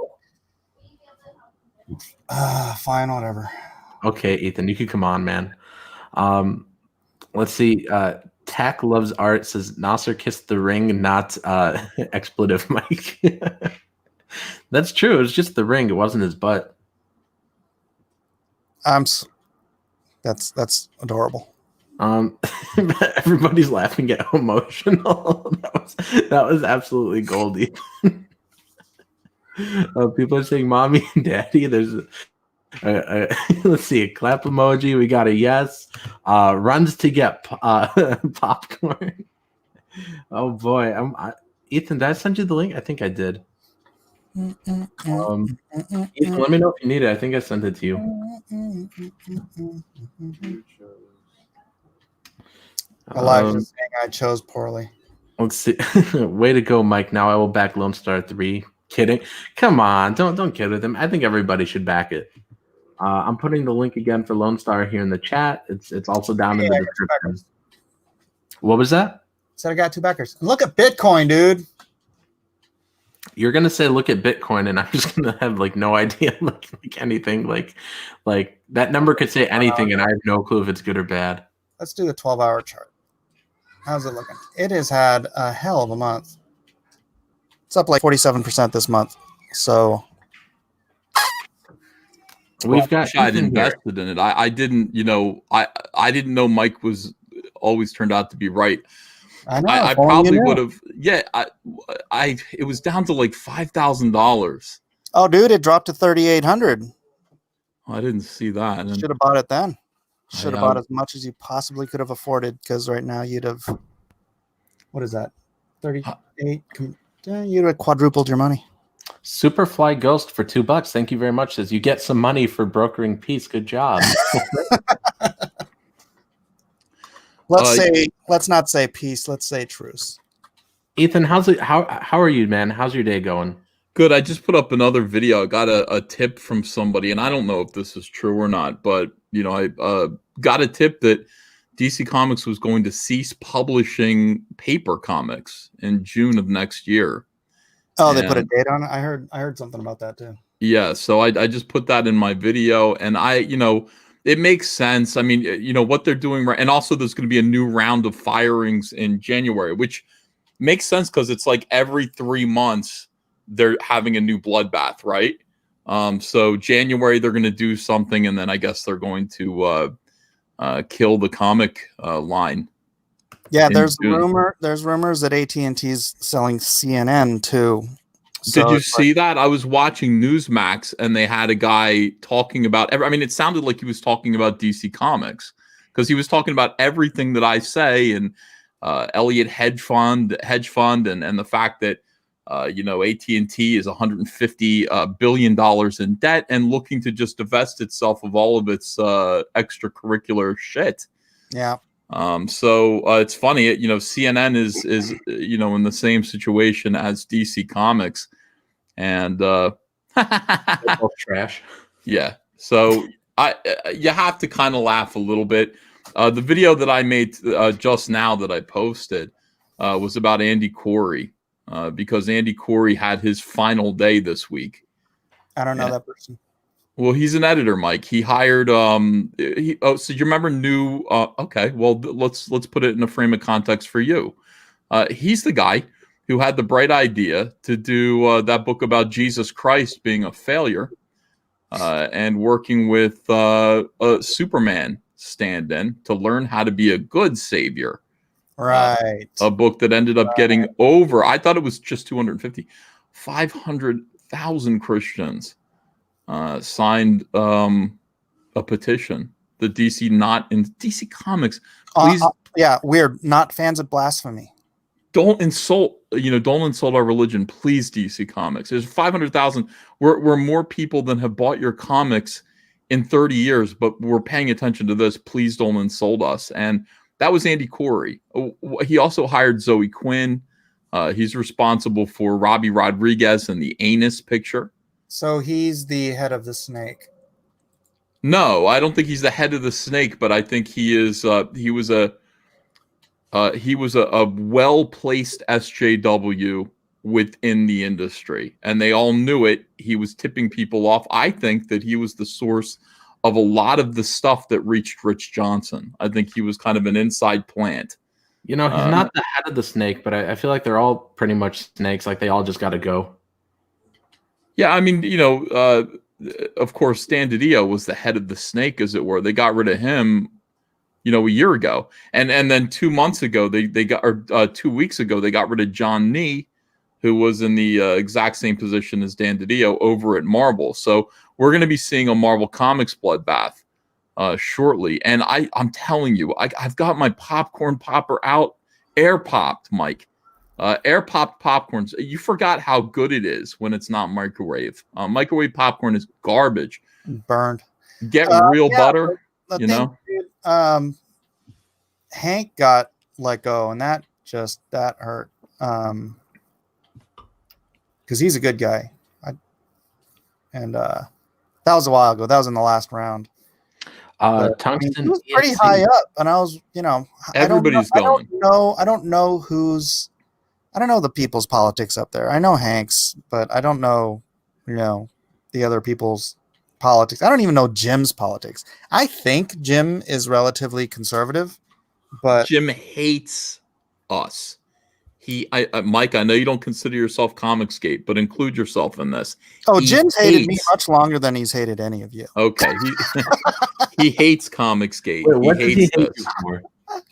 Fine, whatever. Okay, Ethan, you can come on, man. Let's see. Tack Loves Art says Nasser kissed the ring, not expletive Mike. That's true. It was just the ring. It wasn't his butt. That's adorable. Everybody's laughing at how emotional. that was absolutely goldy. People are saying mommy and daddy. There's let's see, a clap emoji. We got a yes. Runs to get popcorn. Oh boy. Ethan, did I send you the link? I think I did. Ethan, let me know if you need it. I think I sent it to you. Elijah's saying I chose poorly. Let's see. Way to go, Mike. Now I will back Lone Star 3. Kidding. Come on. Don't kid with him. I think everybody should back it. I'm putting the link again for Lone Star here in the chat. It's also down in the description. What was that? Said I got 2 backers. Look at Bitcoin, dude. You're gonna say look at Bitcoin, and I'm just gonna have like no idea like anything. Like that number could say anything, and I have no clue if it's good or bad. Let's do the 12-hour chart. How's it looking? It has had a hell of a month. It's up like 47% this month. So we've got. I'd invested in it. I didn't. I didn't know Mike was always turned out to be right. I know. I probably would have. Yeah. It was down to like $5,000. Oh, dude, it dropped to 3,800. I didn't see that. Should have bought it then. Should have bought as much as you possibly could have afforded, because right now you'd have, what is that? 38. You'd have quadrupled your money. Superfly Ghost for $2. Thank you very much. Says you get some money for brokering peace. Good job. Let's not say peace. Let's say truce. Ethan, how are you, man? How's your day going? Good. I just put up another video. I got a tip from somebody, and I don't know if this is true or not, but I got a tip that DC Comics was going to cease publishing paper comics in June of next year. Oh, they put a date on it? I heard something about that too. Yeah, so I just put that in my video, and it makes sense. I mean, what they're doing right, and also there's going to be a new round of firings in January, which makes sense because it's like every 3 months they're having a new bloodbath, right? So January they're going to do something, and then I guess they're going to kill the comic line. Yeah, there's rumors that AT&T's selling CNN too. So did you see that? I was watching Newsmax, and they had a guy talking about. It sounded like he was talking about DC Comics because he was talking about everything that I say, and Elliott hedge fund, and the fact that AT&T is $150 billion in debt and looking to just divest itself of all of its extracurricular shit. Yeah. So it's funny, CNN is in the same situation as DC Comics, and trash. Yeah. So you have to kind of laugh a little bit. The video that I made just now that I posted was about Andy Corey, because Andy Corey had his final day this week. I don't know that person. Well, he's an editor, Mike. He hired. So you remember New? Okay, well, let's put it in a frame of context for you. He's the guy who had the bright idea to do that book about Jesus Christ being a failure, and working with a Superman stand-in to learn how to be a good savior. Right. A book that ended up getting over. I thought it was just 500,000 Christians. Signed a petition. The DC not in DC Comics. Please, weird. Not fans of blasphemy. Don't insult. Don't insult our religion, please. DC Comics. There's 500,000. We're more people than have bought your comics in 30 years, but we're paying attention to this. Please don't insult us. And that was Andy Corey. He also hired Zoe Quinn. He's responsible for Robbie Rodriguez and the Anus picture. So he's the head of the snake. No, I don't think he's the head of the snake, but I think he is. He was a well-placed SJW within the industry, and they all knew it. He was tipping people off. I think that he was the source of a lot of the stuff that reached Rich Johnson. I think he was kind of an inside plant. He's not the head of the snake, but I feel like they're all pretty much snakes. Like they all just got to go. Yeah, I mean, of course, Stan DiDio was the head of the snake, as it were. They got rid of him, a year ago, and then 2 months ago they got, or 2 weeks ago they got rid of John Nee, who was in the exact same position as Dan DiDio over at Marvel. So we're going to be seeing a Marvel Comics bloodbath shortly. And I'm telling you, I've got my popcorn popper out, air popped, Mike. Air popped popcorns. You forgot how good it is when it's not microwave. Microwave popcorn is garbage. Burned. Get real butter. Dude, Hank got let go, and that hurt. Because he's a good guy. That was a while ago. That was in the last round. Tungsten he was pretty high up, and I was, everybody's going. I don't know the people's politics up there. I know Hank's, but I don't know, the other people's politics. I don't even know Jim's politics. I think Jim is relatively conservative, but Jim hates us. Mike, I know you don't consider yourself Comicsgate, but include yourself in this. Oh, Jim's hated me much longer than he's hated any of you. Okay. He hates Comicsgate. Wait, he hates us.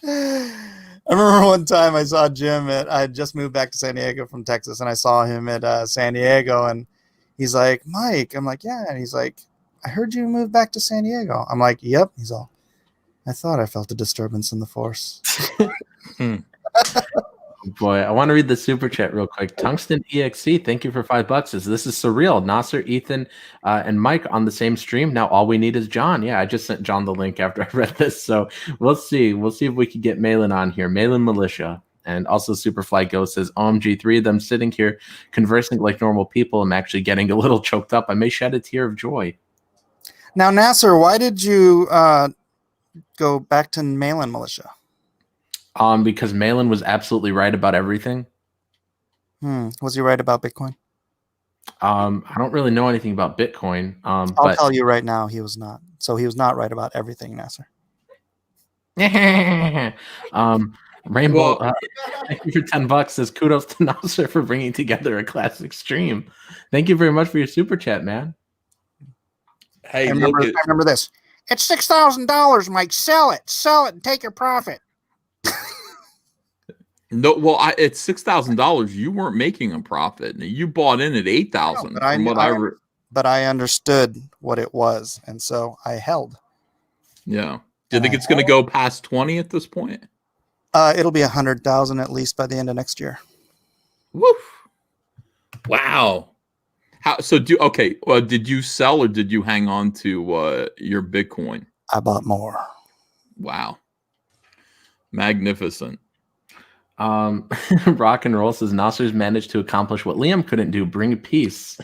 I remember one time I saw Jim I had just moved back to San Diego from Texas, and I saw him at San Diego, and he's like, Mike. I'm like, yeah. And he's like, I heard you moved back to San Diego. I'm like, yep. He's all, I thought I felt a disturbance in the force. Boy, I want to read the super chat real quick. Tungsten EXC, thank you for $5. This is surreal. Nasser, Ethan, and Mike on the same stream. Now all we need is John. Yeah, I just sent John the link after I read this. So we'll see. We'll see if we can get Malin on here. Malin Militia. And also Superfly Ghost says, OMG, 3 of them sitting here conversing like normal people. I'm actually getting a little choked up. I may shed a tear of joy. Now, Nasser, why did you go back to Malin Militia? Because Malin was absolutely right about everything. Was he right about Bitcoin? I don't really know anything about Bitcoin. I'll tell you right now, he was not. So he was not right about everything, Nasser. Rainbow, thank you for $10. Says kudos to Nasser for bringing together a classic stream. Thank you very much for your super chat, man. Hey, I remember this. It's $6,000, Mike. Sell it and take your profit. No, well, it's $6,000. You weren't making a profit. You bought in at $8,000. But I understood what it was, and so I held. Yeah. Do you think it's going to go past 20 at this point? It'll be 100,000 at least by the end of next year. Woof! Wow. Did you sell or did you hang on to your Bitcoin? I bought more. Wow. Magnificent. Rock and Roll says Nasser's managed to accomplish what Liam couldn't do, bring peace.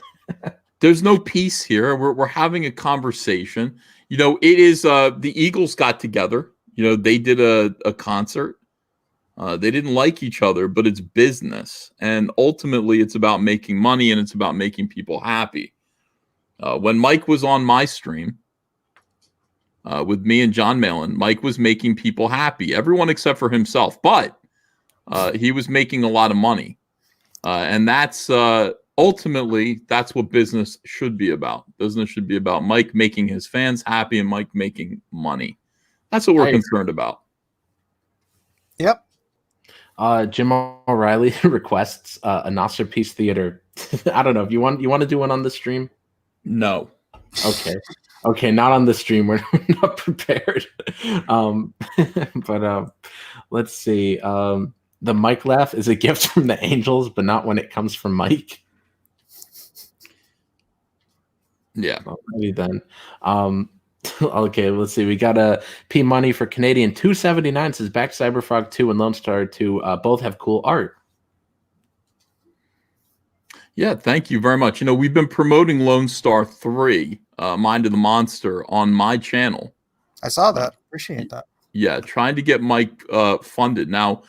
There's no peace here. We're having a conversation. It is the Eagles got together. They did a concert. They didn't like each other, but it's business. And ultimately it's about making money and it's about making people happy. When Mike was on my stream with me and John Malin, Mike was making people happy, everyone except for himself. But he was making a lot of money. And that's ultimately, that's what business should be about. Business should be about Mike making his fans happy and Mike making money. That's what we're concerned about. Yep. Jim O'Reilly requests a Nasser Peace Theater. I don't know if you want to do one on the stream. No. Okay, not on the stream. We're not prepared. But let's see. The Mike laugh is a gift from the angels, but not when it comes from Mike. Yeah. Well, maybe then. Okay, let's see. We got a P Money for Canadian 279 says back Cyberfrog 2 and Lone Star 2 both have cool art. Yeah, thank you very much. We've been promoting Lone Star 3, Mind of the Monster, on my channel. I saw that. Appreciate that. Yeah, trying to get Mike funded. Now,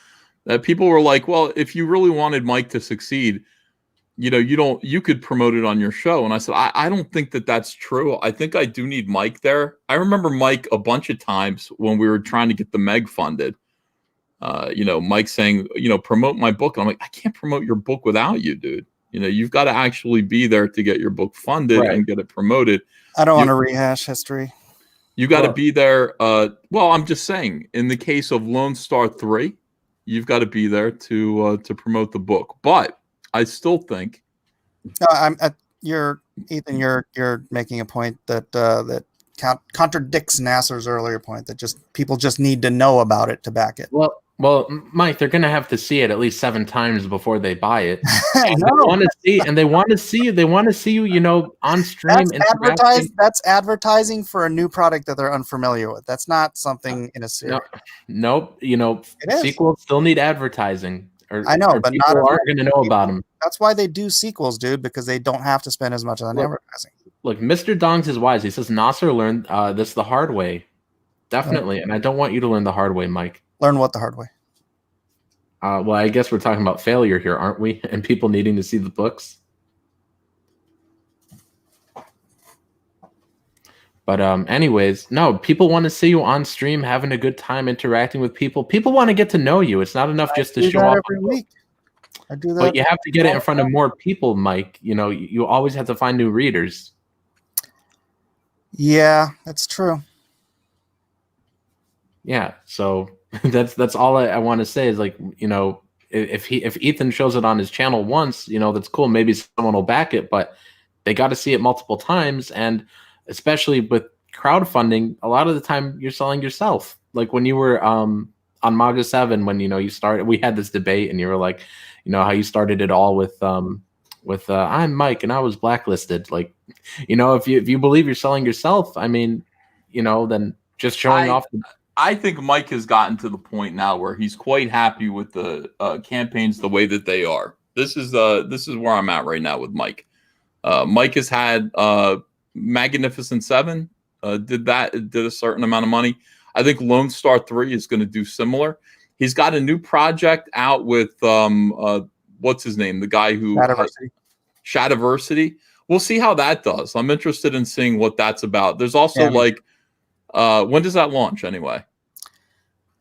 people were like, well, if you really wanted Mike to succeed, you could promote it on your show. And I said, I don't think that that's true. I think I do need Mike there. I remember Mike a bunch of times when we were trying to get the Meg funded. Mike saying, promote my book. And I'm like, I can't promote your book without you, dude. You've got to actually be there to get your book funded and get it promoted. I don't want to rehash history. You got to be there. I'm just saying, in the case of Lone Star 3, you've got to be there to promote the book. But I still think Ethan, you're making a point that contradicts Nasser's earlier point that people just need to know about it to back it. Well, Mike, they're gonna have to see it at least 7 times before they buy it. And they want to see you, on stream. That's advertising for a new product that they're unfamiliar with. That's not something in a series. Nope. Sequels still need advertising. I know, but people aren't going to know about them. That's why they do sequels, dude, because they don't have to spend as much on advertising. Look, Mr. Dongs is wise. He says Nasser learned this the hard way. Definitely. And I don't want you to learn the hard way, Mike. Learn what the hard way? Well, I guess we're talking about failure here, aren't we? And people needing to see the books. But anyways, no, people want to see you on stream, having a good time, interacting with people. People want to get to know you. It's not enough just to show up every week. I do that. But you have to get it in front of more people, Mike. You always have to find new readers. Yeah, that's true. Yeah, so that's all I want to say is, like, if Ethan shows it on his channel once, that's cool. Maybe someone will back it, but they got to see it multiple times. And especially with crowdfunding, a lot of the time you're selling yourself. Like when you were on Maga 7, when you started, we had this debate, and you were like, how you started it all with I'm Mike and I was blacklisted. Like, if you believe you're selling yourself, I mean, then just showing off. I think Mike has gotten to the point now where he's quite happy with the campaigns the way that they are. This is where I'm at right now with Mike. Mike has had Magnificent 7 did a certain amount of money. I think Lone Star 3 is going to do similar. He's got a new project out with what's his name, the guy who Shadiversity. We'll see how that does. I'm interested in seeing what that's about. There's also when does that launch anyway?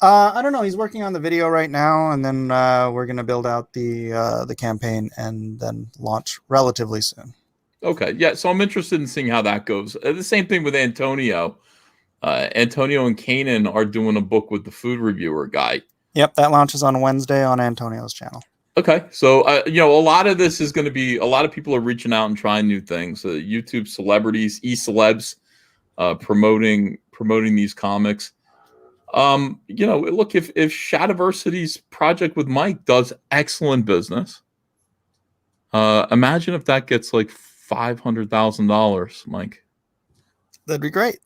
I don't know. He's working on the video right now, and then we're going to build out the campaign and then launch relatively soon. Okay, yeah. So I'm interested in seeing how that goes. The same thing with Antonio. Antonio and Kanan are doing a book with the food reviewer guy. Yep, that launches on Wednesday on Antonio's channel. Okay, so a lot of this is going to be, a lot of people are reaching out and trying new things. YouTube celebrities, e-celebs, promoting these comics. Look, if Shadiversity's project with Mike does excellent business, imagine if that gets like $500,000, Mike. That'd be great.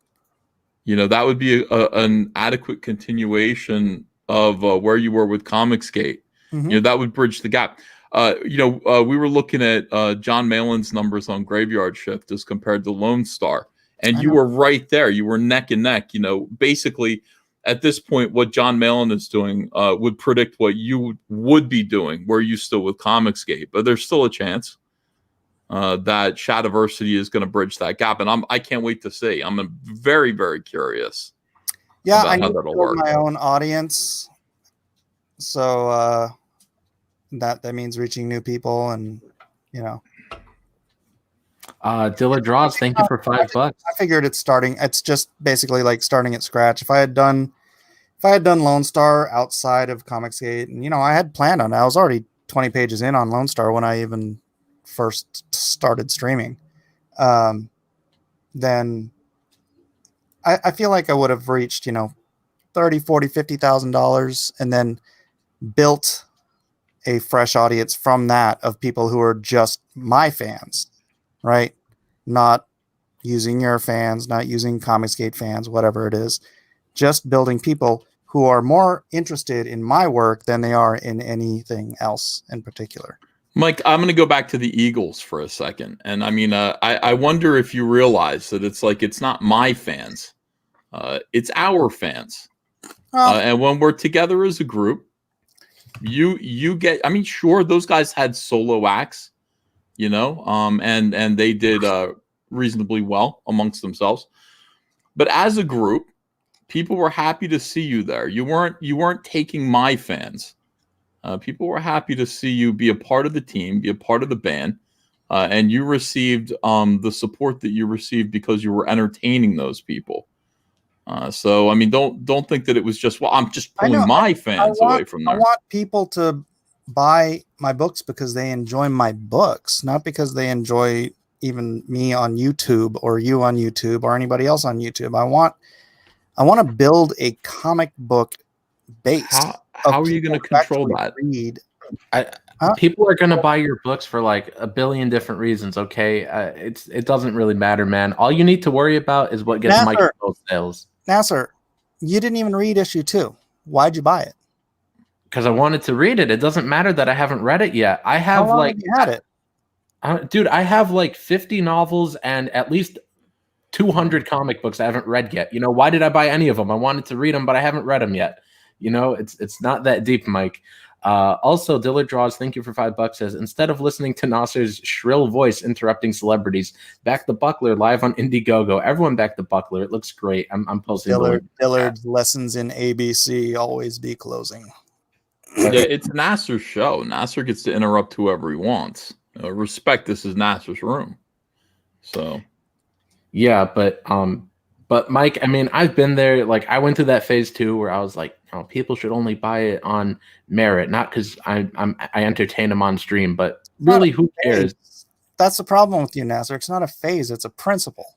That would be an adequate continuation of where you were with Comicsgate. Mm-hmm. That would bridge the gap. We were looking at John Malin's numbers on Graveyard Shift as compared to Lone Star, and you were right there. You were neck and neck. Basically, at this point, what John Malin is doing would predict what you would be doing were you still with Comicsgate. But there's still a chance that Shadiversity is going to bridge that gap, and I can't wait to see. I'm very, very curious. Yeah, about I how need that'll to work. build my own audience, so that means reaching new people, and Dilla Draws, thank you for $5. I figured it's just basically like starting at scratch. If I had done Lone Star outside of Comicsgate, and I had planned on it. I was already 20 pages in on Lone Star when I even first started streaming. Then I feel like I would have reached, $30,000, $40,000, $50,000, and then built a fresh audience from that of people who are just my fans, right? Not using your fans, not using Comicsgate fans, whatever it is, just building people who are more interested in my work than they are in anything else in particular. Mike, I'm going to go back to the Eagles for a second. And I mean, I wonder if you realize that it's not my fans. It's our fans. And when we're together as a group, you get, I mean, sure, those guys had solo acts, and they did reasonably well amongst themselves. But as a group, people were happy to see you there. You weren't taking my fans. People were happy to see you be a part of the team, be a part of the band, and you received the support that you received because you were entertaining those people. So I mean, don't think that it was just, well, I'm just pulling my fans away from there. I want people to buy my books because they enjoy my books, not because they enjoy even me on YouTube or you on YouTube or anybody else on YouTube. I want to build a comic book base. How are you going to control that? People are going to buy your books for like a billion different reasons. Okay, it doesn't really matter, man. All you need to worry about is what gets Mike those sales. Nasser, you didn't even read issue 2. Why'd you buy it? Because I wanted to read it. It doesn't matter that I haven't read it yet. I have How long have you had it? Dude, I have like 50 novels and at least 200 comic books I haven't read yet. You know, why did I buy any of them? I wanted to read them, but I haven't read them yet. You know, it's not that deep, Mike. Also, Dillard Draws, thank you for $5, says, instead of listening to Nasser's shrill voice interrupting celebrities, back the Buckler live on Indiegogo. Everyone back the Buckler. It looks great. I'm posting Dillard's lessons in ABC always be closing. Yeah, it's Nasser's show. Nasser gets to interrupt whoever he wants. Respect, this is Nasser's room. So, yeah, but Mike, I mean, I've been there. Like, I went through that phase too, where I was like, oh, people should only buy it on merit, not because I entertain them on stream, but really, who cares? That's the problem with you, Nasser. It's not a phase; it's a principle.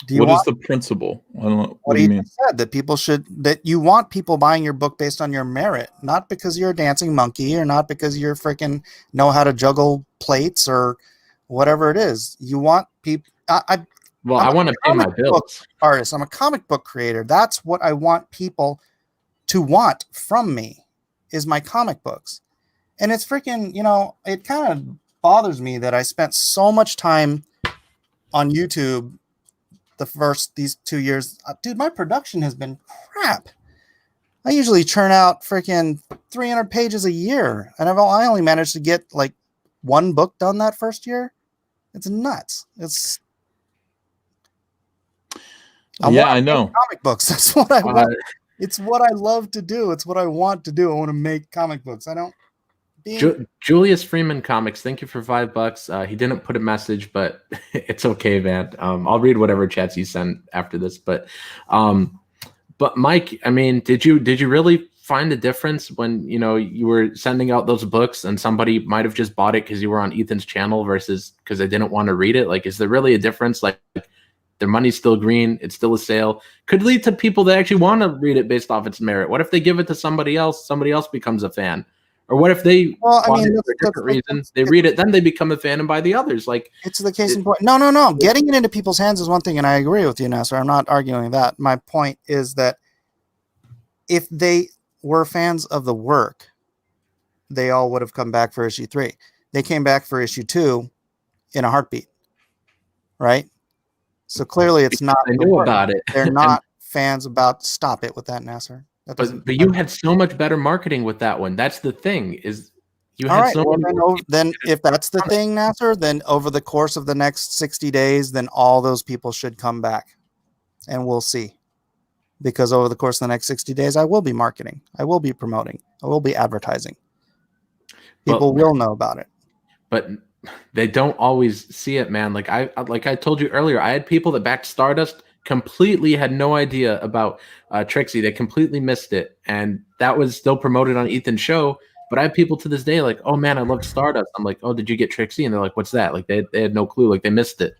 What is the principle? I don't know. What do you mean? Said that you want people buying your book based on your merit, not because you're a dancing monkey or not because you're freaking know how to juggle plates or whatever it is. You want people. I want to pay my bills. Artist. I'm a comic book creator. That's what I want people to want from me is my comic books. And it's freaking, you know, it kind of bothers me that I spent so much time on YouTube these 2 years. Dude, my production has been crap. I usually churn out freaking 300 pages a year. And I only managed to get like one book done that first year. It's nuts. I know comic books. That's what I want. It's what I love to do. It's what I want to do. I want to make comic books. Julius Freeman Comics, thank you for $5. He didn't put a message, but it's okay, man. I'll read whatever chats you send after this. But Mike, I mean, did you really find a difference when you were sending out those books and somebody might have just bought it because you were on Ethan's channel versus because they didn't want to read it? Like, is there really a difference? Like, their money's still green. It's still a sale. Could lead to people that actually want to read it based off its merit. What if they give it to somebody else? Somebody else becomes a fan. Or what if they want it for different reasons? They read it, then they become a fan and buy the others. Like, it's the case in point. No. Getting it into people's hands is one thing, and I agree with you, Nasser. I'm not arguing that. My point is that if they were fans of the work, they all would have come back for issue 3. They came back for issue 2 in a heartbeat, right? So clearly it's not. They knew about it. They're not fans about. Stop it with that, Nasser. But you had so much better marketing with that one. That's the thing. Is you all had right, so well, then if that's the thing, Nasser, then over the course of the next 60 days, then all those people should come back, and we'll see. Because over the course of the next 60 days, I will be marketing. I will be promoting. I will be advertising. People will know about it. But they don't always see it, man. Like I told you earlier, I had people that backed Stardust, completely had no idea about Trixie. They completely missed it, and that was still promoted on Ethan's show. But I have people to this day like, oh man, I loved Stardust. I'm like, oh, did you get Trixie? And they're like, what's that? Like they had no clue. Like they missed it.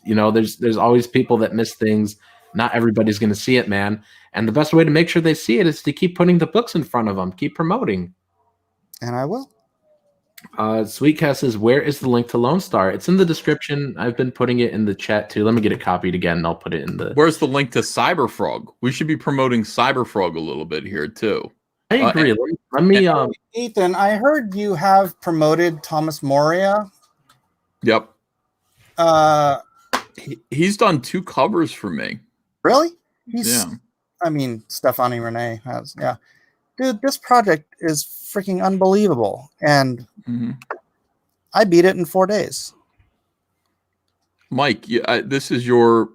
You know, there's always people that miss things. Not everybody's going to see it, man. And the best way to make sure they see it is to keep putting the books in front of them, keep promoting. And I will. Sweetcast says, where is the link to Lone Star? It's in the description. I've been putting it in the chat too. Let me get it copied again and I'll put it in the. Where's the link to Cyberfrog? We should be promoting Cyberfrog a little bit here too. I agree. Let me Ethan, I heard you have promoted Thomas Moria. Yep. He's done 2 covers for me. Really? Yeah. I mean, Stefani Renee has, yeah. Dude, this project is freaking unbelievable. And I beat it in 4 days. Mike, this is your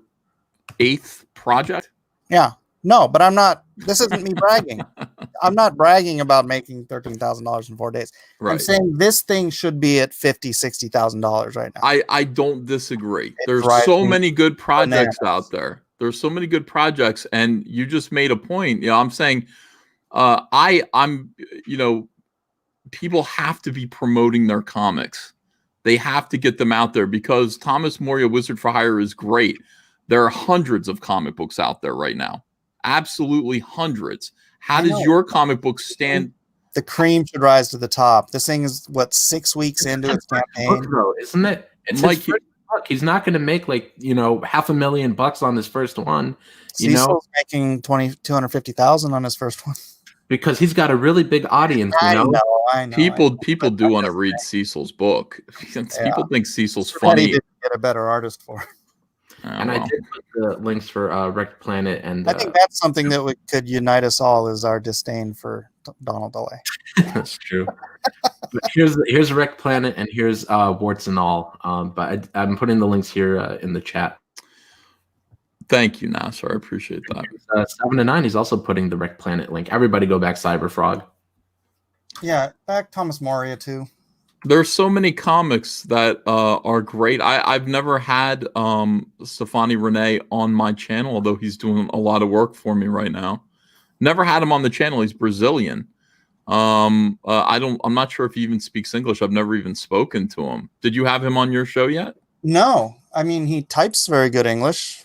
8th project? Yeah. No, but I'm not. This isn't me bragging. I'm not bragging about making $13,000 in 4 days. Right. I'm saying this thing should be at $50,000-$60,000 right now. I don't disagree. There's drives so me many good projects bananas. out there. There's so many good projects, and you just made a point. You know, I'm saying, I'm, you know, people have to be promoting their comics. They have to get them out there because Thomas Moria Wizard for Hire is great. There are hundreds of comic books out there right now. Absolutely hundreds. How does your comic book stand? The cream should rise to the top. This thing is what 6 weeks into its campaign, though, isn't it? It's Mike, his first book. He's not going to make like $500,000 on his first one. Cecil's making $250,000 on his first one because he's got a really big audience. I know. People do want to read Cecil's book. People think Cecil's funny. He didn't get a better artist for it. And I did put the links for Wrecked Planet, and I think that's something that could unite us all is our disdain for Donald Delay. That's true. Here's Wrecked Planet, and here's Warts and All. But I'm putting the links here in the chat. Thank you, Nasser. I appreciate that. 7 to 9. He's also putting the Wrecked Planet link. Everybody go back Cyberfrog. Yeah, back Thomas Moria too. There's so many comics that are great. I've never had Stefani Rene on my channel, although he's doing a lot of work for me right now. Never had him on the channel. He's Brazilian. I'm not sure if he even speaks English. I've never even spoken to him. Did you have him on your show yet? No. I mean, he types very good English.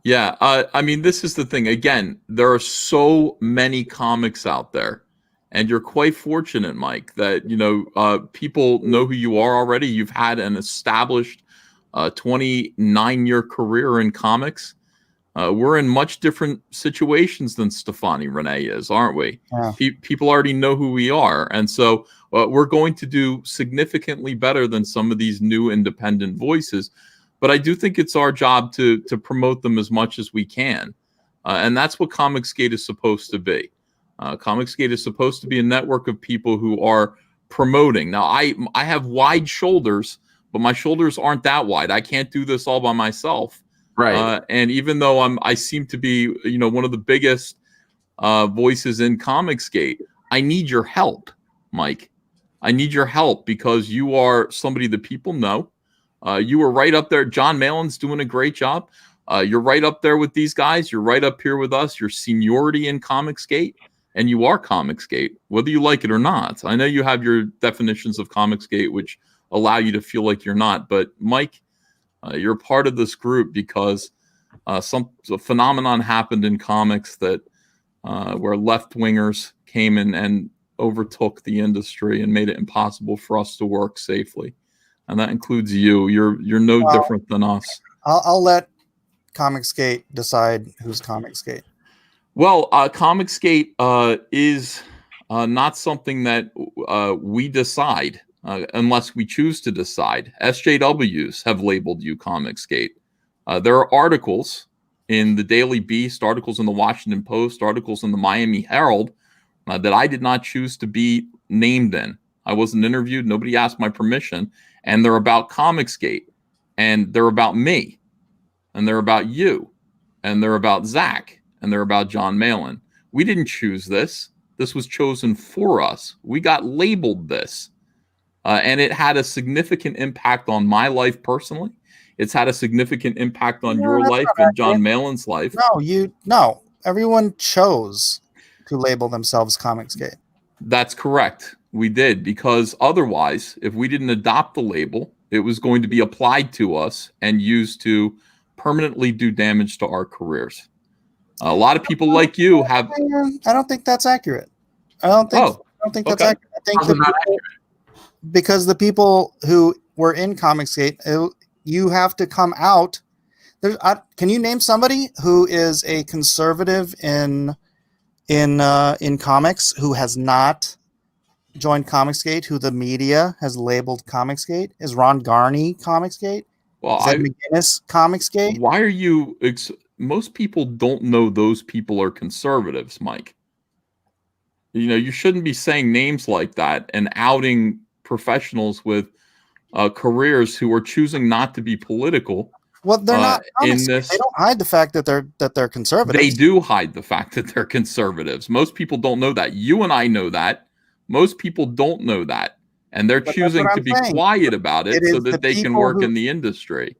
Yeah. I mean, this is the thing. Again, there are so many comics out there. And you're quite fortunate, Mike, that, people know who you are already. You've had an established 29-year career in comics. We're in much different situations than Stefani Rene is, aren't we? Yeah. People already know who we are. And so we're going to do significantly better than some of these new independent voices. But I do think it's our job to promote them as much as we can. And that's what Comicsgate is supposed to be. Comicsgate is supposed to be a network of people who are promoting. Now, I have wide shoulders, but my shoulders aren't that wide. I can't do this all by myself. Right. And even though I seem to be, one of the biggest voices in Comicsgate, I need your help, Mike. I need your help because you are somebody that people know. You are right up there. John Malin's doing a great job. You're right up there with these guys. You're right up here with us. Your seniority in Comicsgate. And you are Comicsgate, whether you like it or not. I know you have your definitions of Comicsgate, which allow you to feel like you're not. But, Mike, you're part of this group because a phenomenon happened in comics that where left-wingers came in and overtook the industry and made it impossible for us to work safely. And that includes you. You're no different than us. I'll let Comicsgate decide who's Comicsgate. Well, Comicsgate is not something that we decide unless we choose to decide. SJWs have labeled you Comicsgate. There are articles in the Daily Beast, articles in the Washington Post, articles in the Miami Herald that I did not choose to be named in. I wasn't interviewed. Nobody asked my permission. And they're about Comicsgate. And they're about me. And they're about you. And they're about Zach. And they're about John Malin. We didn't choose this. This was chosen for us. We got labeled this. And it had a significant impact on my life personally. It's had a significant impact on your life and John Malin's life. No. Everyone chose to label themselves Comicsgate. That's correct. We did, because otherwise, if we didn't adopt the label, it was going to be applied to us and used to permanently do damage to our careers. A lot of people like you have. I don't think that's accurate. I don't think that's accurate. I think because the people who were in Comicsgate, you have to come out. Can you name somebody who is a conservative in comics who has not joined Comicsgate, who the media has labeled Comicsgate? Is Ron Garney Comicsgate? Well, is Ed McGuinness Comicsgate? Why are you? Most people don't know those people are conservatives, Mike. You shouldn't be saying names like that and outing professionals with careers who are choosing not to be political Well, they're not in Comicsgate. this. They don't hide the fact that they're conservative. They do hide the fact that they're conservatives. Most people don't know that. You and I know that. Most people don't know that. And they're choosing to be quiet about it so that they can work in the industry.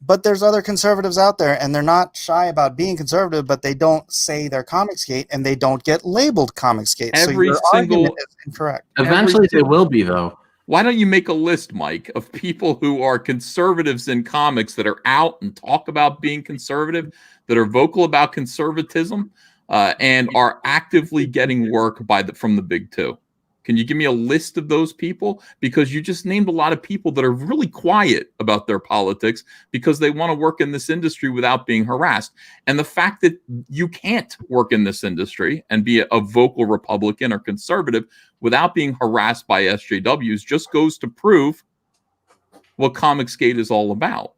But there's other conservatives out there, and they're not shy about being conservative, but they don't say they're Comicsgate, and they don't get labeled Comicsgate. So your argument is incorrect. Eventually they will be, though. Why don't you make a list, Mike, of people who are conservatives in comics that are out and talk about being conservative, that are vocal about conservatism, and are actively getting work from the big two? Can you give me a list of those people? Because you just named a lot of people that are really quiet about their politics because they want to work in this industry without being harassed. And the fact that you can't work in this industry and be a vocal Republican or conservative without being harassed by SJWs just goes to prove what Comicsgate is all about.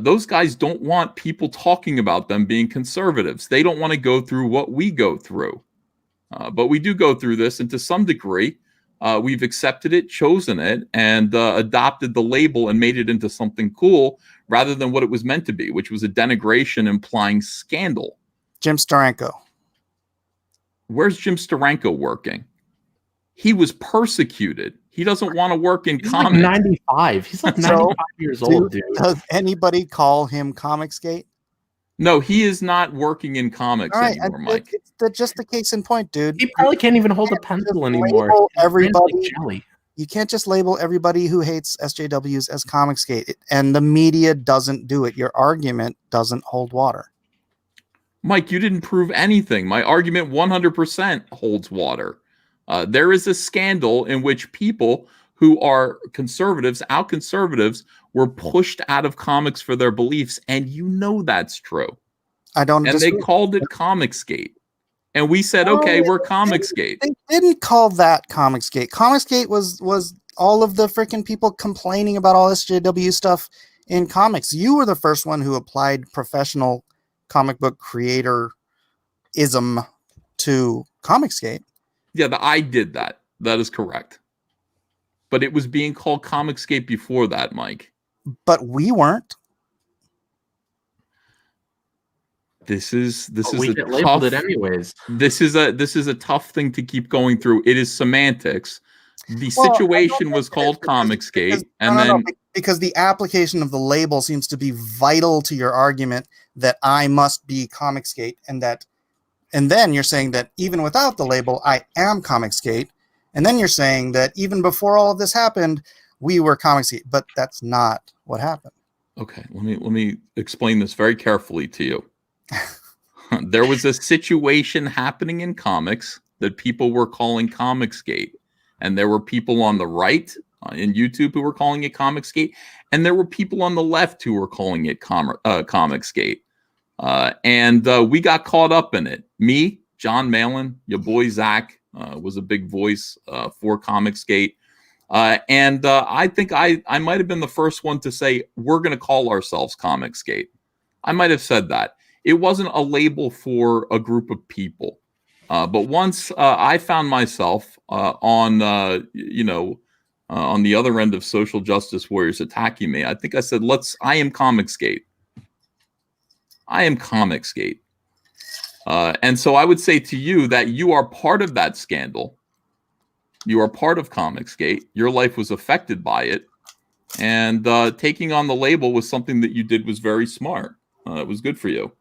Those guys don't want people talking about them being conservatives. They don't want to go through what we go through. But we do go through this, and to some degree, we've accepted it, chosen it, and adopted the label and made it into something cool rather than what it was meant to be, which was a denigration implying scandal. Jim Steranko. Where's Jim Steranko working? He was persecuted. He doesn't want to work in comics. Like 95. He's like 95 years old, dude. Does anybody call him Comicsgate? No, he is not working in comics anymore, Mike. It's just the case in point, dude. He probably can't even hold a pencil anymore. You can't just label everybody who hates SJWs as Comicsgate, and the media doesn't do it. Your argument doesn't hold water. Mike, you didn't prove anything. My argument 100% holds water. There is a scandal in which people who are conservatives, out conservatives, were pushed out of comics for their beliefs, and you know that's true. I don't. And they called it Comicsgate, and we said, "Okay, we're Comicsgate." They didn't call that Comicsgate. Comicsgate was all of the freaking people complaining about all SJW stuff in comics. You were the first one who applied professional comic book creator-ism to Comicsgate. Yeah, I did that. That is correct. But it was being called Comicsgate before that, Mike. But we weren't. This is we a get labeled it anyways. This is a tough thing to keep going through. It is semantics. The situation was called Comicsgate, because the application of the label seems to be vital to your argument that I must be Comicsgate, and then you're saying that even without the label, I am Comicsgate. And then you're saying that even before all of this happened, we were Comicsgate, but that's not what happened. Okay, let me explain this very carefully to you. There was a situation happening in comics that people were calling Comicsgate, and there were people on the right in YouTube who were calling it Comicsgate, and there were people on the left who were calling it Comicsgate. And we got caught up in it. Me, John Malin, your boy Zach, was a big voice for Comicsgate. And I think I might have been the first one to say, we're going to call ourselves Comicsgate. I might have said that. It wasn't a label for a group of people. But once I found myself on the other end of social justice warriors attacking me, I think I said, I am Comicsgate. I am Comicsgate. And so I would say to you that you are part of that scandal. You are part of Comicsgate. Your life was affected by it. And taking on the label was something that you did was very smart. It was good for you.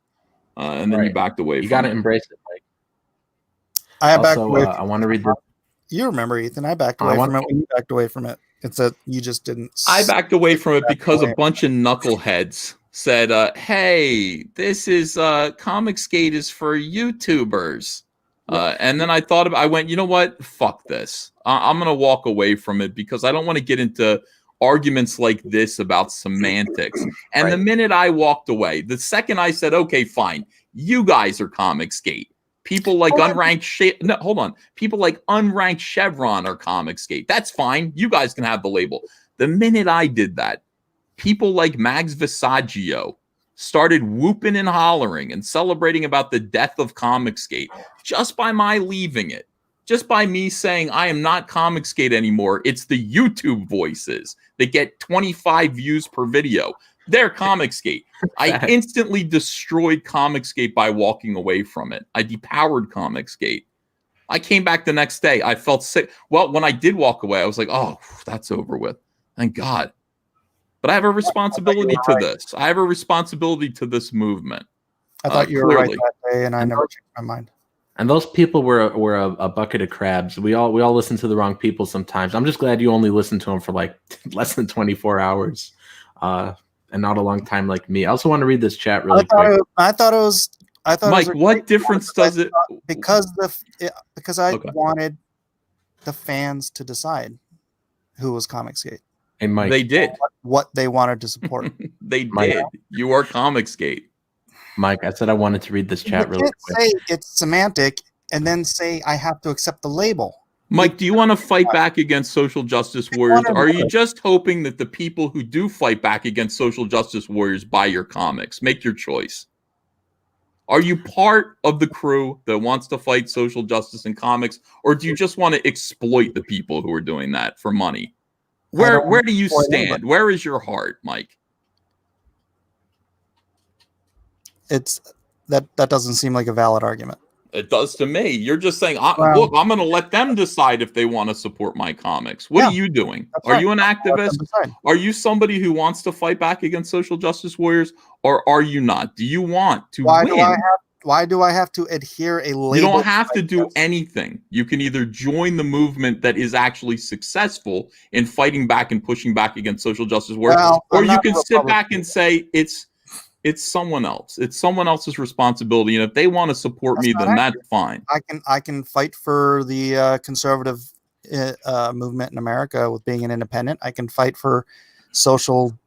And then you backed away. You got to embrace it, Mike. I backed away. I want to read this. You remember, Ethan. I backed away from it when you backed away from it. It's that you just didn't. I backed away from it because a bunch of knuckleheads said, hey, this is Comicsgate is for YouTubers. And then I went, you know what? Fuck this. I'm going to walk away from it because I don't want to get into arguments like this about semantics. And the minute I walked away, the second I said, okay, fine, you guys are Comicsgate. People like people like Unranked Chevron are Comicsgate. That's fine. You guys can have the label. The minute I did that, people like Mags Visaggio started whooping and hollering and celebrating about the death of Comicsgate just by my leaving it. Just by me saying I am not Comicsgate anymore. It's the YouTube voices that get 25 views per video. They're Comicsgate. I instantly destroyed Comicsgate by walking away from it. I depowered Comicsgate. I came back the next day. I felt sick. Well, when I did walk away, I was like, oh, that's over with. Thank God. But I have a responsibility to this. I have a responsibility to this movement. I thought you were right that day, and I never changed my mind. And those people were a bucket of crabs. We all listen to the wrong people sometimes. I'm just glad you only listened to them for like less than 24 hours, and not a long time like me. I also want to read this chat really quick. I thought it was. Mike, what difference does it? Because I wanted the fans to decide who was Comicsgate. Hey, Mike, they did what they wanted to support. They did. You are Comicsgate. Mike, I said I wanted to read this chat really quick. Say it's semantic and then say I have to accept the label. Mike, do you want to fight back against social justice warriors? Or are you just hoping that the people who do fight back against social justice warriors buy your comics? Make your choice. Are you part of the crew that wants to fight social justice in comics, or do you just want to exploit the people who are doing that for money? Where do you stand? Where is your heart, Mike? It's that doesn't seem like a valid argument. It does to me. You're just saying, look, I'm going to let them decide if they want to support my comics. What are you doing? Are you an activist? Are you somebody who wants to fight back against social justice warriors, or are you not? Do you want to win? Why do I have to adhere a label? You don't have to do anything. You can either join the movement that is actually successful in fighting back and pushing back against social justice warriors, or you can sit back and say it's someone else. It's someone else's responsibility, and if they want to support me, then that's fine. I can fight for the conservative movement in America with being an independent. I can fight for social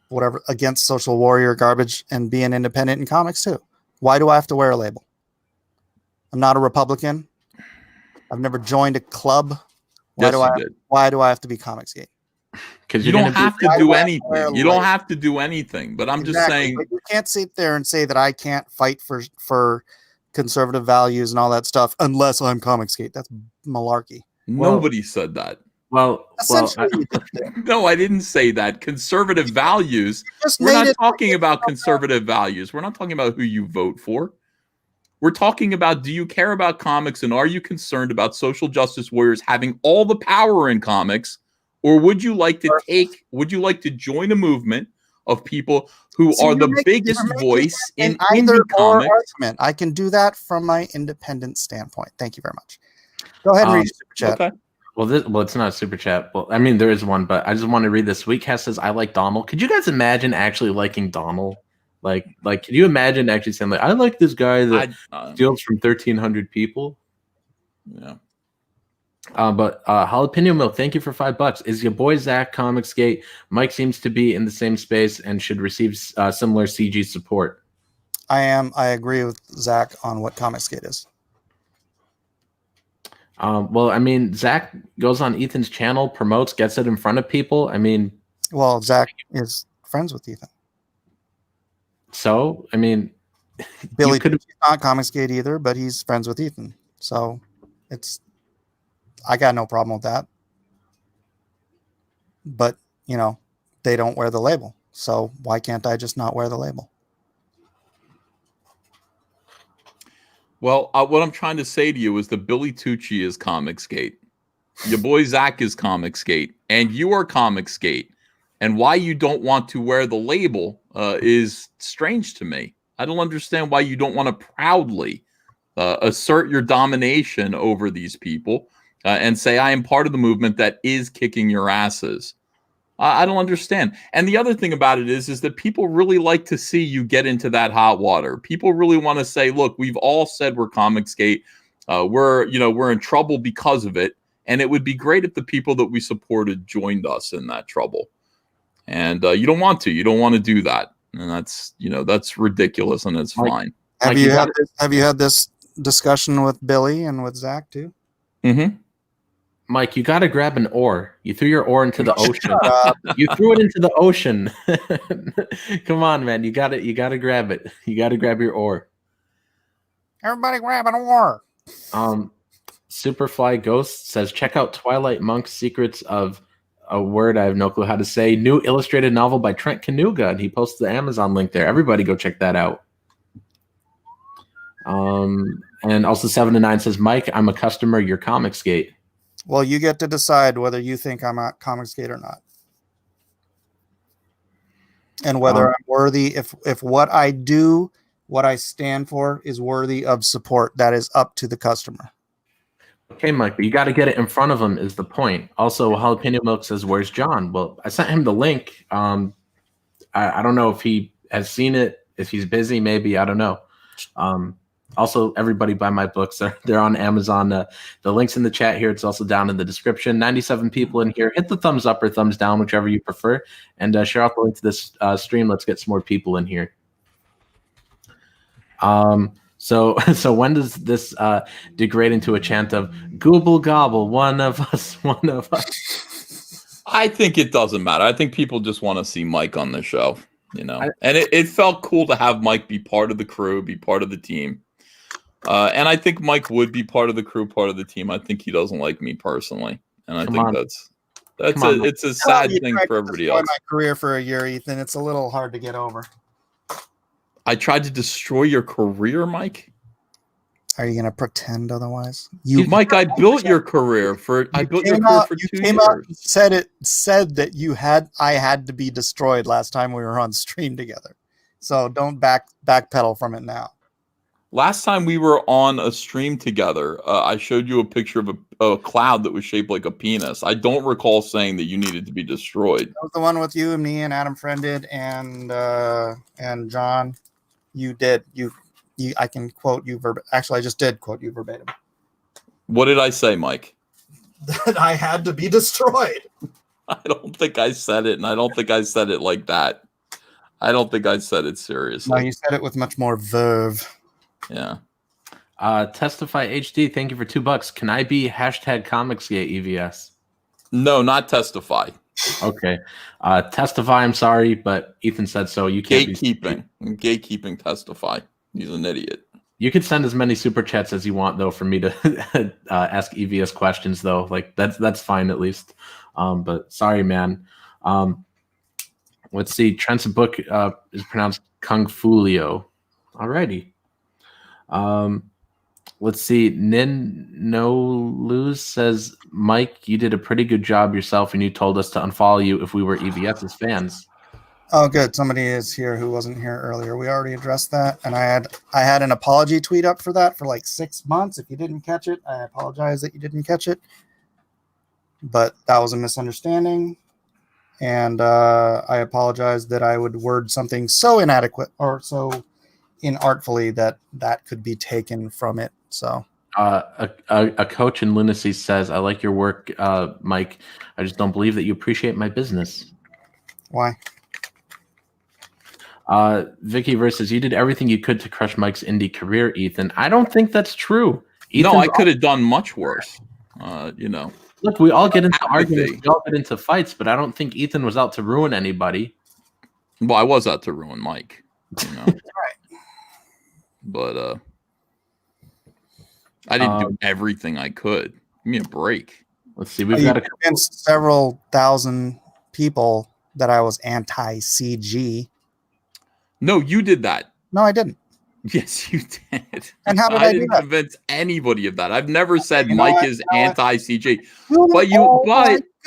whatever against social warrior garbage and be an independent in comics too. Why do I have to wear a label? I'm not a Republican. I've never joined a club. Why do I have to be Comicsgate? Because you don't have to do anything. You don't have to do anything. But I'm just saying, but you can't sit there and say that I can't fight for conservative values and all that stuff unless I'm Comicsgate. That's malarkey. Nobody said that. No, I didn't say that. Conservative values. We're not talking about conservative values. We're not talking about who you vote for. We're talking about, do you care about comics, and are you concerned about social justice warriors having all the power in comics, or would you like to join a movement of people who are the biggest voice in indie comics? Argument. I can do that from my independent standpoint. Thank you very much. Go ahead and read super chat. Okay. Well, it's not a super chat. Well, I mean, there is one, but I just want to read this. Weekcast says, I like Donald. Could you guys imagine actually liking Donald? Like, can you imagine actually saying, like, I like this guy that steals from 1,300 people? Yeah. But Jalapeno Milk, thank you for $5. Is your boy Zach Comicsgate? Mike seems to be in the same space and should receive similar CG support. I am. I agree with Zach on what Comicsgate is. Well, I mean, Zach goes on Ethan's channel, promotes, gets it in front of people. I mean, well, Zach is friends with Ethan. So, I mean, Billy could not Comicsgate either, but he's friends with Ethan. So I got no problem with that. But, you know, they don't wear the label. So why can't I just not wear the label? Well, what I'm trying to say to you is that Billy Tucci is Comicsgate. Your boy Zach is Comicsgate. And you are Comicsgate. And why you don't want to wear the label is strange to me. I don't understand why you don't want to proudly assert your domination over these people and say, I am part of the movement that is kicking your asses. I don't understand. And the other thing about it is that people really like to see you get into that hot water. People really want to say, look, we've all said we're Comicsgate. We're in trouble because of it. And it would be great if the people that we supported joined us in that trouble. And you don't want to. You don't want to do that. And that's ridiculous, and it's fine. Have you had this discussion with Billy and with Zach too? Mm-hmm. Mike, you got to grab an oar. You threw your oar into the ocean. You threw it into the ocean. Come on, man. You got to grab it. You got to grab your oar. Everybody grab an oar. Superfly Ghost says, check out Twilight Monk's Secrets of a word I have no clue how to say. New illustrated novel by Trent Kanuga, and he posts the Amazon link there. Everybody go check that out. And also 7 to 9 says, Mike, I'm a customer. Your Comicsgate. Well, you get to decide whether you think I'm at Comicsgate or not, and whether I'm worthy. If what I do, what I stand for, is worthy of support. That is up to the customer. Okay, Mike, but you got to get it in front of him is the point. Also, Jalapeno Milk says, where's John? Well, I sent him the link. I don't know if he has seen it, if he's busy, maybe. I don't know. Also, everybody buy my books. They're on Amazon. The link's in the chat here. It's also down in the description. 97 people in here. Hit the thumbs up or thumbs down, whichever you prefer. And share out the link to this stream. Let's get some more people in here. So when does this degrade into a chant of "Gooble gobble, one of us, one of us"? I think it doesn't matter. I think people just want to see Mike on the show, and it felt cool to have Mike be part of the crew, be part of the team. And I think Mike would be part of the crew, part of the team. I think he doesn't like me personally, and I think it's a sad thing for everybody else. My career for a year, Ethan. It's a little hard to get over. I tried to destroy your career, Mike. Are you going to pretend otherwise? Mike, I built your career for 2 years. Said that I had to be destroyed last time we were on stream together. So don't backpedal from it now. Last time we were on a stream together, I showed you a picture of a cloud that was shaped like a penis. I don't recall saying that you needed to be destroyed. That was the one with you and me and Adam Friended and John. You did. I can quote you verbatim. Actually, I just did quote you verbatim. What did I say, Mike? That I had to be destroyed. I don't think I said it, and I don't think I said it like that. I don't think I said it seriously. No, you said it with much more verve. Yeah. Testify HD, thank you for $2. Can I be #Comicsgate EVS? No, not Testify. Okay. Testify, I'm sorry, but Ethan said so. You can't Gatekeeping Testify. He's an idiot. You can send as many super chats as you want, though, for me to ask EVS questions, though. Like that's fine at least. But sorry, man. Let's see. Trent's book is pronounced Kung Fulio. Alrighty. Let's see. Nin No Lose says, Mike, you did a pretty good job yourself, and you told us to unfollow you if we were EVS's fans. Oh, good. Somebody is here who wasn't here earlier. We already addressed that, and I had an apology tweet up for that for like 6 months. If you didn't catch it, I apologize that you didn't catch it. But that was a misunderstanding, and I apologize that I would word something so inadequate or so inartfully that could be taken from it. So a coach in lunacy says, I like your work, Mike. I just don't believe that you appreciate my business. Why? Vicky versus, you did everything you could to crush Mike's indie career, Ethan. I don't think that's true. No, I could have done much worse. Look, we all get into arguments, we all get into fights, but I don't think Ethan was out to ruin anybody. Well, I was out to ruin Mike. Right. But I didn't do everything I could. Give me a break. Let's see. We've got convinced several thousand people that I was anti-CG. No, you did that. No, I didn't. Yes, you did. And how did I didn't do that? convince anybody of that. I've never said Mike is anti-CG.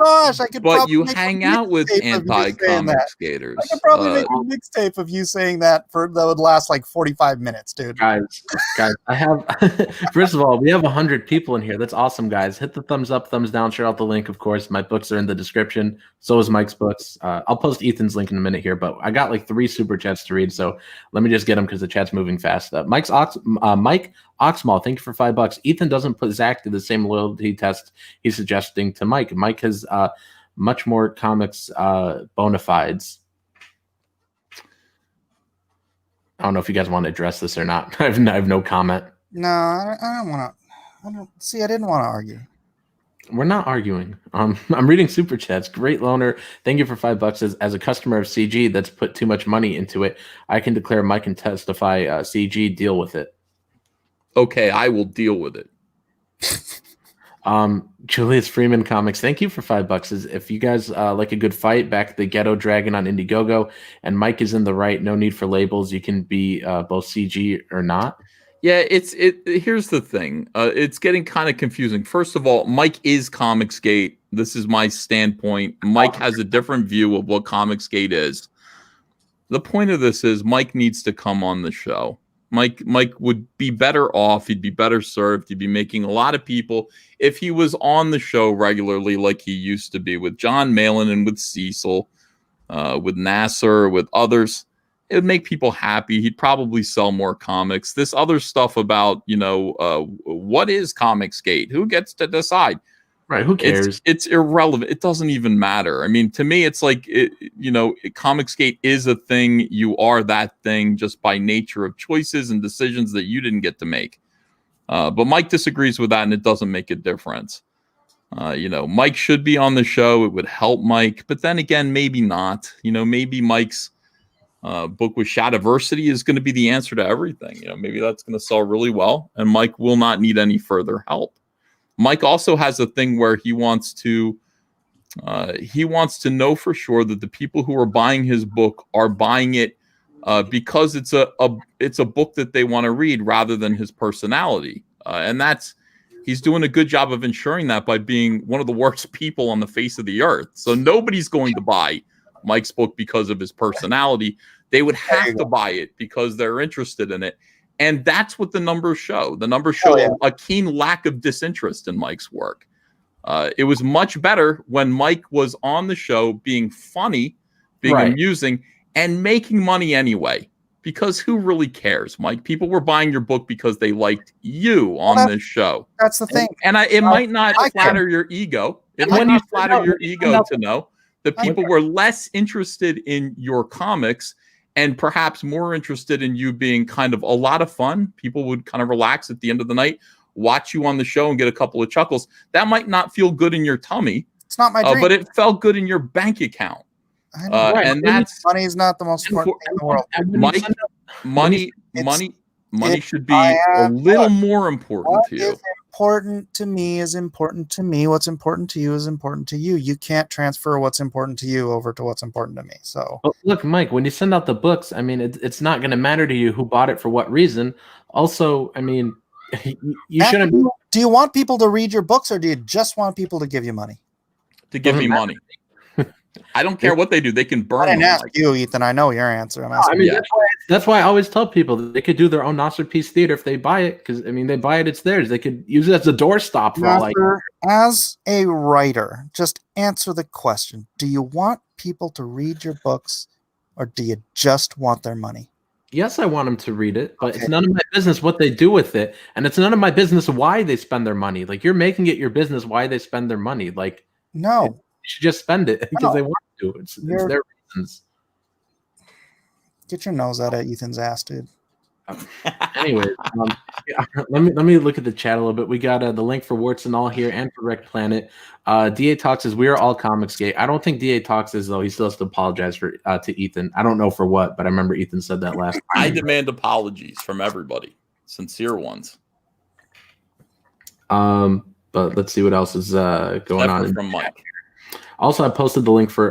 Gosh, I could. But you hang out with anti-comic skaters. I could probably make a mixtape of you saying that that would last like 45 minutes, dude. Guys, I have. First of all, we have 100 people in here. That's awesome, guys. Hit the thumbs up, thumbs down, share out the link. Of course, my books are in the description. So is Mike's books. I'll post Ethan's link in a minute here, but I got like 3 super chats to read, so let me just get them because the chat's moving fast. Mike Oxmall, thank you for $5. Ethan doesn't put Zach to the same loyalty test he's suggesting to Mike. Mike has much more comics bona fides. I don't know if you guys want to address this or not. I have no comment. No, I don't want to. I didn't want to argue. We're not arguing. I'm reading super chats. Great loaner. Thank you for $5. As a customer of CG that's put too much money into it, I can declare Mike can testify. CG, deal with it. Okay, I will deal with it. Julius Freeman Comics, thank you for $5. If you guys like a good fight, back the Ghetto Dragon on Indiegogo, and Mike is in the right. No need for labels. You can be both CG or not. Yeah, here's the thing. It's getting kind of confusing. First of all, Mike is Comicsgate. This is my standpoint. Mike has a different view of what Comicsgate is. The point of this is Mike needs to come on the show. Mike would be better off. He'd be better served. He'd be making a lot of people if he was on the show regularly like he used to be with John Malin and with Cecil, with Nasser, with others. It would make people happy. He'd probably sell more comics. This other stuff about, what is Comicsgate? Who gets to decide? Right. Who cares? It's irrelevant. It doesn't even matter. I mean, to me, it's like, Comicsgate is a thing. You are that thing just by nature of choices and decisions that you didn't get to make. But Mike disagrees with that, and it doesn't make a difference. Mike should be on the show. It would help Mike. But then again, maybe not. Maybe Mike's book with Shadiversity is going to be the answer to everything. Maybe that's going to sell really well, and Mike will not need any further help. Mike also has a thing where he wants to know for sure that the people who are buying his book are buying it because it's a book that they want to read rather than his personality. And he's doing a good job of ensuring that by being one of the worst people on the face of the earth. So nobody's going to buy Mike's book because of his personality. They would have to buy it because they're interested in it. And that's what the numbers show. The numbers show a keen lack of disinterest in Mike's work. It was much better when Mike was on the show being funny, being amusing, and making money anyway. Because who really cares, Mike? People were buying your book because they liked you on this show. That's the thing. And it might not flatter your ego. It might not flatter your ego to know that people were less interested in your comics and perhaps more interested in you being kind of a lot of fun. People would kind of relax at the end of the night, watch you on the show and get a couple of chuckles. That might not feel good in your tummy. It's not my dream. But it felt good in your bank account. And that's money is not the most important thing in the world. Mike, money should be a little more important to you. Important to me is important to me. What's important to you is important to you. You can't transfer what's important to you over to what's important to me. So look, Mike, when you send out the books, I mean, it's not going to matter to you who bought it for what reason. Also, I mean, you shouldn't. Do you want people to read your books, or do you just want people to give you money? To give me money. I don't care what they do. They can burn. I didn't ask you, Ethan. I know your answer. I'm asking you. That's why I always tell people that they could do their own Nasser Piece Theater if they buy it. Because, I mean, they buy it, it's theirs. They could use it as a doorstop. For as a writer, just answer the question. Do you want people to read your books, or do you just want their money? Yes, I want them to read it, but it's none of my business what they do with it. And it's none of my business why they spend their money. Like, you're making it your business why they spend their money. Like, no. You should just spend it because they want to. It's their reasons. Get your nose out of Ethan's ass, dude. Anyways, let me look at the chat a little bit. We got the link for Warts and All here and for Wreck Planet. DA Talks says we are all Comicsgate. I don't think DA Talks is, though. He still has to apologize for to Ethan. I don't know for what, but I remember Ethan said that last time. I demand apologies from everybody, sincere ones. But let's see what else is going on from Mike. Also, I posted the link for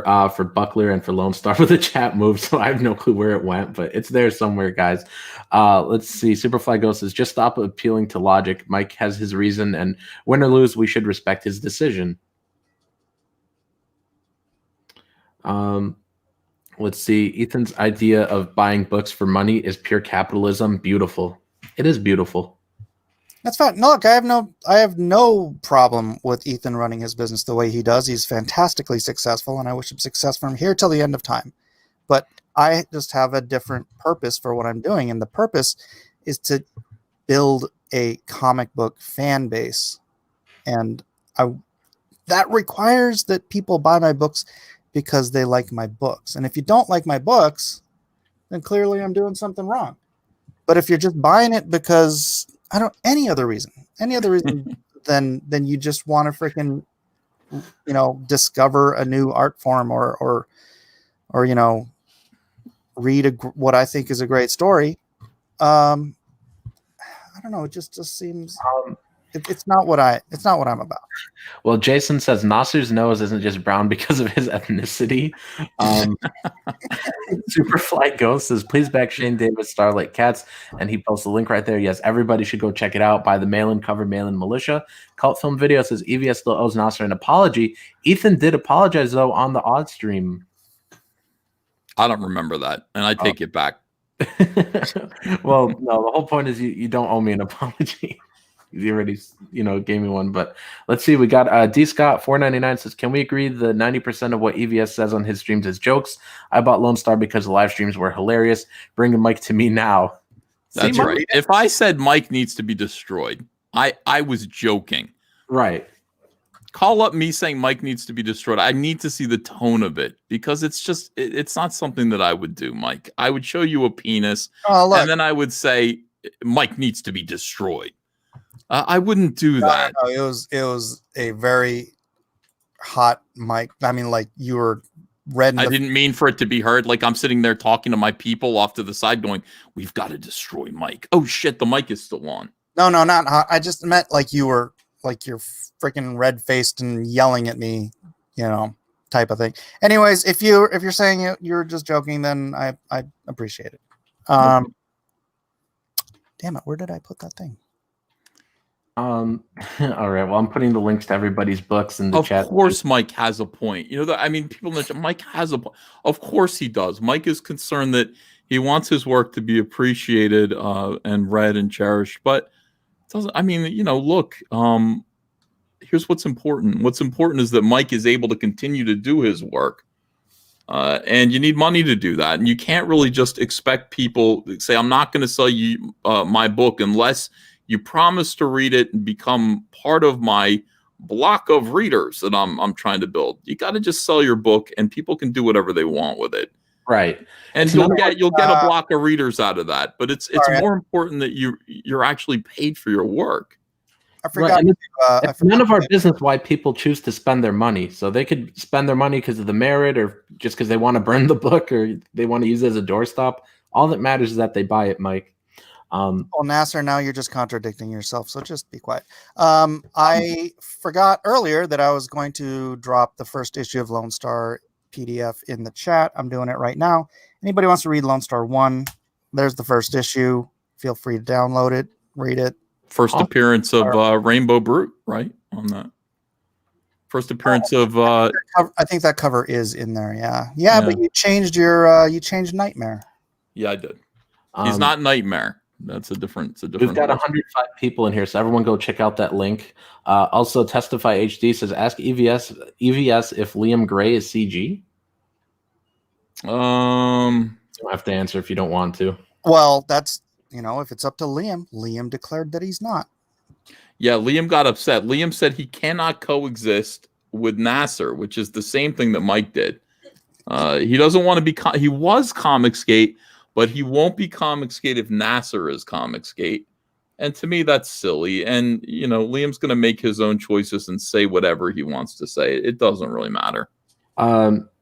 Buckler and for Lone Star for the chat move, so I have no clue where it went, but it's there somewhere, guys. Let's see. Superfly Ghost says, just stop appealing to logic. Mike has his reason, and win or lose, we should respect his decision. Let's see. Ethan's idea of buying books for money is pure capitalism. Beautiful. It is beautiful. That's fine. No, look, I have no problem with Ethan running his business the way he does. He's fantastically successful, and I wish him success from here till the end of time. But I just have a different purpose for what I'm doing, and the purpose is to build a comic book fan base, and that requires that people buy my books because they like my books. And if you don't like my books, then clearly I'm doing something wrong. But if you're just buying it because any other reason than you just want to freaking, discover a new art form or read what I think is a great story. I don't know. It just seems. It's not what I'm about. Well, Jason says Nasser's nose isn't just brown because of his ethnicity. Superfly Ghost says, please back Shane Davis, Starlight Cats. And he posts a link right there. Yes, everybody should go check it out. Buy the mail-in cover, Mail-in Militia. Cult Film Video says EVS still owes Nasser an apology. Ethan did apologize, though, on the odd stream. I don't remember that, and I take it back. Well, no, the whole point is you don't owe me an apology. You already, gave me one. But let's see. We got D Scott 499 says, can we agree the 90% of what EVS says on his streams is jokes? I bought Lone Star because the live streams were hilarious. Bring a mic to me now. That's right. If I said Mike needs to be destroyed, I was joking. Right. Call up me saying Mike needs to be destroyed. I need to see the tone of it because it's not something that I would do, Mike. I would show you a penis and then I would say Mike needs to be destroyed. I wouldn't do that. No, it was a very hot mic. I mean, like you were red. I didn't mean for it to be heard. Like I'm sitting there talking to my people off to the side going, we've got to destroy Mike. Oh shit, the mic is still on. No, not hot. I just meant like you were like you're freaking red faced and yelling at me, type of thing. Anyways, if you're saying you're just joking, then I appreciate it. Damn it, where did I put that thing? All right. Well, I'm putting the links to everybody's books in the chat. Of course, Mike has a point. People know Mike has a point. Of course he does. Mike is concerned that he wants his work to be appreciated and read and cherished. But it doesn't. Look. Here's what's important. What's important is that Mike is able to continue to do his work, and you need money to do that. And you can't really just expect people to say, "I'm not going to sell you my book unless." You promise to read it and become part of my block of readers that I'm trying to build. You got to just sell your book, and people can do whatever they want with it. Right. And you'll get a block of readers out of that. But it's more important that you're actually paid for your work. I forgot. Right. It's none of our business why people choose to spend their money. So they could spend their money because of the merit, or just because they want to burn the book, or they want to use it as a doorstop. All that matters is that they buy it, Mike. Well, Nasser, now you're just contradicting yourself, so just be quiet. I forgot earlier that I was going to drop the first issue of Lone Star PDF in the chat. I'm doing it right now. Anybody wants to read Lone Star 1, there's the first issue. Feel free to download it, read it. First appearance of Rainbow Brute, right? On that. First appearance of I think that cover is in there, yeah. But you changed you changed Nightmare. Yeah, I did. He's not Nightmare. That's a different. We've got 105 people in here, so everyone go check out that link. Also, Testify HD says, ask EVS if Liam Gray is CG. You don't have to answer if you don't want to. Well, that's if it's up to Liam declared that he's not. Yeah, Liam got upset. Liam said he cannot coexist with Nasser, which is the same thing that Mike did. He doesn't want to be. He was Comicsgate. But he won't be Comicsgate if Nasser is Comicsgate. And to me, that's silly. And, Liam's going to make his own choices and say whatever he wants to say. It doesn't really matter.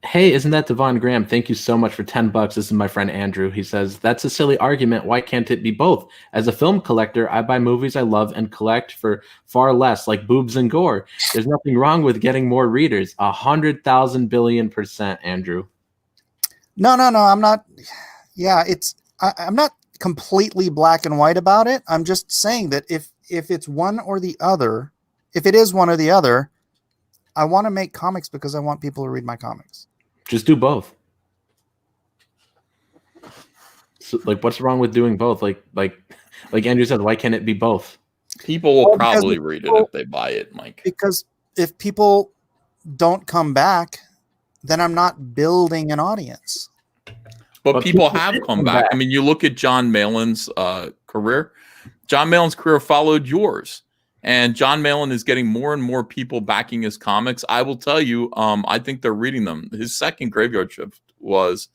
Hey, isn't that Devon Graham? Thank you so much for $10. This is my friend Andrew. He says, that's a silly argument. Why can't it be both? As a film collector, I buy movies I love and collect for far less, like boobs and gore. There's nothing wrong with getting more readers. 100,000 billion%, Andrew. No, I'm not... Yeah, I'm not completely black and white about it. I'm just saying that if it's one or the other, if it is one or the other, I want to make comics because I want people to read my comics. Just do both. So, what's wrong with doing both? Like Andrew said, why can't it be both? People will probably read it if they buy it, Mike. Because if people don't come back, then I'm not building an audience. But people have come back. I mean, you look at John Malin's career. John Malin's career followed yours. And John Malin is getting more and more people backing his comics. I will tell you, I think they're reading them. His second Graveyard Shift was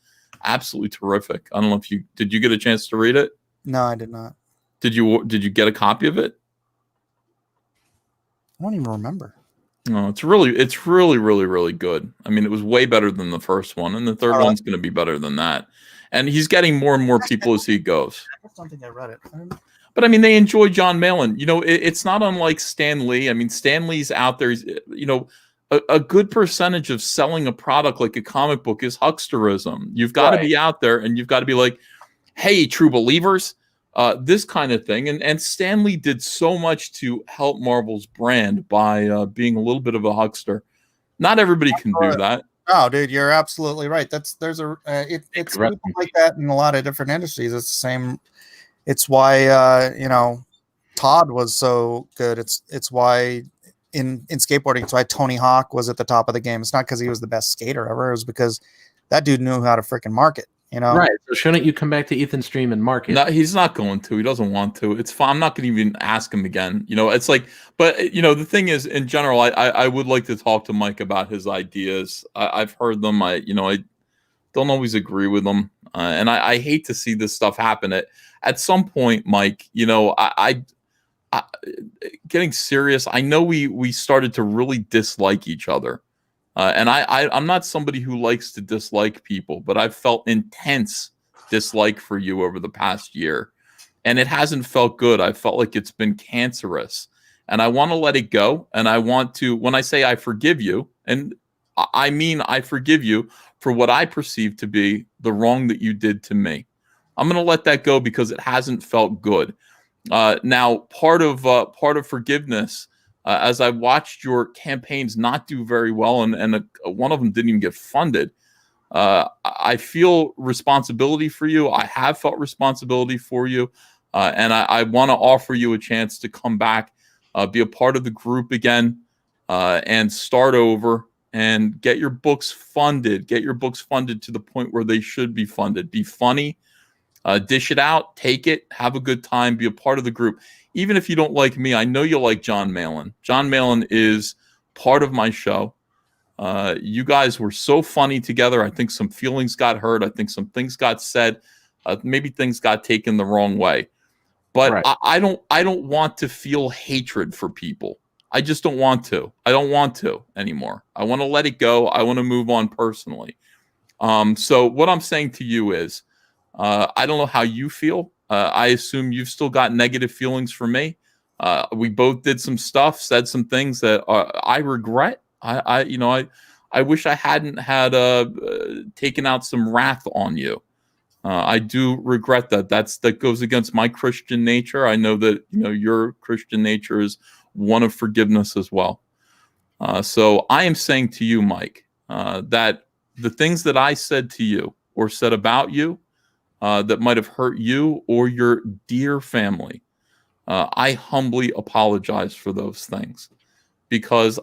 absolutely terrific. I don't know if did you get a chance to read it? No, I did not. Did you get a copy of it? I don't even remember. No, it's really, really good. I mean, it was way better than the first one, and the third one's going to be better than that. And he's getting more and more people as he goes. I don't think I read it. But I mean, they enjoy John Malin. You know, it's not unlike Stan Lee. I mean, Stan Lee's out there. You know, a good percentage of selling a product like a comic book is hucksterism. You've got to be out there, and you've got to be like, hey, true believers, this kind of thing. And Stan Lee did so much to help Marvel's brand by being a little bit of a huckster. Not everybody can do that. No, dude, you're absolutely right. It's people like that in a lot of different industries. It's the same. It's why you know, Todd was so good. It's why in skateboarding, it's why Tony Hawk was at the top of the game. It's not because he was the best skater ever. It was because that dude knew how to freaking market. You know, right? So shouldn't you come back to Ethan's stream and market? No, he's not going to. He doesn't want to. It's fine. I'm not going to even ask him again. You know, it's like, but you know, the thing is, in general, I would like to talk to Mike about his ideas. I've heard them. I don't always agree with them, and I hate to see this stuff happen. At some point, Mike, you know, I getting serious. I know we started to really dislike each other. And I'm not somebody who likes to dislike people, but I've felt intense dislike for you over the past year. And it hasn't felt good. I felt like it's been cancerous. And I want to let it go. And I want to, when I say I forgive you, and I mean I forgive you for what I perceive to be the wrong that you did to me. I'm going to let that go because it hasn't felt good. Now, part of forgiveness, as I watched your campaigns not do very well, and one of them didn't even get funded, I feel responsibility for you. I have felt responsibility for you, and I want to offer you a chance to come back, be a part of the group again, and start over and get your books funded. Get your books funded to the point where they should be funded. Be funny, dish it out, take it, have a good time, be a part of the group. Even if you don't like me, I know you like John Malin. John Malin is part of my show. You guys were so funny together. I think some feelings got hurt. I think some things got said. Maybe things got taken the wrong way. But right. I don't want to feel hatred for people. I just don't want to. I don't want to anymore. I want to let it go. I want to move on personally. So what I'm saying to you is, I don't know how you feel. I assume you've still got negative feelings for me. We both did some stuff, said some things that I regret. I wish I hadn't had taken out some wrath on you. I do regret that. That goes against my Christian nature. I know that your Christian nature is one of forgiveness as well. So I am saying to you, Mike, that the things that I said to you or said about you, that might have hurt you or your dear family, I humbly apologize for those things, because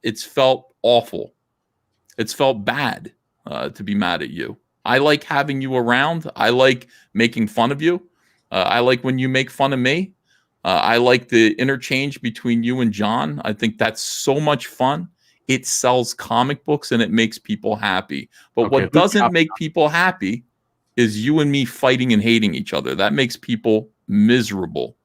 it's felt awful. It's felt bad to be mad at you. I like having you around. I like making fun of you. I like when you make fun of me. I like the interchange between you and John. I think that's so much fun. It sells comic books and it makes people happy. But what doesn't make people happy is you and me fighting and hating each other. That makes people miserable,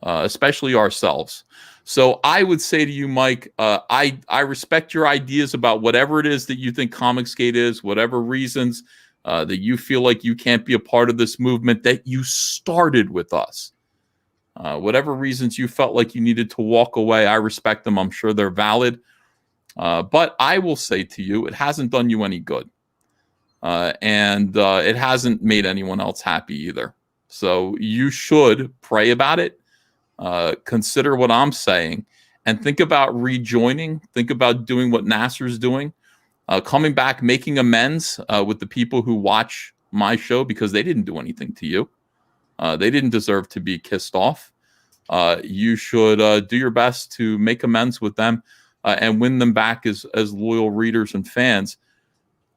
especially ourselves. So I would say to you, Mike, I respect your ideas about whatever it is that you think Comicsgate is, whatever reasons that you feel like you can't be a part of this movement that you started with us. Whatever reasons you felt like you needed to walk away, I respect them. I'm sure they're valid. But I will say to you, it hasn't done you any good. And it hasn't made anyone else happy either. So you should pray about it, consider what I'm saying, and think about rejoining. Think about doing what Nasser's doing, coming back, making amends with the people who watch my show, because they didn't do anything to you. They didn't deserve to be kissed off. You should do your best to make amends with them and win them back as loyal readers and fans,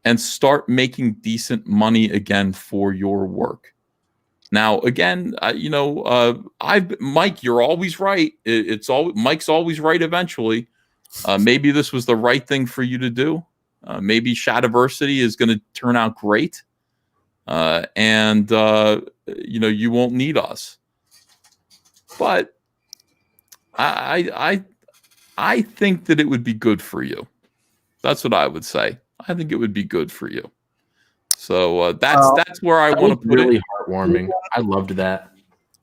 and start making decent money again for your work. Now, again, Mike, you're always right. Mike's always right eventually. Maybe this was the right thing for you to do. Maybe Shadiversity is going to turn out great. And you won't need us. But I think that it would be good for you. That's what I would say. I think it would be good for you. So that's where I want to put really it. Heartwarming. I loved that.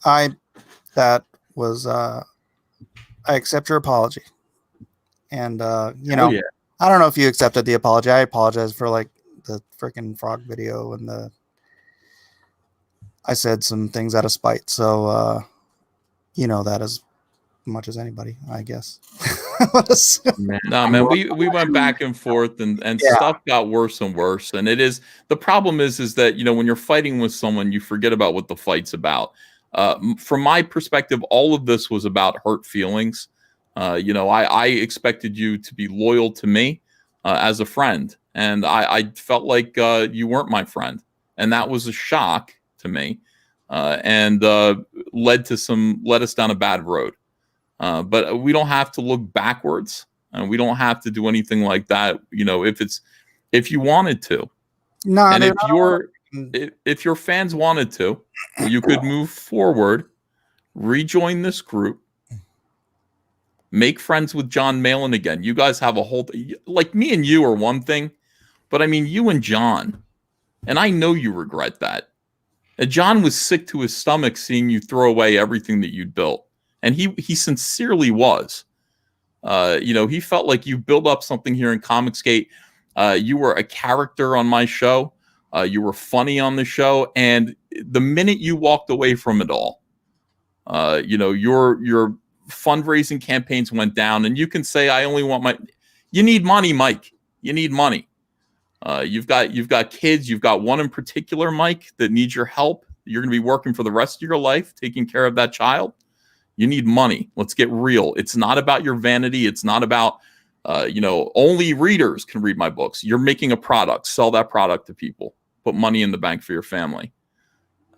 That was I accept your apology, and you know, yeah. I don't know if you accepted the apology. I apologize for like the freaking frog video and I said some things out of spite, so you know that as much as anybody, I guess. No, man, we went back and forth, and Yeah. stuff got worse and worse. And it is the problem is that when you're fighting with someone, you forget about what the fight's about. From my perspective, all of this was about hurt feelings. I expected you to be loyal to me as a friend, and I felt like you weren't my friend, and that was a shock to me, and led us down a bad road. But we don't have to look backwards, and we don't have to do anything like that. If you wanted to, and if your fans wanted to, you could move forward, rejoin this group, make friends with John Malin again. You guys have a whole like me and you are one thing, but I mean you and John, and I know you regret that. And John was sick to his stomach seeing you throw away everything that you'd built. And he sincerely was. He felt like you built up something here in Comicsgate. You were a character on my show. You were funny on the show. And the minute you walked away from it all, your fundraising campaigns went down. And you can say, I only want you need money, Mike. You need money. You've got kids. You've got one in particular, Mike, that needs your help. You're going to be working for the rest of your life, taking care of that child. You need money. Let's get real. It's not about your vanity. It's not about, only readers can read my books. You're making a product. Sell that product to people. Put money in the bank for your family.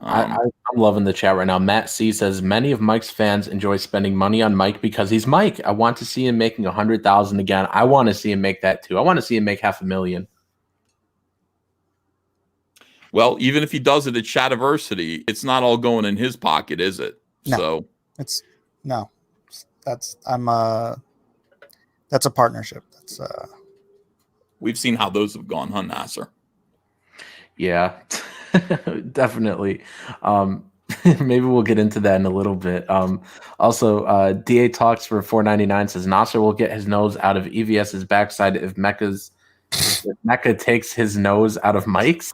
I'm loving the chat right now. Matt C says, many of Mike's fans enjoy spending money on Mike because he's Mike. I want to see him making 100,000 again. I want to see him make that too. I want to see him make $500,000. Well, even if he does it at Shadiversity, it's not all going in his pocket, is it? No. So that's a partnership. We've seen how those have gone, huh, Nasser? Yeah, definitely. Maybe we'll get into that in a little bit. Also, DA Talks for $4.99 says Nasser will get his nose out of EVS's backside if Mecca takes his nose out of Mike's.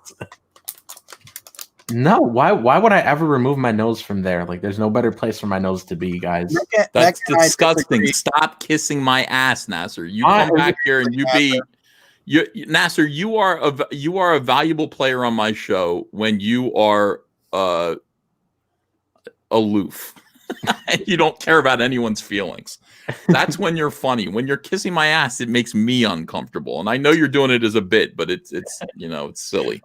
No, why would I ever remove my nose from there? Like, there's no better place for my nose to be, guys. That's disgusting. Stop kissing my ass, Nasser. You come back here and Nasser, you are a valuable player on my show when you are aloof. You don't care about anyone's feelings. That's when you're funny. When you're kissing my ass, it makes me uncomfortable. And I know you're doing it as a bit, but it's silly.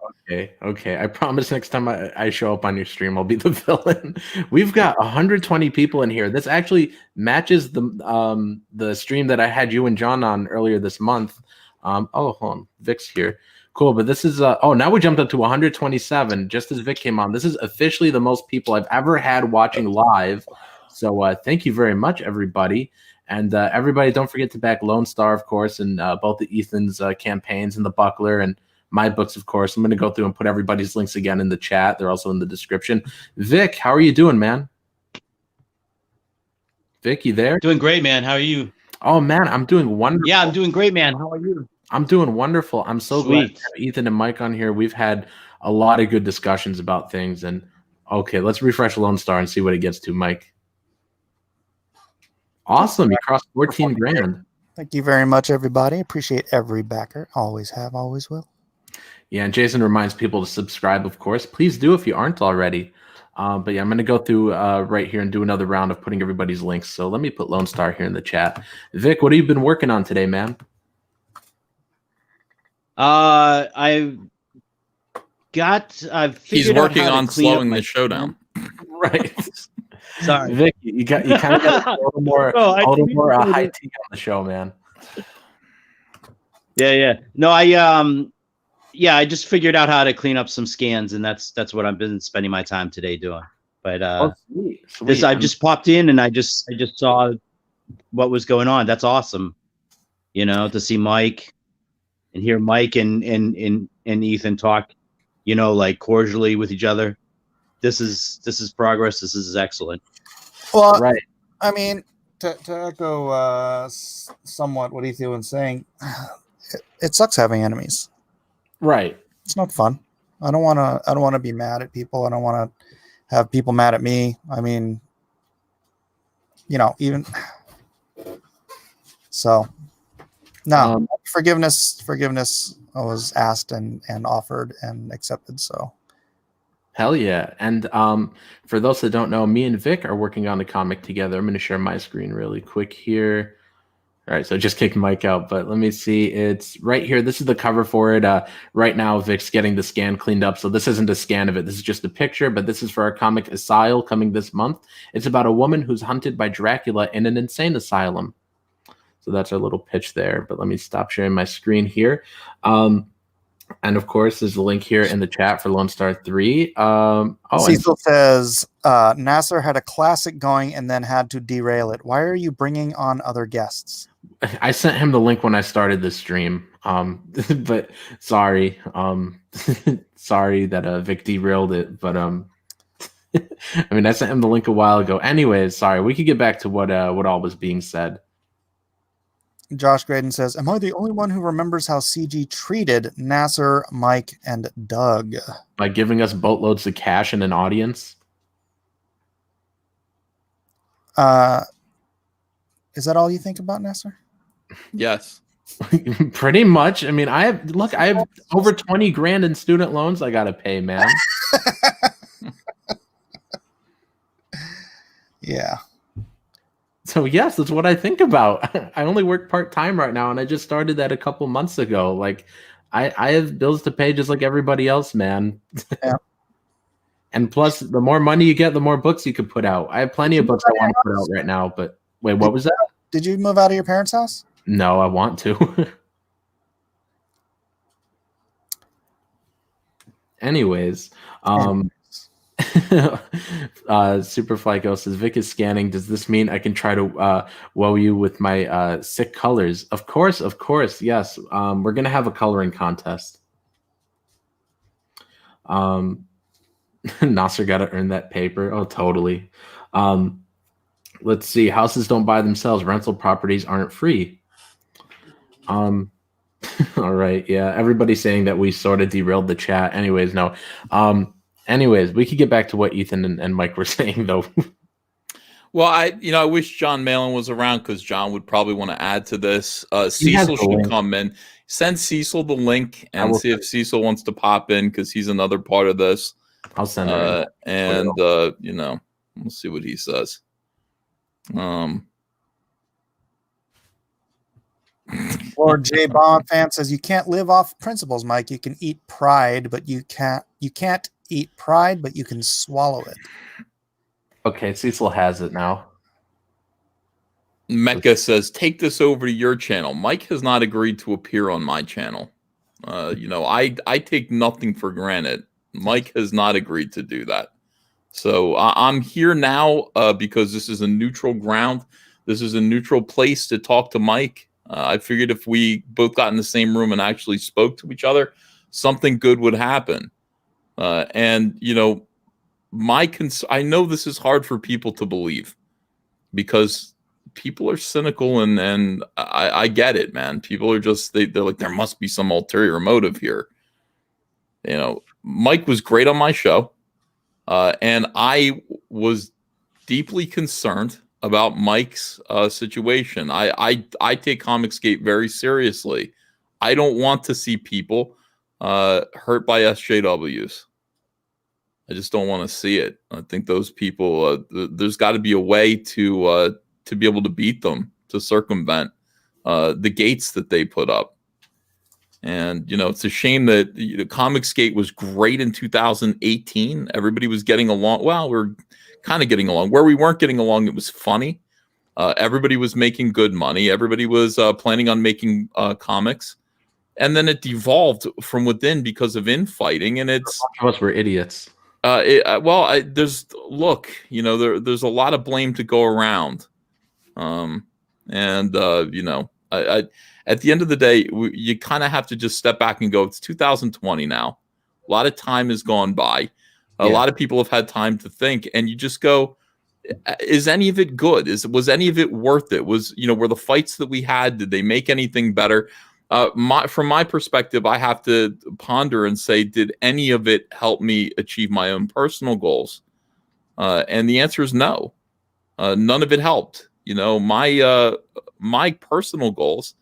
Okay. I promise next time I show up on your stream, I'll be the villain. We've got 120 people in here. This actually matches the stream that I had you and John on earlier this month. Hold on. Vic's here. Cool, but this is now we jumped up to 127 just as Vic came on. This is officially the most people I've ever had watching live. So thank you very much, everybody. And everybody, don't forget to back Lone Star, of course, and both the Ethan's campaigns and the Buckler and my books, of course. I'm going to go through and put everybody's links again in the chat. They're also in the description. Vic, how are you doing, man? Vic, you there? Doing great, man. How are you? Oh, man, I'm doing wonderful. Yeah, I'm doing great, man. How are you? I'm doing wonderful. I'm so glad to have Ethan and Mike on here. We've had a lot of good discussions about things. And okay, let's refresh Lone Star and see what it gets to, Mike. Awesome. You crossed 14 grand. Thank you very much, everybody. Appreciate every backer. Always have, always will. Yeah, and Jason reminds people to subscribe, of course. Please do if you aren't already. But yeah, I'm going to go through right here and do another round of putting everybody's links. So let me put Lone Star here in the chat. Vic, what have you been working on today, man? I've He's working on slowing the show down. Right. Sorry, Vic, you kind of got a little more high tea on the show, man. Yeah. No, I just figured out how to clean up some scans, and that's what I've been spending my time today doing. But sweet. I just popped in and I just saw what was going on. That's awesome. To see Mike and hear Mike and Ethan talk, like cordially with each other. this is progress. This is excellent. Well, Right. I mean, to echo somewhat what Ethan was saying, it sucks having enemies. Right. It's not fun. I don't want to be mad at people. I don't want to have people mad at me. I mean, even so. No, forgiveness was asked and offered and accepted. So. Hell yeah. And for those that don't know, me and Vic are working on a comic together. I'm going to share my screen really quick here. All right, so just kicked Mike out, but let me see. It's right here. This is the cover for it. Right now, Vic's getting the scan cleaned up. So this isn't a scan of it. This is just a picture, but this is for our comic Asylum coming this month. It's about a woman who's hunted by Dracula in an insane asylum. So that's our little pitch there, but let me stop sharing my screen here. And of course, there's a link here in the chat for Lone Star 3. Cecil says, Nasser had a classic going and then had to derail it. Why are you bringing on other guests? I sent him the link when I started the stream. But sorry. Sorry that Vic derailed it. But I mean, I sent him the link a while ago. Anyways, sorry. We could get back to what all was being said. Josh Graydon says, am I the only one who remembers how CG treated Nasser, Mike, and Doug? By giving us boatloads of cash and an audience? Is that all you think about, Nasser? Yes. Pretty much. I mean, I have over 20 grand in student loans I got to pay, man. Yeah. So yes, that's what I think about. I only work part-time right now, and I just started that a couple months ago. Like, I have bills to pay just like everybody else, man. Yeah. And plus, the more money you get, the more books you could put out. I have plenty of books I want to put out right now, but wait, what was that? Did you move out of your parents' house? No, I want to. Anyways, Superfly Ghost says, Vic is scanning. Does this mean I can try to woe you with my sick colors? Of course, yes. We're gonna have a coloring contest. Nasser got to earn that paper. Oh, totally. Let's see. Houses don't buy themselves. Rental properties aren't free. All right. Yeah. Everybody's saying that we sort of derailed the chat. Anyways, no. Anyways, we could get back to what Ethan and Mike were saying, though. Well, I wish John Malin was around because John would probably want to add to this. Cecil should come in. Send Cecil the link and see if Cecil wants to pop in because he's another part of this. I'll send it. And we'll see what he says. Lord J. Bond fan says, you can't live off principles, Mike. You can eat pride, but you can't eat pride, but you can swallow it. Okay, Cecil has it now. Mecca says, take this over to your channel. Mike has not agreed to appear on my channel. I take nothing for granted. Mike has not agreed to do that. So I'm here now because this is a neutral ground. This is a neutral place to talk to Mike. I figured if we both got in the same room and actually spoke to each other, something good would happen. I know this is hard for people to believe because people are cynical and I get it, man. People are just, they're like, there must be some ulterior motive here. Mike was great on my show. And I was deeply concerned about Mike's situation. I take Comicsgate very seriously. I don't want to see people hurt by SJWs. I just don't want to see it. I think those people, there's got to be a way to be able to beat them, to circumvent the gates that they put up. And, it's a shame that Comicsgate was great in 2018. Everybody was getting along. Well, we're kind of getting along. Where we weren't getting along, it was funny. Everybody was making good money. Everybody was planning on making comics. And then it devolved from within because of infighting. And it's... Most were idiots. There's a lot of blame to go around. At the end of the day, you kind of have to just step back and go, it's 2020 now. A lot of time has gone by. A lot of people have had time to think, and you just go, is any of it good? Was any of it worth it? Were the fights that we had, did they make anything better? From my perspective, I have to ponder and say, did any of it help me achieve my own personal goals? And the answer is no. None of it helped. My personal goals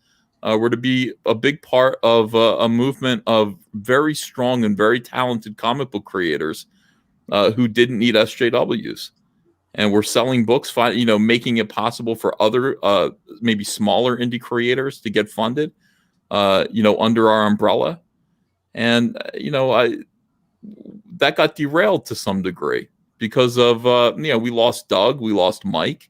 were to be a big part of a movement of very strong and very talented comic book creators who didn't need SJWs. And we're selling books, making it possible for other maybe smaller indie creators to get funded, under our umbrella. And, that got derailed to some degree because of, we lost Doug, we lost Mike,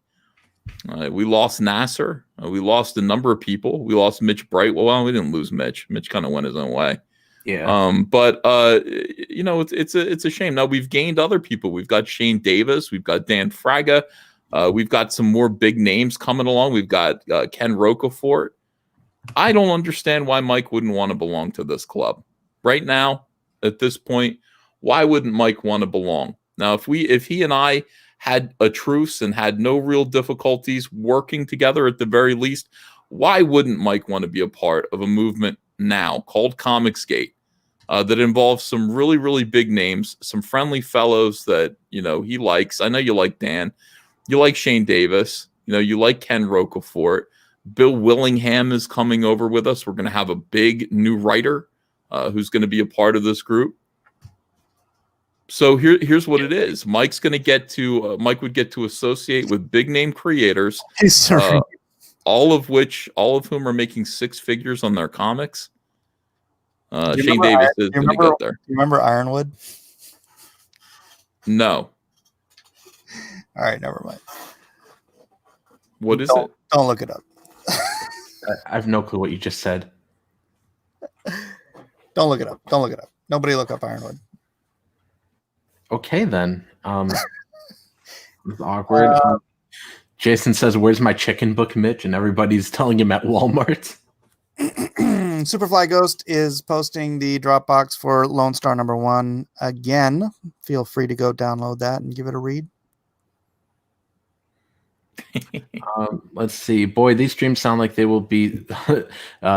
we lost Nasser, we lost a number of people. We lost Mitch Brightwell. Well, we didn't lose Mitch. Mitch kind of went his own way. Yeah. But it's a shame. Now we've gained other people. We've got Shane Davis. We've got Dan Fraga. We've got some more big names coming along. We've got Ken Rocafort. I don't understand why Mike wouldn't want to belong to this club right now. At this point, why wouldn't Mike want to belong? Now, if he and I had a truce and had no real difficulties working together at the very least, why wouldn't Mike want to be a part of a movement now called Comicsgate that involves some really, really big names, some friendly fellows that, he likes. I know you like Dan. You like Shane Davis. You like Ken Rocafort. Bill Willingham is coming over with us. We're going to have a big new writer who's going to be a part of this group. So here's what it is. Mike would get to associate with big name creators, all of whom are making six figures on their comics. Shane Davis is going to get there. You remember Ironwood? No. All right, never mind. What is it? Don't look it up. I have no clue what you just said. Don't look it up. Don't look it up. Nobody look up Ironwood. Okay, then. It's awkward. Jason says, "Where's my chicken book, Mitch?" And everybody's telling him at Walmart. Superfly Ghost is posting the Dropbox for Lone Star #1 again. Feel free to go download that and give it a read. Let's see. Boy, these streams sound like they will be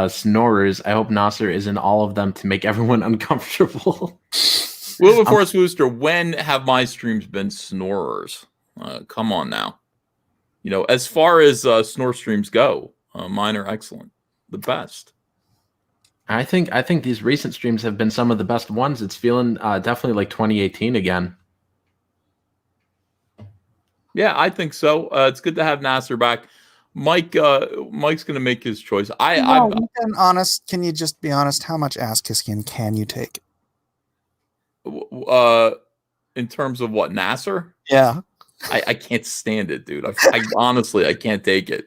snorers. I hope Nasser is in all of them to make everyone uncomfortable. Wilberforce Wooster, when have my streams been snorers? Come on now. As far as snore streams go, mine are excellent. The best. I think these recent streams have been some of the best ones. It's feeling definitely like 2018 again. Yeah, I think so. It's good to have Nasser back. Mike's going to make his choice. Can you just be honest? How much ass kissing can you take? In terms of what, Nasser? Yeah. I can't stand it, dude. Honestly, I can't take it.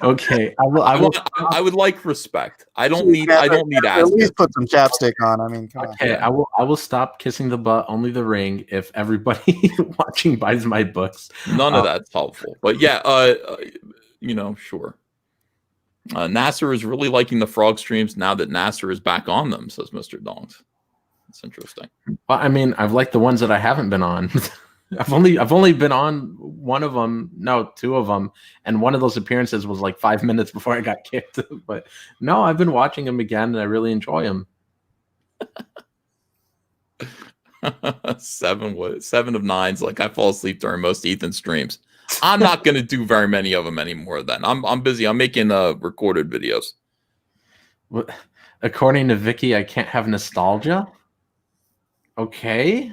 Okay, I would like respect. I don't need ass. At least put some chapstick on. I mean, come on. Okay, I will stop kissing the butt, only the ring, if everybody watching buys my books. None of that's helpful. But yeah, sure. Nasser is really liking the frog streams now that Nasser is back on them, says Mr. Dongs. It's interesting. Well, I mean, I've liked the ones that I haven't been on. I've only been on two of them, and one of those appearances was like 5 minutes before I got kicked. But no, I've been watching them again, and I really enjoy them. 7 of 9's like I fall asleep during most Ethan streams. I'm not going to do very many of them anymore. Then I'm busy. I'm making recorded videos. According to Vicky, I can't have nostalgia. Okay.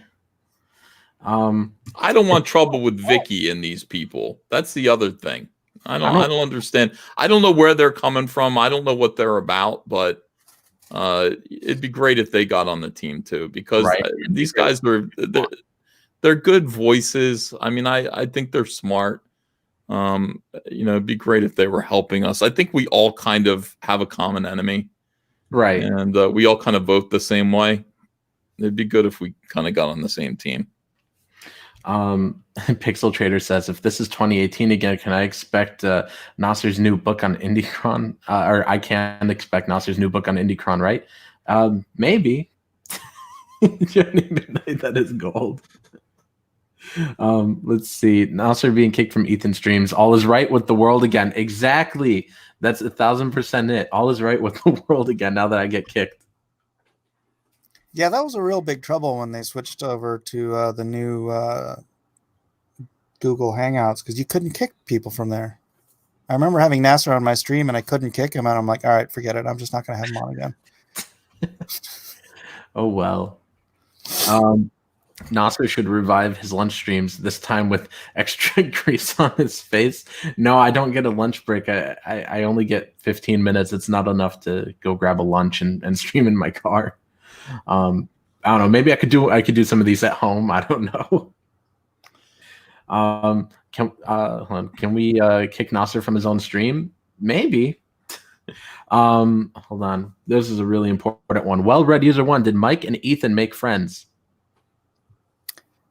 I don't want trouble with Vicky and these people. That's the other thing. I don't understand. I don't know where they're coming from. I don't know what they're about, but it'd be great if they got on the team too, because these guys they're good voices. I mean, I think they're smart. It'd be great if they were helping us. I think we all kind of have a common enemy. Right. And we all kind of vote the same way. It'd be good if we kind of got on the same team. Pixel Trader says, if this is 2018 again, can I expect Nasser's new book on Indicron? Or I can expect Nasser's new book on Indicron, right? Maybe. Johnny Midnight, that is gold. Let's see. Nasser being kicked from Ethan's streams. All is right with the world again. Exactly. That's 1,000% it. All is right with the world again now that I get kicked. Yeah, that was a real big trouble when they switched over to the new Google Hangouts because you couldn't kick people from there. I remember having Nasser on my stream and I couldn't kick him, and I'm like, all right, forget it. I'm just not going to have him on again. Oh, well. Nasser should revive his lunch streams, this time with extra grease on his face. No, I don't get a lunch break. I only get 15 minutes. It's not enough to go grab a lunch and stream in my car. I don't know. Maybe I could do some of these at home. I don't know. Can we kick Nasser from his own stream? Maybe. Hold on. This is a really important one. Well-read user 1. Did Mike and Ethan make friends?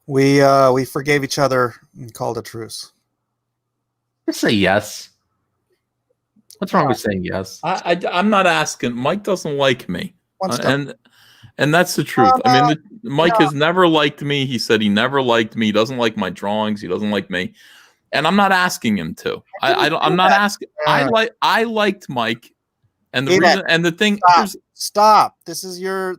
We forgave each other and called a truce. Just say yes. What's wrong with saying yes? I'm not asking. Mike doesn't like me, and that's the truth. I mean, Mike has never liked me. He said he never liked me. He doesn't like my drawings. He doesn't like me, and I'm not asking him to. I'm not asking. I liked Mike, and the reason and the thing. Stop. This is your.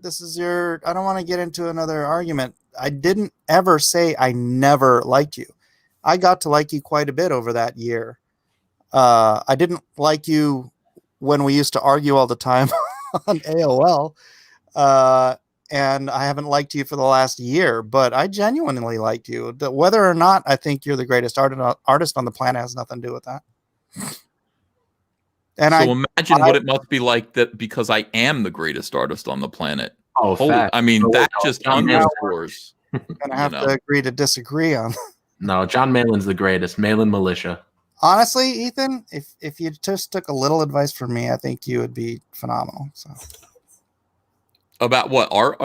I don't want to get into another argument. I didn't ever say I never liked you. I got to like you quite a bit over that year. I didn't like you when we used to argue all the time on AOL. And I haven't liked you for the last year, but I genuinely liked you. Whether or not I think you're the greatest artist on the planet has nothing to do with that. And so imagine what it must be like that because I am the greatest artist on the planet. Oh, I mean, that just underscores. I'm gonna have to agree to disagree on. No, John Malin's the greatest. Malin Militia. Honestly, Ethan, if you just took a little advice from me, I think you would be phenomenal. So. About what art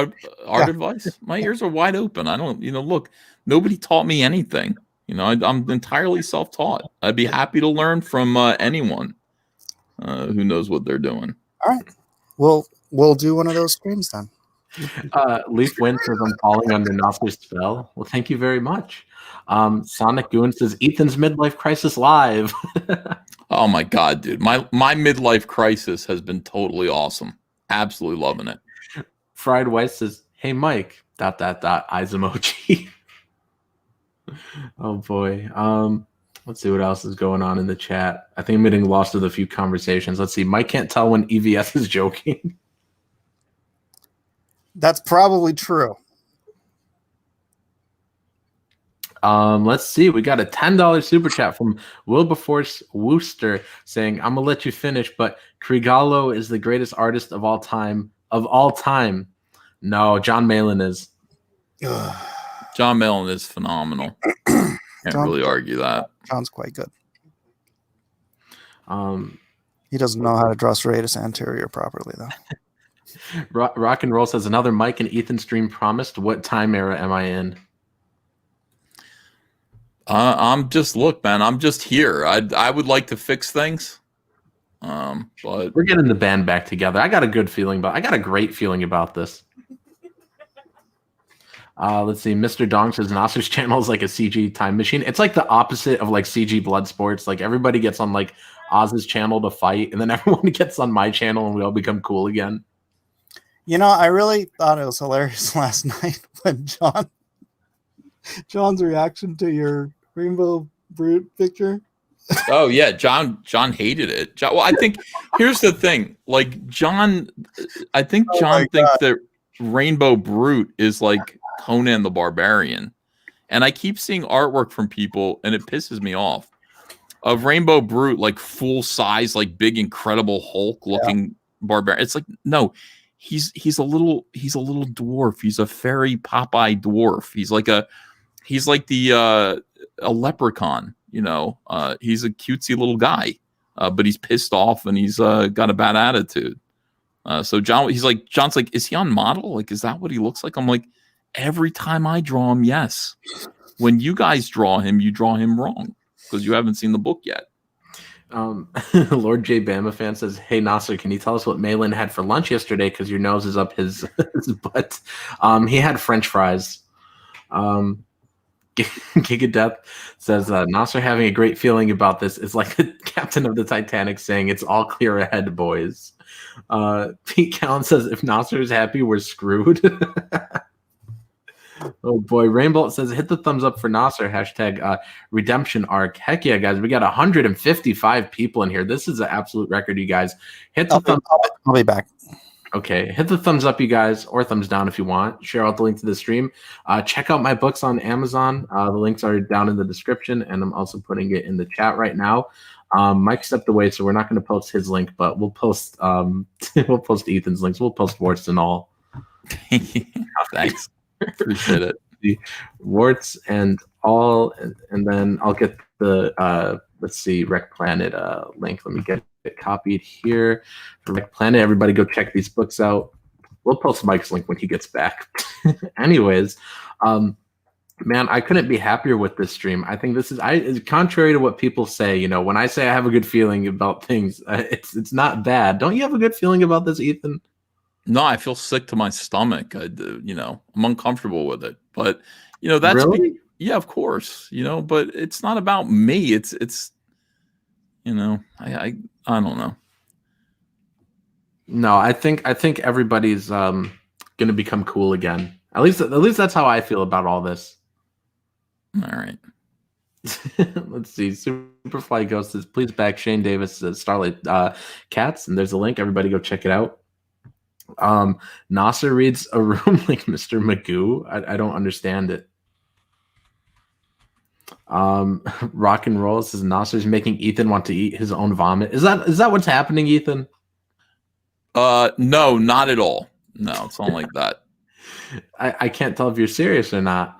advice? My ears are wide open. I don't, look, nobody taught me anything. I'm entirely self-taught. I'd be happy to learn from anyone who knows what they're doing. All right, we'll do one of those streams then. Leaf Wind says I'm falling under Nasser's spell. Well, thank you very much. Sonic Goon says Ethan's midlife crisis live. Oh my god, dude. My midlife crisis has been totally awesome. Absolutely loving it. Fried Weiss says, hey Mike, ... eyes emoji. Oh boy. Let's see what else is going on in the chat. I think I'm getting lost with a few conversations. Let's see. Mike can't tell when EVS is joking. That's probably true. Let's see. We got a $10 super chat from Wilberforce Wooster saying, I'm gonna let you finish, but Krigalo is the greatest artist of all time. No, John Malin is. John Malin is phenomenal. Can't really argue that. John's quite good. He doesn't know how to draw serratus anterior properly, though. Rock and Roll says another Mike and Ethan stream promised. What time era am I in? I'm just here. I would like to fix things. But we're getting the band back together. I got a great feeling about this. Let's see. Mr. Dong says Nasser's channel is like a CG time machine. It's like the opposite of like CG blood sports. Like everybody gets on like Oz's channel to fight, and then everyone gets on my channel, and we all become cool again. I really thought it was hilarious last night when John's reaction to your Rainbow Brute picture. Oh yeah, John hated it. Well, I think here's the thing. Like John thinks that Rainbow Brute is like Conan the Barbarian, and I keep seeing artwork from people, and it pisses me off. Of Rainbow Brute, like full size, like big, incredible Hulk looking barbarian. It's like no. He's a little dwarf. He's a fairy Popeye dwarf. He's like a leprechaun, he's a cutesy little guy, but he's pissed off and he's got a bad attitude. So John's like, is he on model? Like, is that what he looks like? I'm like, every time I draw him, yes. When you guys draw him, you draw him wrong because you haven't seen the book yet. Lord J Bama fan says, "Hey Nasser, can you tell us what Malin had for lunch yesterday? Because your nose is up his, his butt." He had French fries. Giga Death says, "Nasser having a great feeling about this is like the captain of the Titanic saying it's all clear ahead, boys." Pete Callan says, "If Nasser is happy, we're screwed." Oh boy, Rainbow says, "Hit the thumbs up for Nasser." Hashtag redemption arc. Heck yeah, guys. We got 155 people in here. This is an absolute record, you guys. Hit the thumbs up. I'll be back. Okay, hit the thumbs up, you guys, or thumbs down if you want. Share out the link to the stream. Check out my books on Amazon. The links are down in the description, and I'm also putting it in the chat right now. Mike stepped away, so we're not going to post his link, but we'll post we'll post Ethan's links. We'll post Warts and all. Thanks. Appreciate it. The Warts and all, and then I'll get the let's see, Rec Planet link. Let me get it copied here for Rec Planet. Everybody go check these books out. We'll post Mike's link when he gets back. Anyways, man, I couldn't be happier with this stream. I think this is contrary to what people say. You know, when I say I have a good feeling about things, it's not bad. Don't you have a good feeling about this, Ethan? No, I feel sick to my stomach. You know, I'm uncomfortable with it. But you know, that's really? Yeah, of course. You know, but it's not about me. It's you know, I don't know. No, I think everybody's gonna become cool again. At least that's how I feel about all this. All right. Let's see. Superfly Ghost says, "Please back Shane Davis, Starlight Cats," and there's a link. Everybody go check it out. Nasser reads a room like Mr. Magoo. I don't understand it. Rock and Roll says, "Nasser's making Ethan want to eat his own vomit." Is that what's happening, Ethan? No, not at all. No, it's not like that. I can't tell if you're serious or not.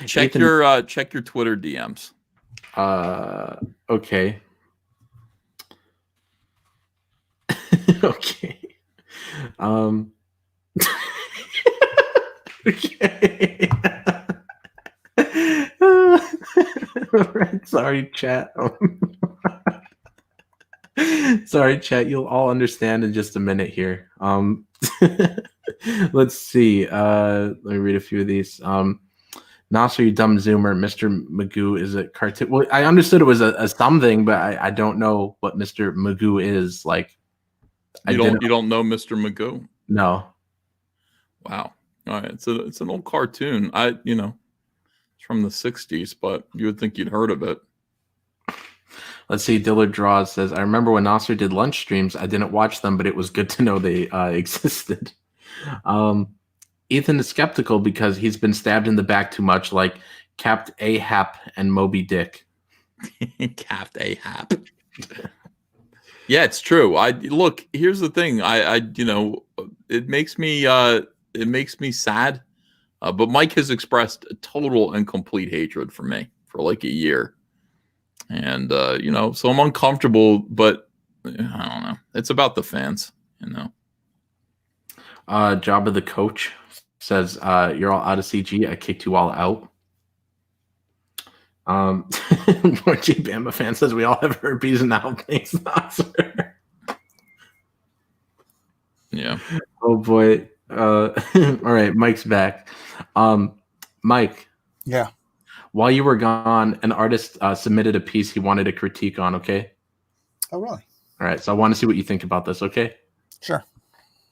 Check Ethan, your Twitter DMs. Okay. Okay. Okay. Right. Sorry, chat. Sorry, chat. You'll all understand in just a minute here. Let's see. Let me read a few of these. Nasser, you dumb zoomer. Mr. Magoo is a cartoon. Well, I understood it was a something, but I don't know what Mr. Magoo is. Like, You don't know Mr. Magoo? No. Wow. All right. It's an old cartoon. It's from the 60s, but you would think you'd heard of it. Let's see. Dillard Draws says, "I remember when Nasser did lunch streams. I didn't watch them, but it was good to know they existed." Ethan is skeptical because he's been stabbed in the back too much, like Capt Ahap and Moby Dick. Capt Ahap. Yeah, it's true. Look. Here's the thing. It makes me sad. But Mike has expressed a total and complete hatred for me for like a year, and so I'm uncomfortable. But I don't know. It's about the fans, Jabba the Coach says, "You're all out of CG. I kicked you all out." More J Bama fan says, "We all have herpes now." Thanks, Nasser. Yeah. Oh boy. All right, Mike's back. Mike. Yeah. While you were gone, an artist submitted a piece he wanted a critique on. Okay. Oh, really? All right. So I want to see what you think about this. Okay. Sure.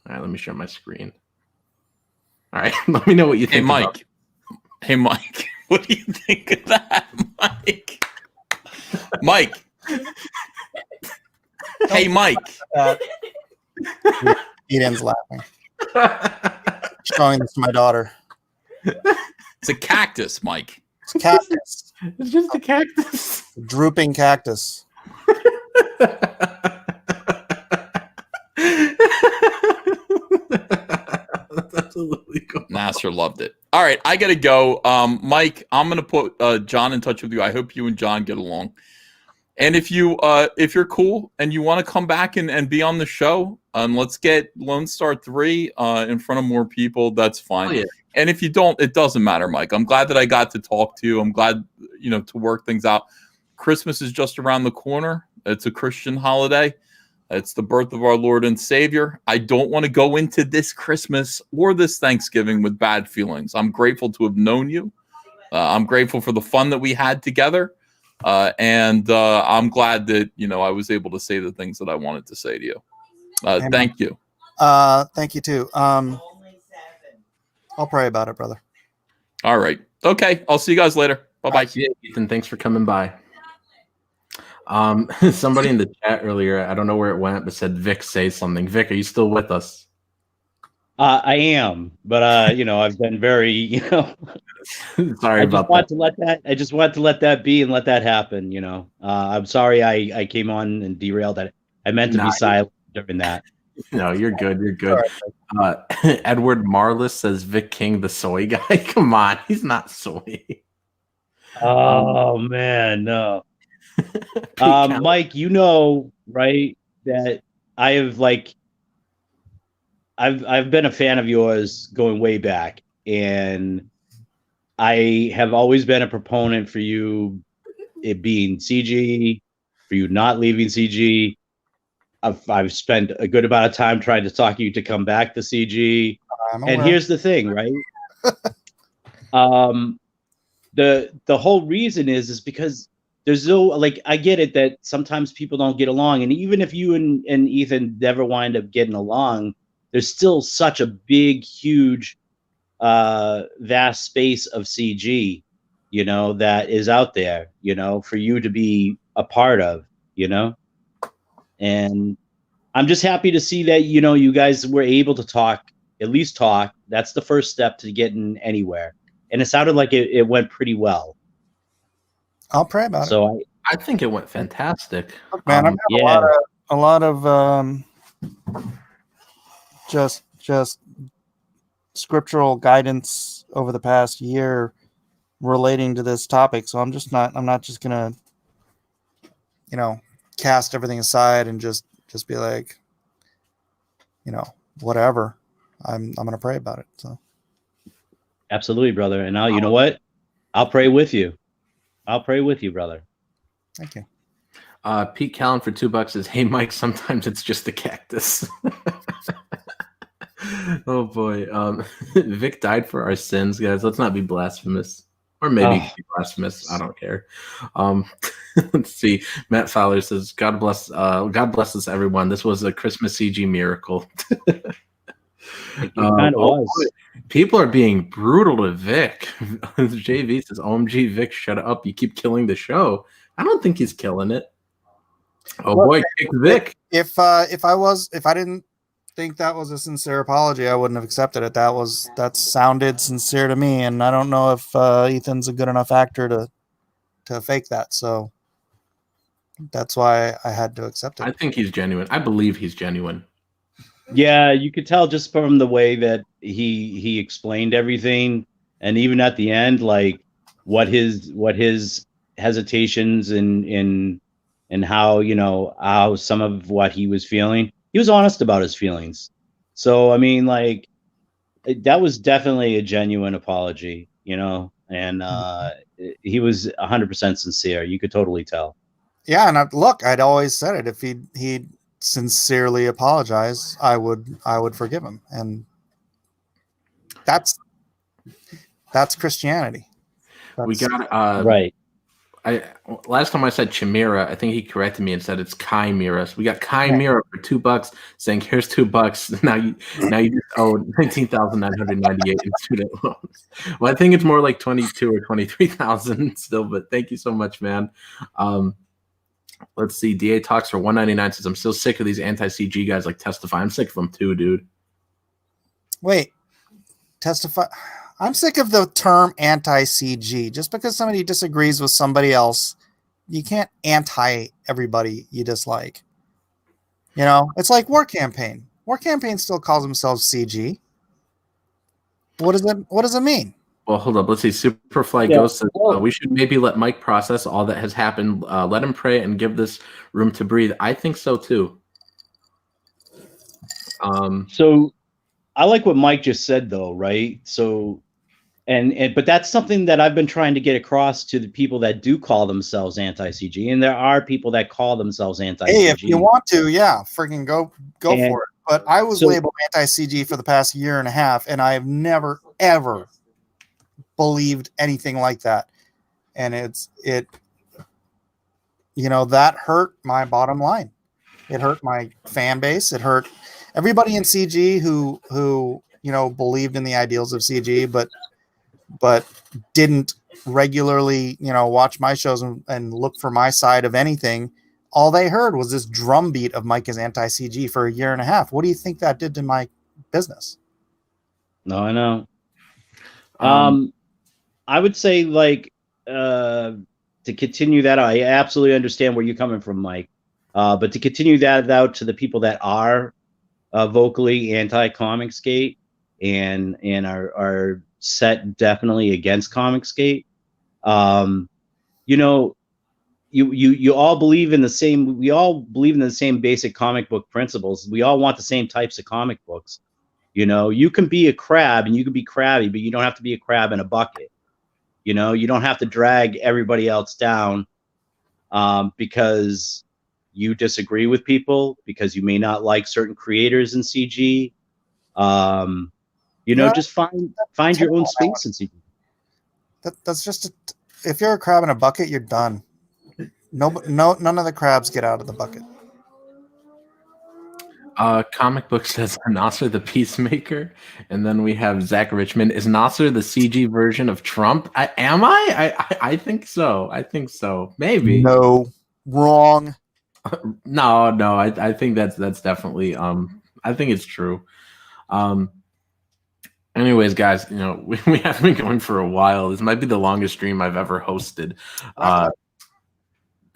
All right. Let me share my screen. All right. Let me know what you think. Hey, Mike. What do you think of that, Mike? Mike. Hey, Mike. Eden's laughing. Showing this to my daughter. It's a cactus, Mike. It's a cactus. It's just a cactus. A drooping cactus. That's absolutely cool. Nasser loved it. All right, I gotta go. Mike, I'm gonna put John in touch with you. I hope you and John get along. And if you're cool and you want to come back and be on the show, let's get Lone Star 3 in front of more people. That's fine. Oh, yeah. And if you don't, it doesn't matter, Mike. I'm glad that I got to talk to you. I'm glad, to work things out. Christmas is just around the corner. It's a Christian holiday. It's the birth of our Lord and Savior. I don't want to go into this Christmas or this Thanksgiving with bad feelings. I'm grateful to have known you. I'm grateful for the fun that we had together. And I'm glad that, I was able to say the things that I wanted to say to you. Thank you. Thank you too. I'll pray about it, brother. All right. Okay. I'll see you guys later. Bye-bye. Yeah, Ethan, thanks for coming by. Somebody in the chat earlier, I don't know where it went, but said Vic say something. Vic, are you still with us? I am, but I've been very, Sorry about that. I just want to let that be and let that happen. I'm sorry I came on and derailed that. I meant to be silent during that. No, you're good. You're good. Edward Marlis says Vic King, the soy guy. Come on, he's not soy. Oh man, no. Mike, right, that I have I've been a fan of yours going way back, and I have always been a proponent for you it being CG, for you not leaving CG. I've spent a good amount of time trying to talk you to come back to CG. And here's the thing, right? The whole reason is because there's no, I get it that sometimes people don't get along, and even if you and Ethan never wind up getting along, there's still such a big, huge, vast space of CG, that is out there, for you to be a part of, and I'm just happy to see that, you guys were able to at least talk. That's the first step to getting anywhere. And it sounded like it went pretty well. I'll pray about it. So I think it went fantastic. Look, man, I've got a lot of just scriptural guidance over the past year relating to this topic. So I'm not just gonna, cast everything aside and just be like, whatever. I'm gonna pray about it. So absolutely, brother. And now, you know what? I'll pray with you. I'll pray with you, brother. Thank you. Pete Callan for $2 says, "Hey Mike, sometimes it's just a cactus." Oh boy. Vic died for our sins, guys. Let's not be blasphemous. Or maybe be blasphemous. I don't care. Let's see. Matt Fowler says, God bless us, everyone. This was a Christmas CG miracle. People are being brutal to Vic. JV says, OMG, Vic, shut up. You keep killing the show. I don't think he's killing it. Oh boy, kick Vic. If I didn't think that was a sincere apology, I wouldn't have accepted it. That sounded sincere to me, and I don't know if Ethan's a good enough actor to fake that. So that's why I had to accept it. I think he's genuine. I believe he's genuine. Yeah, you could tell just from the way that he explained everything, and even at the end, what his hesitations and how how some of what he was feeling. He was honest about his feelings. So I mean, that was definitely a genuine apology, and he was 100% sincere. You could totally tell. Yeah, and I'd always said it. If he'd sincerely apologize, I would forgive him, and that's Christianity. We got right. Last time I said Chimera, I think he corrected me and said it's Chimera. So we got Chimera for $2, saying here's $2. Now you just owe $19,998 in student loans. Well, I think it's more like 22 or 23,000 still, but thank you so much, man. Let's see. DA Talks for $199 says, I'm still sick of these anti-CG guys like Testify. I'm sick of them too, dude. Wait, Testify. I'm sick of the term anti-CG. Just because somebody disagrees with somebody else, you can't anti everybody you dislike. It's like War Campaign. War Campaign still calls themselves CG. What does it mean? Well, hold up. Let's see. Superfly Ghost says we should maybe let Mike process all that has happened. Let him pray and give this room to breathe. I think so too. So I like what Mike just said, though, right? So, but that's something that I've been trying to get across to the people that do call themselves anti-CG, and there are people that call themselves anti-CG. Hey, if you want to, yeah, freaking go for it. But I was labeled anti-CG for the past year and a half, and I have never ever believed anything like that. And it that hurt my bottom line. It hurt my fan base. It hurt everybody in CG who believed in the ideals of CG, but didn't regularly watch my shows and look for my side of anything. All they heard was this drumbeat of Mike is anti-CG for a year and a half. What do you think that did to my business? No, I know. I would say, to continue that, I absolutely understand where you're coming from, Mike. But to continue that out to the people that are vocally anti-Comicsgate and are set definitely against Comicsgate, you all believe in the same. We all believe in the same basic comic book principles. We all want the same types of comic books. You can be a crab and you can be crabby, but you don't have to be a crab in a bucket. You don't have to drag everybody else down because you disagree with people, because you may not like certain creators in CG. Just find your own space in CG. That's just if you're a crab in a bucket, you're done. No, none of the crabs get out of the bucket. Comic book says Nasser the Peacemaker, and then we have Zach Richmond. Is Nasser the CG version of Trump? Am I? I think so. I think so. Maybe. No, wrong. No. I think that's definitely. I think it's true. Anyways, guys, we have been going for a while. This might be the longest stream I've ever hosted.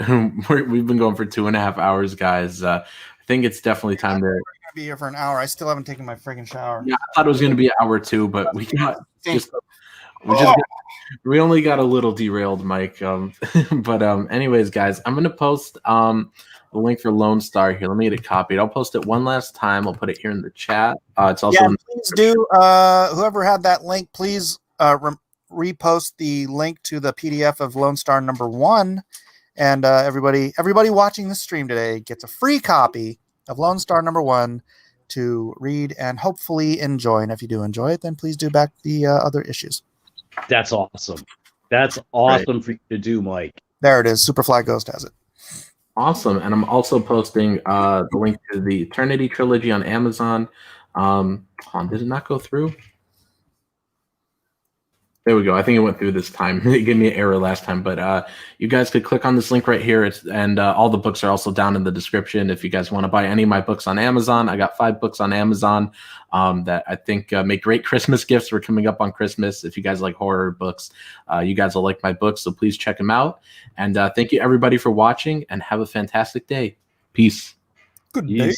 We've been going for 2.5 hours, guys. I think it's definitely time to be here for an hour. I still haven't taken my freaking shower. Yeah, I thought it was going to be an hour too, but we only got a little derailed, Mike. But anyways, guys, I'm going to post the link for Lone Star here. Let me get it copied. I'll post it one last time. I'll put it here in the chat. It's also please do. Whoever had that link, please repost the link to the PDF of Lone Star #1. And everybody watching the stream today gets a free copy of Lone Star #1 to read and hopefully enjoy. And if you do enjoy it, then please do back the other issues. That's awesome. That's awesome for you to do, Mike. There it is. Superfly Ghost has it. Awesome. And I'm also posting the link to the Eternity Trilogy on Amazon. Did it not go through? There we go. I think it went through this time. It gave me an error last time, but you guys could click on this link right here. And all the books are also down in the description. If you guys want to buy any of my books on Amazon, I got 5 books on Amazon that I think make great Christmas gifts. We're coming up on Christmas. If you guys like horror books, you guys will like my books, so please check them out. And thank you, everybody, for watching, and have a fantastic day. Peace. Good day.